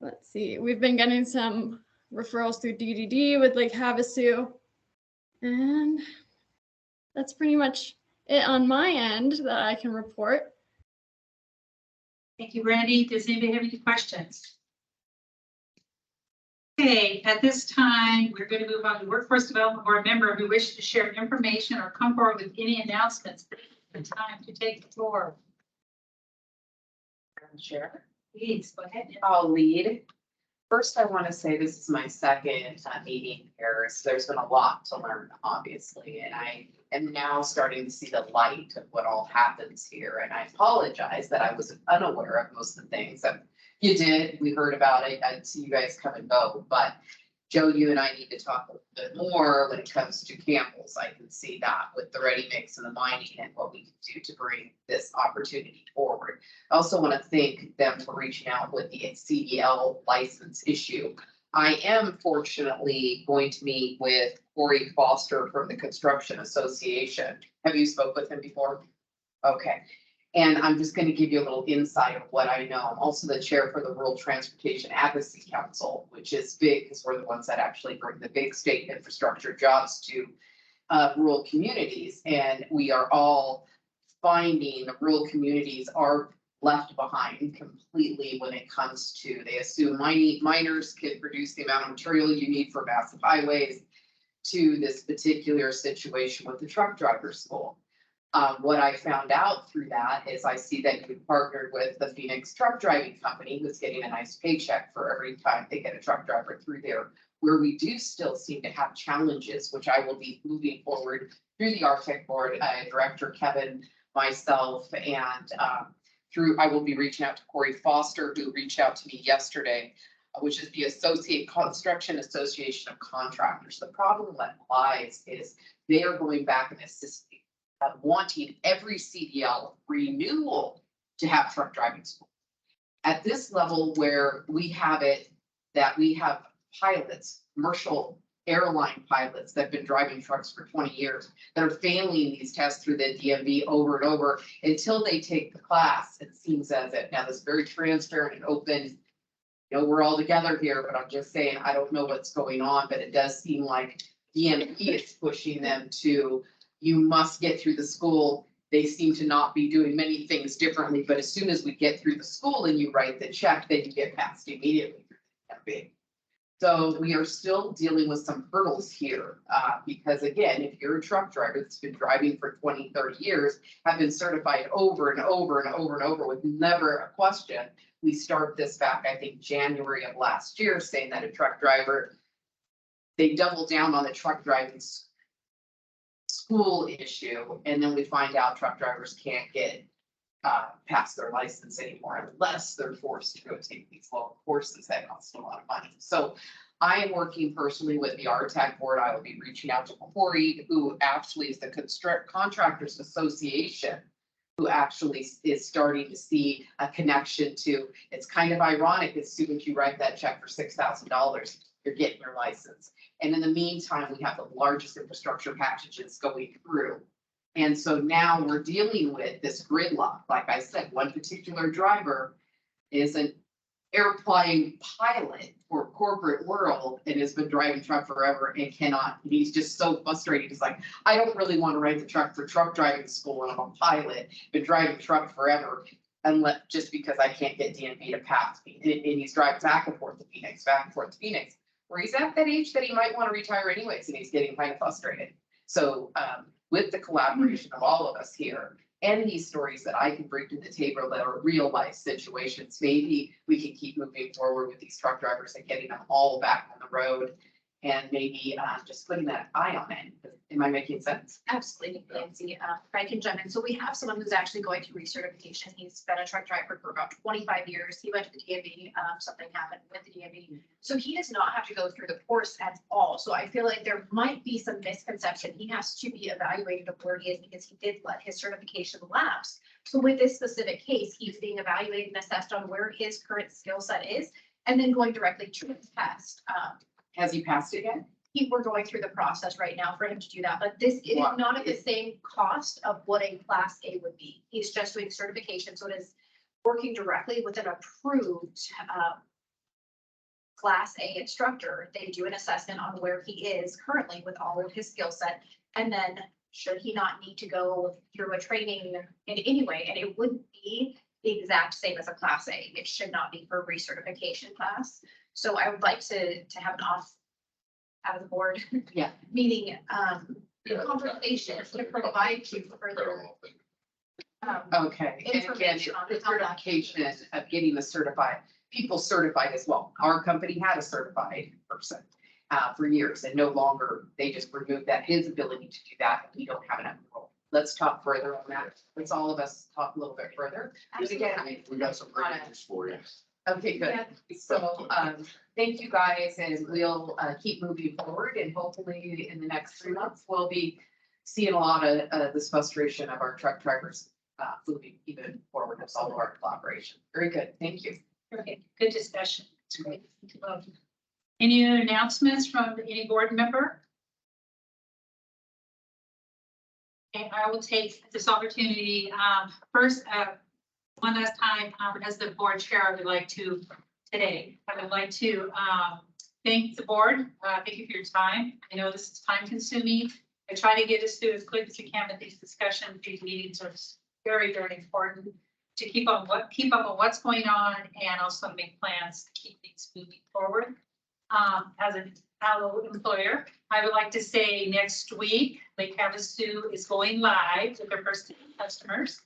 Speaker 16: let's see, we've been getting some referrals through DDD with Lake Havasu. And that's pretty much it on my end that I can report.
Speaker 2: Thank you, Brandy. Does anybody have any questions? Okay, at this time, we're going to move on to Workforce Development Board member who wishes to share information or come forward with any announcements. The time to take the floor.
Speaker 5: Chair.
Speaker 2: Please, go ahead.
Speaker 5: I'll lead. First, I want to say this is my second meeting here. So there's been a lot to learn, obviously, and I am now starting to see the light of what all happens here. And I apologize that I was unaware of most of the things that you did. We heard about it. I'd see you guys come and go, but Joe, you and I need to talk a little bit more when it comes to Campbell's. I can see that with the ready mix and the mining and what we can do to bring this opportunity forward. I also want to thank them for reaching out with the CDL license issue. I am fortunately going to meet with Corey Foster from the Construction Association. Have you spoke with him before? Okay. And I'm just gonna give you a little insight of what I know. I'm also the chair for the Rural Transportation Advocacy Council, which is big because we're the ones that actually bring the big state infrastructure jobs to rural communities. And we are all finding the rural communities are left behind completely when it comes to, they assume miners can produce the amount of material you need for massive highways, to this particular situation with the truck driver school. What I found out through that is I see that you partnered with the Phoenix Truck Driving Company, who's getting a nice paycheck for every time they get a truck driver through there. Where we do still seem to have challenges, which I will be moving forward through the RTEC board, Director Kevin, myself, and I will be reaching out to Corey Foster, who reached out to me yesterday, which is the Construction Association of Contractors. The problem that lies is they are going back and assisting, wanting every CDL renewal to have truck driving school. At this level where we have it, that we have pilots, commercial airline pilots that have been driving trucks for 20 years that are failing these tests through the DMV over and over until they take the class. It seems as if now this is very transparent and open. You know, we're all together here, but I'm just saying, I don't know what's going on, but it does seem like DMV is pushing them to, you must get through the school. They seem to not be doing many things differently, but as soon as we get through the school and you write the check, then you get passed immediately through the DMV. So we are still dealing with some hurdles here, because again, if you're a truck driver that's been driving for 20, 30 years, have been certified over and over and over and over with never a question. We start this back, I think, January of last year, saying that a truck driver, they double down on the truck driving school issue. And then we find out truck drivers can't get past their license anymore unless they're forced to go take these long courses that cost a lot of money. So I am working personally with the RTAC board. I will be reaching out to Corey, who actually is the Contractors Association, who actually is starting to see a connection to, it's kind of ironic, as soon as you write that check for $6,000, you're getting your license. And in the meantime, we have the largest infrastructure packages going through. And so now we're dealing with this gridlock. Like I said, one particular driver is an airplane pilot for corporate world and has been driving truck forever and cannot, he's just so frustrated. He's like, I don't really want to write the truck for truck driving school and I'm a pilot, been driving truck forever. Unless just because I can't get DMV to pass me. And he's driving back and forth to Phoenix, where he's at that age that he might want to retire anyways, and he's getting kind of frustrated. So with the collaboration of all of us here and these stories that I can bring to the table that are real life situations, maybe we can keep moving forward with these truck drivers and getting them all back on the road. And maybe just putting that eye on it. Am I making sense?
Speaker 4: Absolutely, Nancy. If I can jump in. So we have someone who's actually going through recertification. He's been a truck driver for about 25 years. He went to the DMV. Something happened with the DMV. So he does not have to go through the course at all. So I feel like there might be some misconception. He has to be evaluated of where he is because he did let his certification lapse. So with this specific case, he's being evaluated and assessed on where his current skill set is and then going directly to the test.
Speaker 5: Has he passed it yet?
Speaker 4: We're going through the process right now for him to do that, but this is not at the same cost of what a Class A would be. He's just doing certification, so it is working directly with an approved Class A instructor. They do an assessment on where he is currently with all of his skill set, and then should he not need to go through a training in any way, and it wouldn't be the exact same as a Class A. It should not be for recertification class. So I would like to have an out of the board meeting conversation to provide you further
Speaker 5: okay.
Speaker 4: information
Speaker 5: And
Speaker 4: on
Speaker 5: again, the
Speaker 4: how that.
Speaker 5: certification of getting the people certified as well. Our company had a certified person for years and no longer, they just removed that, his ability to do that. We don't have enough role. Let's talk further on that. Let's all of us talk a little bit further. Again,
Speaker 11: We got some great news for you.
Speaker 5: okay, good. So, thank you guys, and we'll keep moving forward, and hopefully in the next 3 months, we'll be seeing a lot of this frustration of our truck drivers moving even forward with all of our collaboration. Very good. Thank you.
Speaker 2: Okay, good discussion. It's great. Any announcements from any board member? Okay, I will take this opportunity, first, one last time, as the board chair, I would like to, today, I would like to, thank the board. Thank you for your time. I know this is time consuming. I try to get us through as quick as we can, but these discussions, these meetings are very, very important to keep up on what's going on and also make plans to keep things moving forward. As an fellow employer, I would like to say next week, Lake Havasu is going live with their first customers.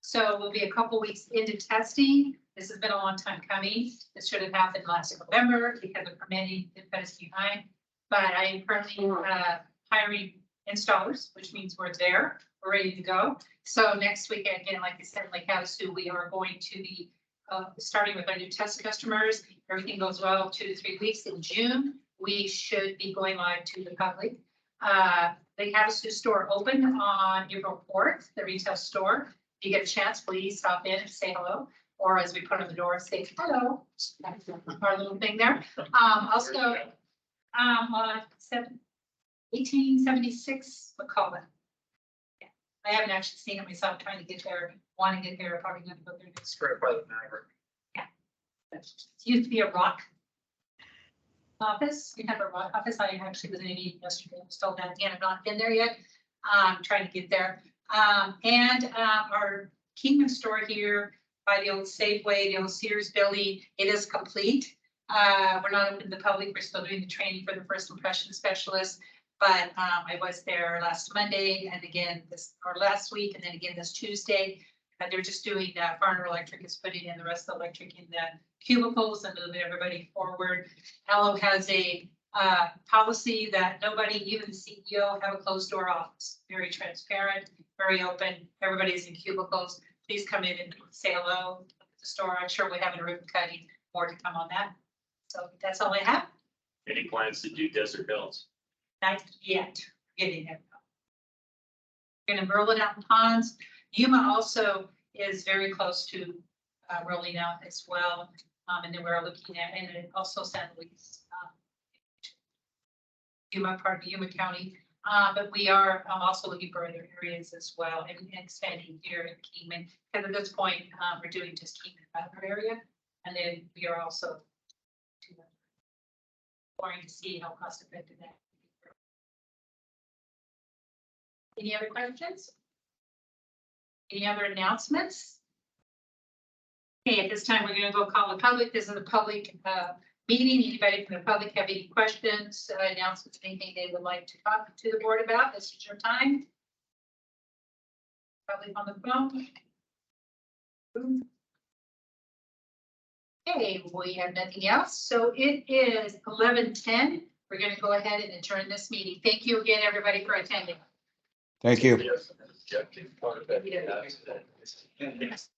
Speaker 2: So we'll be a couple weeks into testing. This has been a long time coming. This should have happened last November because of permitting that put us behind. But I am currently hiring installers, which means we're there, we're ready to go. So next week, again, like I said, Lake Havasu, we are going to be starting with our new test customers. Everything goes well, 2 to 3 weeks. In June, we should be going live to the public. Lake Havasu store opened on April 4th, the retail store. If you get a chance, please stop in and say hello. Or as we put on the door, say hello. That's our little thing there. Also, on 1876 McCullough. Yeah, I haven't actually seen it myself, trying to get there, want to get there, probably going to go there next. Yeah. It used to be a rock office. We have a rock office. I actually was in a meeting yesterday. I was told that again, I've not been there yet. Trying to get there. And our Kingman store here by the old Safeway, the old Sears building, it is complete. We're not open to the public. We're still doing the training for the first impression specialist. But I was there last Monday and again last week and then again this Tuesday. They're just doing, Farner Electric is putting in the rest of the electric in the cubicles and moving everybody forward. Hello has a policy that nobody, even the CEO, have a closed door office. Very transparent, very open. Everybody's in cubicles. Please come in and say hello at the store. I'm sure we're having a ribbon cutting. More to come on that. So that's all I have.
Speaker 17: Any plans to do Desert Hills?
Speaker 2: Not yet. Getting it. Going to roll it out in ponds. Yuma also is very close to rolling out as well. And then we're looking at, and then also San Luis. Yuma, part of Yuma County. But we are also looking for other areas as well and expanding here in Kingman. Because at this point, we're doing just Kingman Butler area. And then we are also exploring to see how cost effective that. Any other questions? Any other announcements? Okay, at this time, we're going to go call the public. This is a public meeting. Anybody from the public have any questions, announcements, anything they would like to talk to the board about? This is your time. Probably on the phone. Okay, we have nothing else. So it is 11:10. We're going to go ahead and adjourn this meeting. Thank you again, everybody, for attending.
Speaker 6: Thank you.
Speaker 17: Yes.